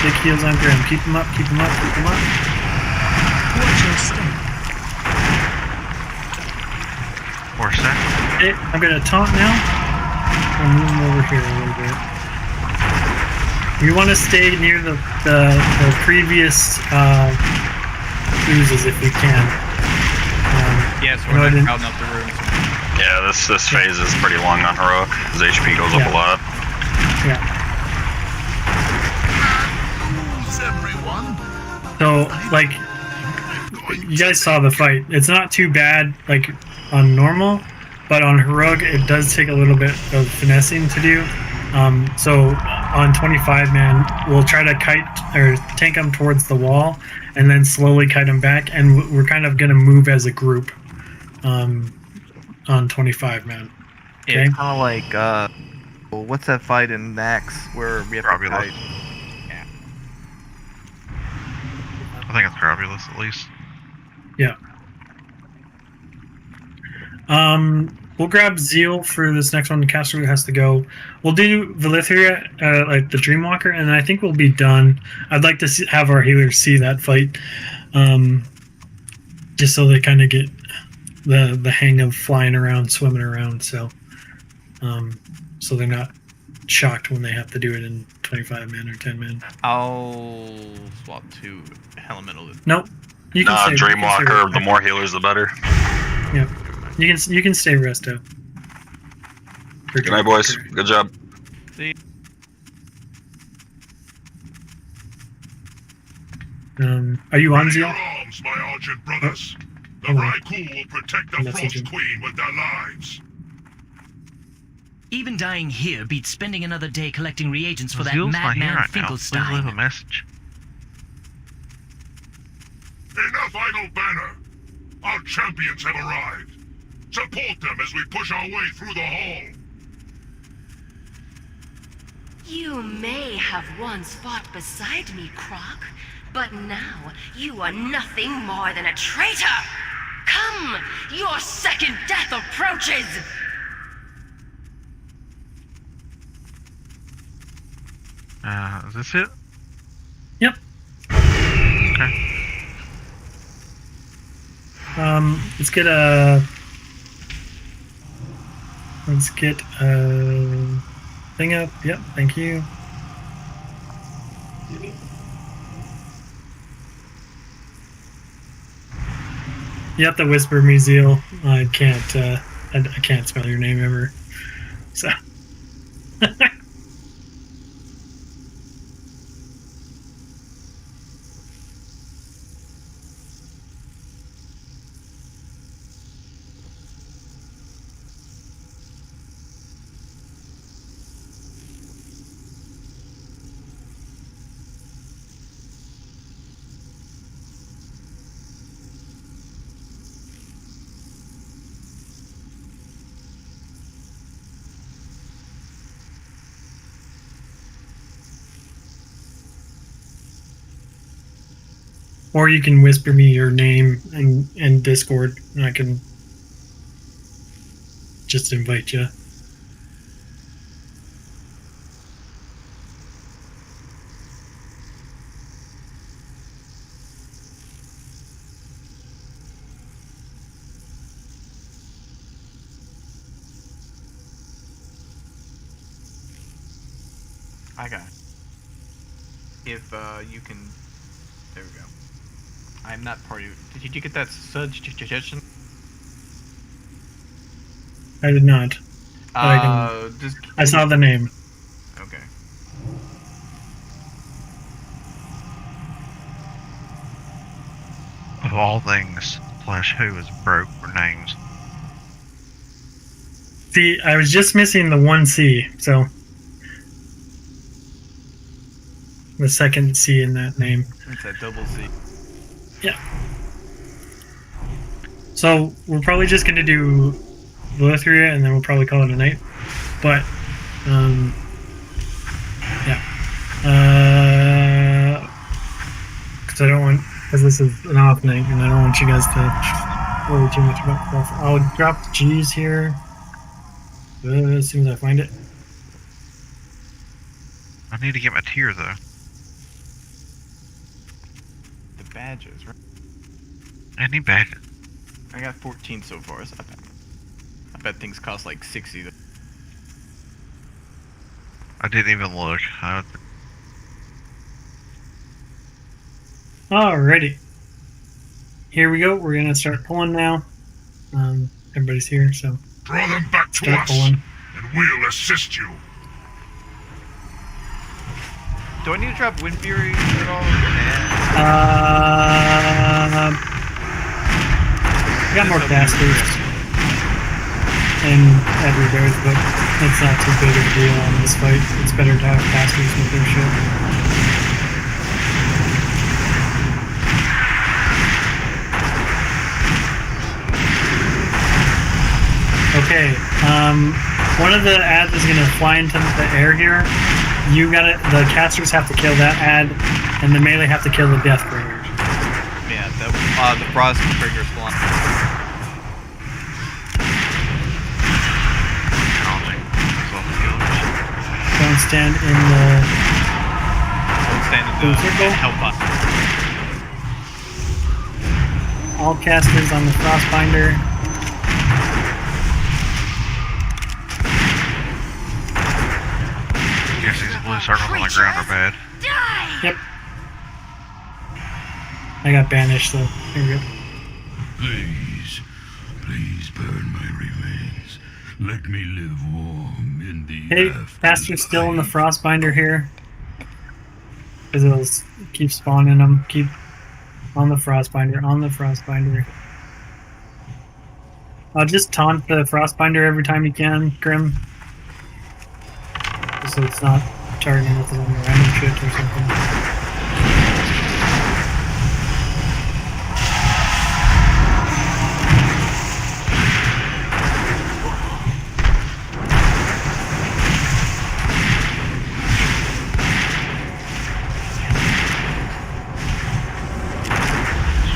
Big heals on Grim. Keep him up, keep him up, keep him up. Watch your step. 4 seconds. Okay, I'm gonna taunt now. We'll move him over here a little bit. We want to stay near the previous oozes if we can. Yes, we're not crowding up the rooms. Yeah, this phase is pretty long on Heroic. His HP goes up a lot. Yeah. Everyone. So, like, you guys saw the fight. It's not too bad, like, on normal, but on Heroic, it does take a little bit of finessing to do. So, on 25 man, we'll try to kite or tank them towards the wall, and then slowly kite them back, and we're kind of going to move as a group on 25 man. Okay? Yeah, it's kind of like, what's that fight in Max where we have to kite? Yeah. I think it's Crabulous at least. Yeah. We'll grab Zeal for this next one. Caster has to go. We'll do Valithria, like the Dreamwalker, and I think we'll be done. I'd like to have our healers see that fight, just so they kind of get the hang of flying around, swimming around. So they're not shocked when they have to do it in 25 men or 10 men. I'll swap to elemental. Nope. You can stay. Dreamwalker. The more healers, the better. Yep. You can stay resto. Good night, boys. Good job. See. Are you on, Zeal? Arms, my argent brothers. The Raikou will protect the Frost Queen with their lives. Even dying here beats spending another day collecting reagents for that Zeal's not here madman right now. Finkelstein. Please leave a message. Enough idle banner. Our champions have arrived. Support them as we push our way through the hall. You may have once fought beside me, Croc, but now you are nothing more than a traitor! Come! Your second death approaches! Is this it? Yep. Okay. Let's get a thing up. Yep, thank you. You have to whisper me, Zeal. I can't I can't spell your name ever. So or you can whisper me your name in Discord, and I can just invite you. I got it. If you can, there we go. I'm not part of. Did you get that suggestion? I did not. But I saw the name. Okay. Of all things, Flash Who is broke for names. See, I was just missing the one C, so the second C in that name. It's a double C. Yeah. So we're probably just gonna do Lithria, and then we'll probably call it a night. But yeah. Because I don't want, because this is an off night, and I don't want you guys to worry too much about stuff. I'll drop the G's here as soon as I find it. I need to get my tier though. The badges, right? I need badges. I got 14 so far, so I bet things cost like 60. I didn't even look. Alrighty. Here we go. We're gonna start pulling now. Everybody's here, so draw them back to start us, pulling. and we'll assist you. Do I need to drop Wind Fury at all? I got more casters and everywhere, but it's not too big of a deal on this fight. It's better to have casters with their shit. Okay, one of the ads is gonna fly into the air here. The casters have to kill that ad, and the melee have to kill the death bringer. Yeah, the frost bringer's flying. Don't stand in the circle. Help us. All casters on the Frostbinder. Yes, he's blue. The circles on the ground are bad. Yep. I got banished, so here we go. Please burn my remains. Let me live warm in the Hey, Pastor's still in the Frostbinder here. Because it'll keep spawning them. Keep on the Frostbinder, on the Frostbinder. Just taunt the Frostbinder every time you can, Grim. So it's not targeting with some random shit or something.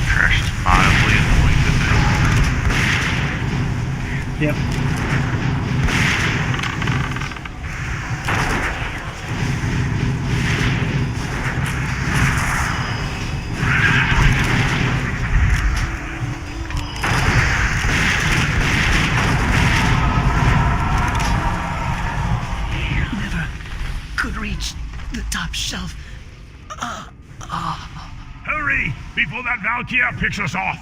Trash is mildly annoying today. Yep. Never could reach the top shelf. Hurry, before that Valkyrie picks us off.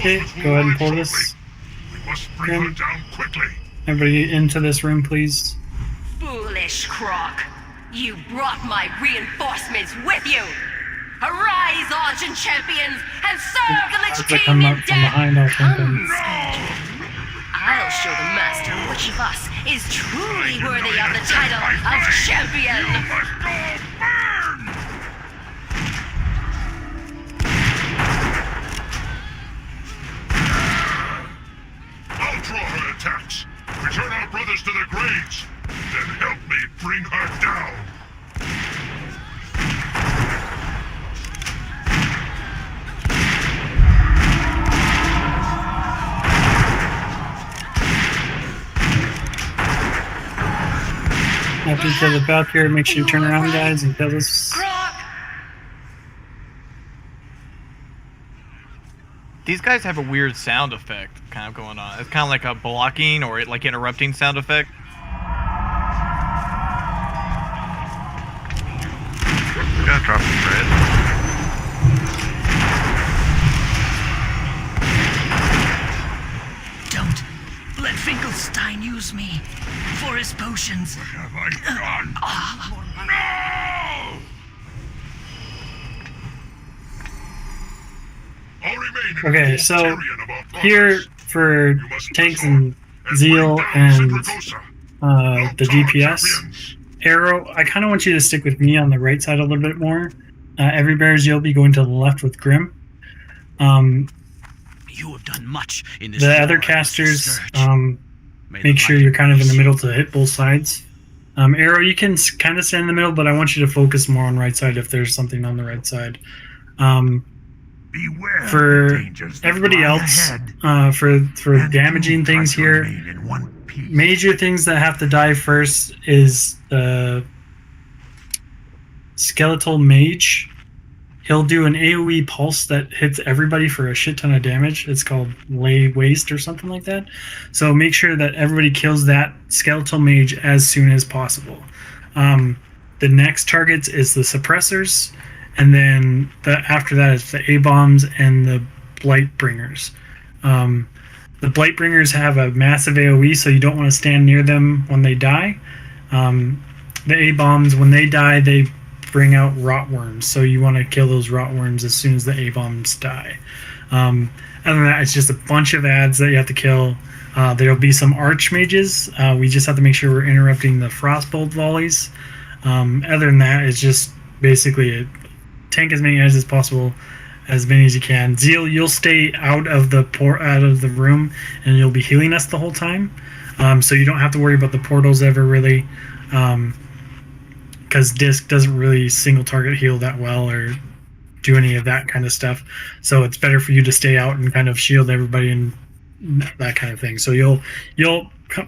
Okay, go ahead and pull this. Bring her down quickly. Everybody into this room, please. Foolish Croc. You brought my reinforcements with you. Arise, Argent champions, and serve the Lich As I King come in up from death. behind, I'll tank them. I'll show the master which of us is truly worthy of the title of champion. You must all burn! I'll draw her attacks. Return our brothers to their graves. Then help me bring her down. After you kill the Valkyrie, make sure you turn around, guys, and kill this. These guys have a weird sound effect kind of going on. It's kind of like a blocking or like interrupting sound effect. We gotta drop some red. Don't let Finkelstein use me for his potions. What have I done? No! I'll remain in Okay, the so Tyrion of our here for tanks and Zeal and the DPS, Arrow, I kind of want you to stick with me on the right side a little bit more. Every Bears, you'll be going to the left with Grim. You have done much in this. The other casters, make sure you're kind of in the middle to hit both sides. Arrow, you can kind of stay in the middle, but I want you to focus more on right side if there's something on the right side. Beware For everybody else, for damaging things here, major things that have to die first is the Skeletal Mage. He'll do an AoE pulse that hits everybody for a shit ton of damage. It's called Lay Waste or something like that. So make sure that everybody kills that Skeletal Mage as soon as possible. The next targets is the Suppressors, and then after that is the A-Bombs and the Blightbringers. The Blightbringers have a massive AoE, so you don't want to stand near them when they die. The A-Bombs, when they die, they bring out rotworms. So you want to kill those rotworms as soon as the A-bombs die. Other than that, it's just a bunch of ads that you have to kill. There'll be some archmages. We just have to make sure we're interrupting the frostbolt volleys. Other than that, it's just basically tank as many ads as possible, as many as you can. Zeal, you'll stay out of the room, and you'll be healing us the whole time. So you don't have to worry about the portals ever really, because Disc doesn't really single target heal that well or do any of that kind of stuff. So it's better for you to stay out and kind of shield everybody and that kind of thing. So you'll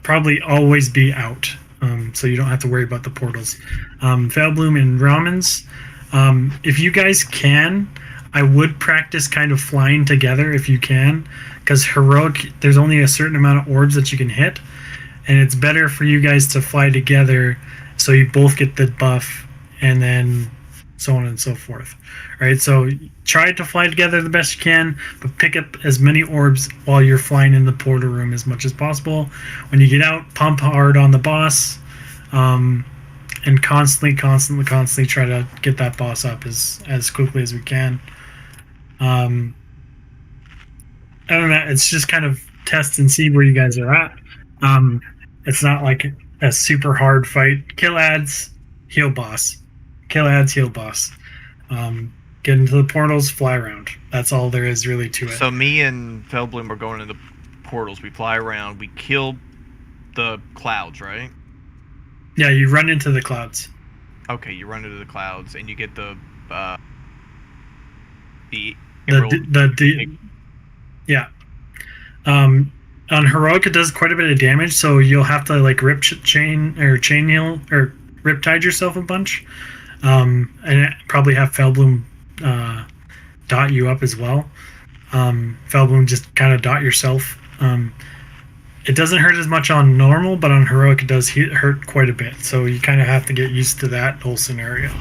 probably always be out. So you don't have to worry about the portals. Failbloom and Ramens, if you guys can, I would practice kind of flying together if you can, because Heroic, there's only a certain amount of orbs that you can hit, and it's better for you guys to fly together so you both get the buff, and then so on and so forth. Right, so try to fly together the best you can, but pick up as many orbs while you're flying in the portal room as much as possible. When you get out, pump hard on the boss, and constantly try to get that boss up as quickly as we can. Other than that, it's just kind of test and see where you guys are at. It's not like a super hard fight. Kill ads, heal boss. Kill ads, heal boss. Get into the portals, fly around. That's all there is really to it. So me and Felbloom are going into the portals. We fly around. We kill the clouds, right? Yeah, you run into the clouds. Okay, you run into the clouds, and you get the yeah. On Heroic, it does quite a bit of damage, so you'll have to like chain heal or riptide yourself a bunch, and probably have Felbloom dot you up as well. Felbloom just kind of dot yourself. It doesn't hurt as much on normal, but on Heroic it does hurt quite a bit. So you kind of have to get used to that whole scenario.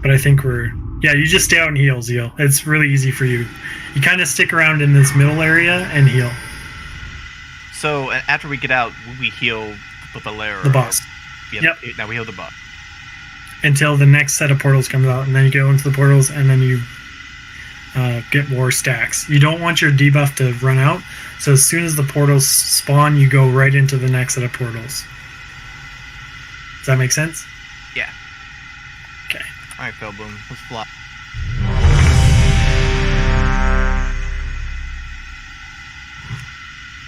But I think you just stay out and heal, Zeal. It's really easy for you. You kind of stick around in this middle area and heal. So after we get out, we heal the lair. The boss. Yep. Now we heal the boss. Until the next set of portals comes out, and then you go into the portals, and then you get more stacks. You don't want your debuff to run out, so as soon as the portals spawn, you go right into the next set of portals. Does that make sense? Yeah. Okay. Alright, Felbloom, let's fly.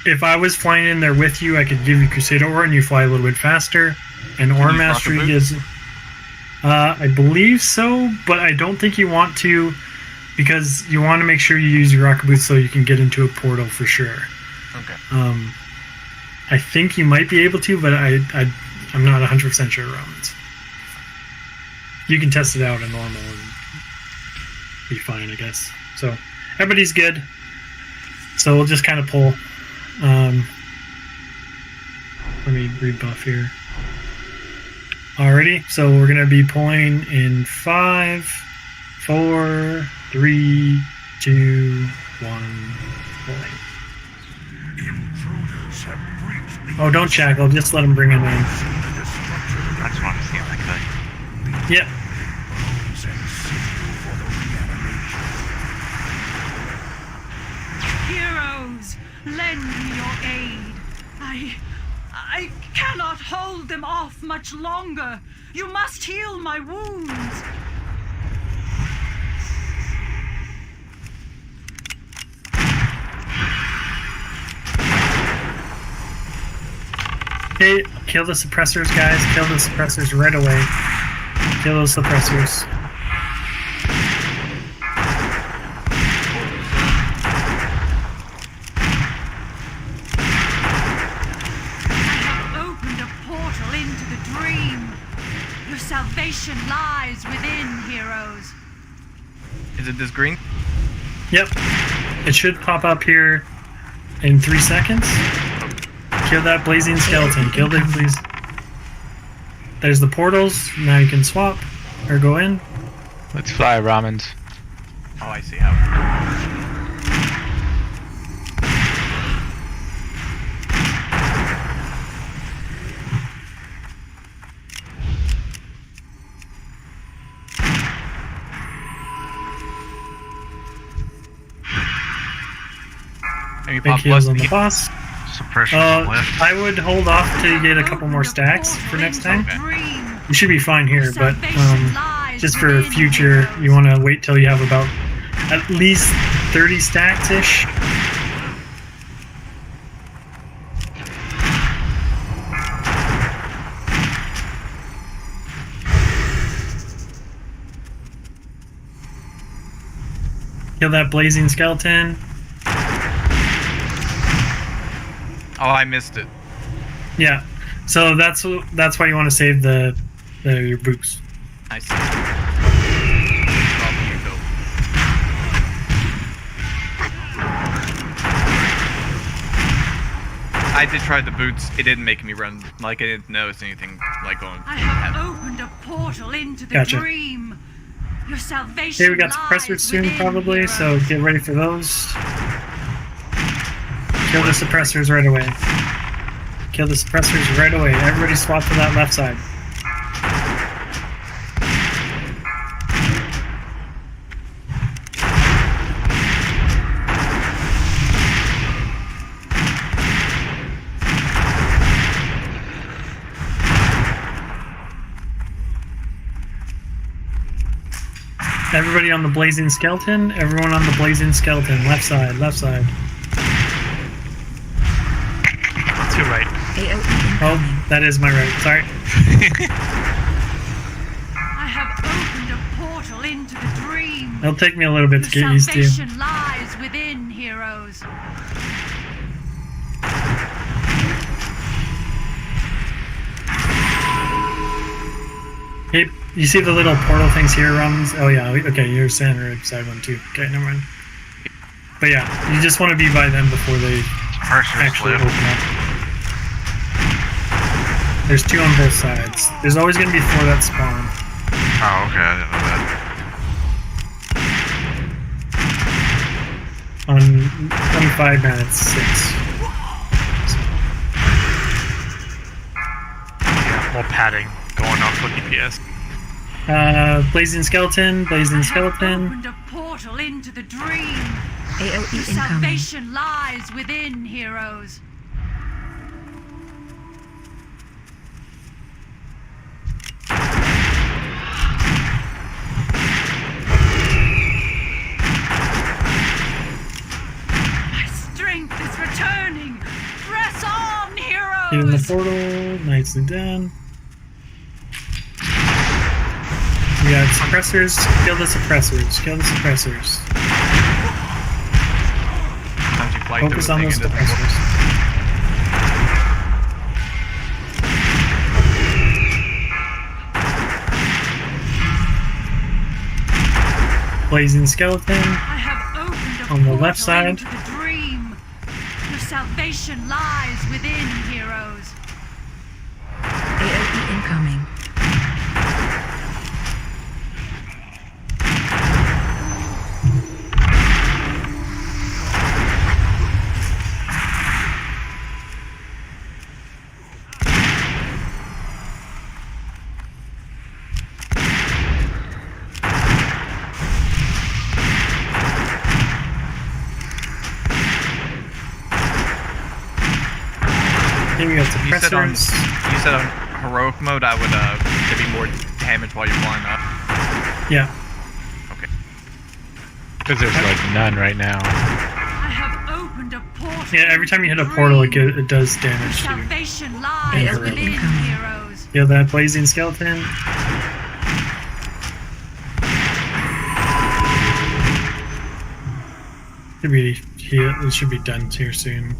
If I was flying in there with you, I could give you Crusader Ore and you fly a little bit faster. And Ore Mastery is... I believe so, but I don't think you want to, because you want to make sure you use your Rocket Boots so you can get into a portal for sure. Okay. I think you might be able to, but I'm not 100% sure, Romans. You can test it out in normal and be fine, I guess. So, everybody's good. So we'll just kind of pull. Let me rebuff here. Alrighty, so we're going to be pulling in 5, 4, 3, 2, 1, pulling. Oh, don't shackle, just let him bring him in. I just wanted to see if I could. Yep. Heroes, lend me your aid. I cannot hold them off much longer. You must heal my wounds. Hey, kill the suppressors, guys. Kill the suppressors right away. Kill those suppressors. Salvation lies within, heroes. Is it this green? Yep. It should pop up here in 3 seconds. Kill that blazing skeleton. Kill it, please. There's the portals. Now you can swap or go in. Let's fly, Ramens. Oh, I see how. Any Big pop heals on the plus? boss. Suppression on left. I would hold off to get a couple more stacks for next time. You should be fine here, but just for future, you want to wait till you have about at least 30 stacks-ish. Kill that blazing skeleton. Oh, I missed it. Yeah, so that's why you want to save your boots. I see. I did try the boots. It didn't make me run. Like, I didn't notice anything like going. I have opened a portal into the dream. Your salvation. Okay, we got suppressors soon, probably. So get ready for those. Kill the suppressors right away. Kill the suppressors right away. Everybody swap to that left side. Everybody on the blazing skeleton. Everyone on the blazing skeleton. Left side. Left side. To right. Oh, that is my right. Sorry. I have opened a portal into the dream. It'll take me a little bit to get used to. Salvation lies within, heroes. Hey, you see the little portal things here, Rums? Oh yeah, okay, you're center side one too. Okay, never mind. But yeah, you just want to be by them before they actually open up. There's 2 on both sides. There's always going to be 4 that spawn. Oh, okay, I didn't know that. On 25 man, it's 6. Yeah, more padding going on for DPS. Blazing skeleton, blazing skeleton. Opened a portal into the dream. AOE Your incoming. salvation lies within, heroes. My strength is returning. Press on, heroes. In the portal, nicely done. We got suppressors. Kill the suppressors. Kill the suppressors. Focus on those suppressors. Blazing skeleton. I have opened a on the left portal side. into the dream. Your salvation lies within, heroes. AOE incoming. Here we got You said on suppressors. heroic mode, I would there'd be more damage while you're flying up. Yeah. Okay. Because there's like none right now. I have opened a portal. Yeah, every time you hit a portal, it does damage to you. Salvation lies Yeah. within, heroes. Yeah, that blazing skeleton. It should be done here soon.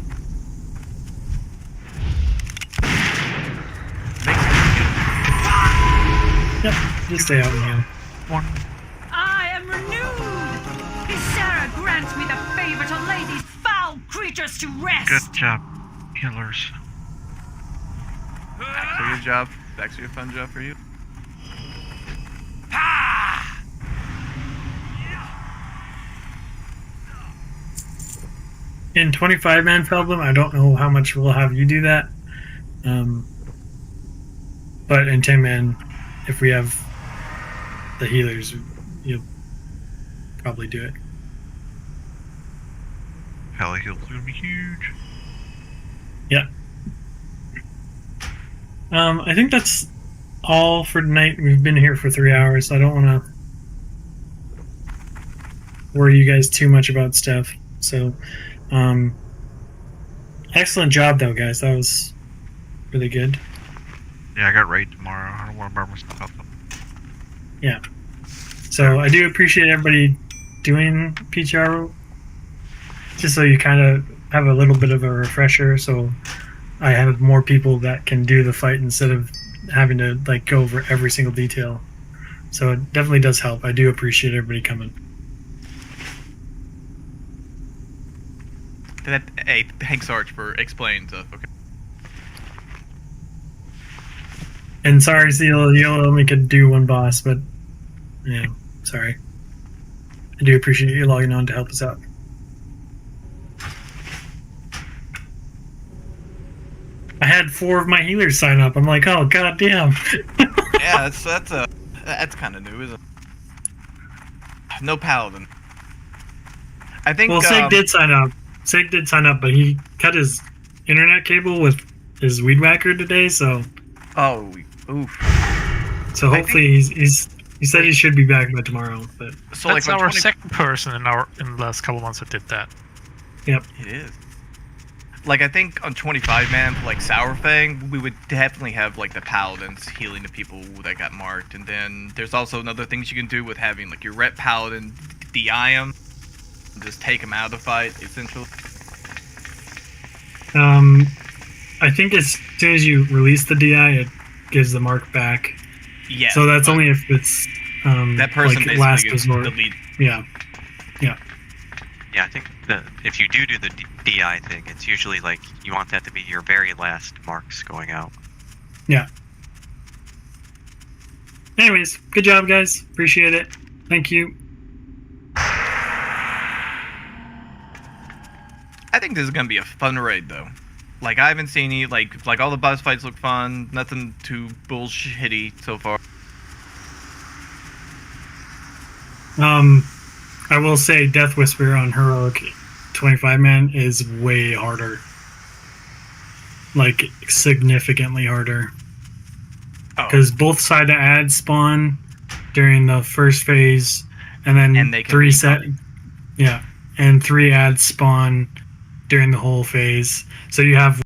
Yep, just stay out in here. I am renewed. Isara grants me the favor to lay these foul creatures to rest. Good job, healers. Actually, a job. It's actually a fun job for you. In 25-man Feldblum, I don't know how much we'll have you do that. But in 10-man, if we have the healers, you'll probably do it. Pally Hill's gonna be huge. Yeah. I think that's all for tonight. We've been here for 3 hours, so I don't want to worry you guys too much about stuff. So, excellent job, though, guys. That was really good. Yeah, I got raid tomorrow. I don't want to burn myself out. Yeah. So I do appreciate everybody doing PTR, just so you kind of have a little bit of a refresher. So I have more people that can do the fight instead of having to like go over every single detail. So it definitely does help. I do appreciate everybody coming. Hey, thanks, Arch, for explaining stuff. Okay. And sorry, Seal, you only could do one boss, but yeah, sorry. I do appreciate you logging on to help us out. I had 4 of my healers sign up. I'm like, oh god damn. Yeah, that's kind of new, isn't it? No paladin. I think. Well, Sig did sign up. Sig did sign up, but he cut his internet cable with his weed whacker today, so. Oh, oof. So hopefully he said he should be back by tomorrow. But so that's like our second person in the last couple months that did that. Yep. It is. Like, I think on 25 man, like Sour Fang, we would definitely have like the paladins healing the people that got marked, and then there's also other things you can do with having like your ret paladin DI them, just take them out of the fight essentially. I think as soon as you release the DI, it gives the mark back. Yeah. So that's only if it's that person like basically last gets resort. the lead. Yeah. Yeah. Yeah, I think if you do the DI thing, it's usually like you want that to be your very last marks going out. Yeah. Anyways, good job, guys. Appreciate it. Thank you. I think this is gonna be a fun raid, though. Like, I haven't seen any, like all the boss fights look fun. Nothing too bullshitty so far. I will say Death Whisper on Heroic 25 man is way harder. Like, significantly harder. Because both side ads spawn during the first phase, and then they can 3 ads spawn during the whole phase. So you have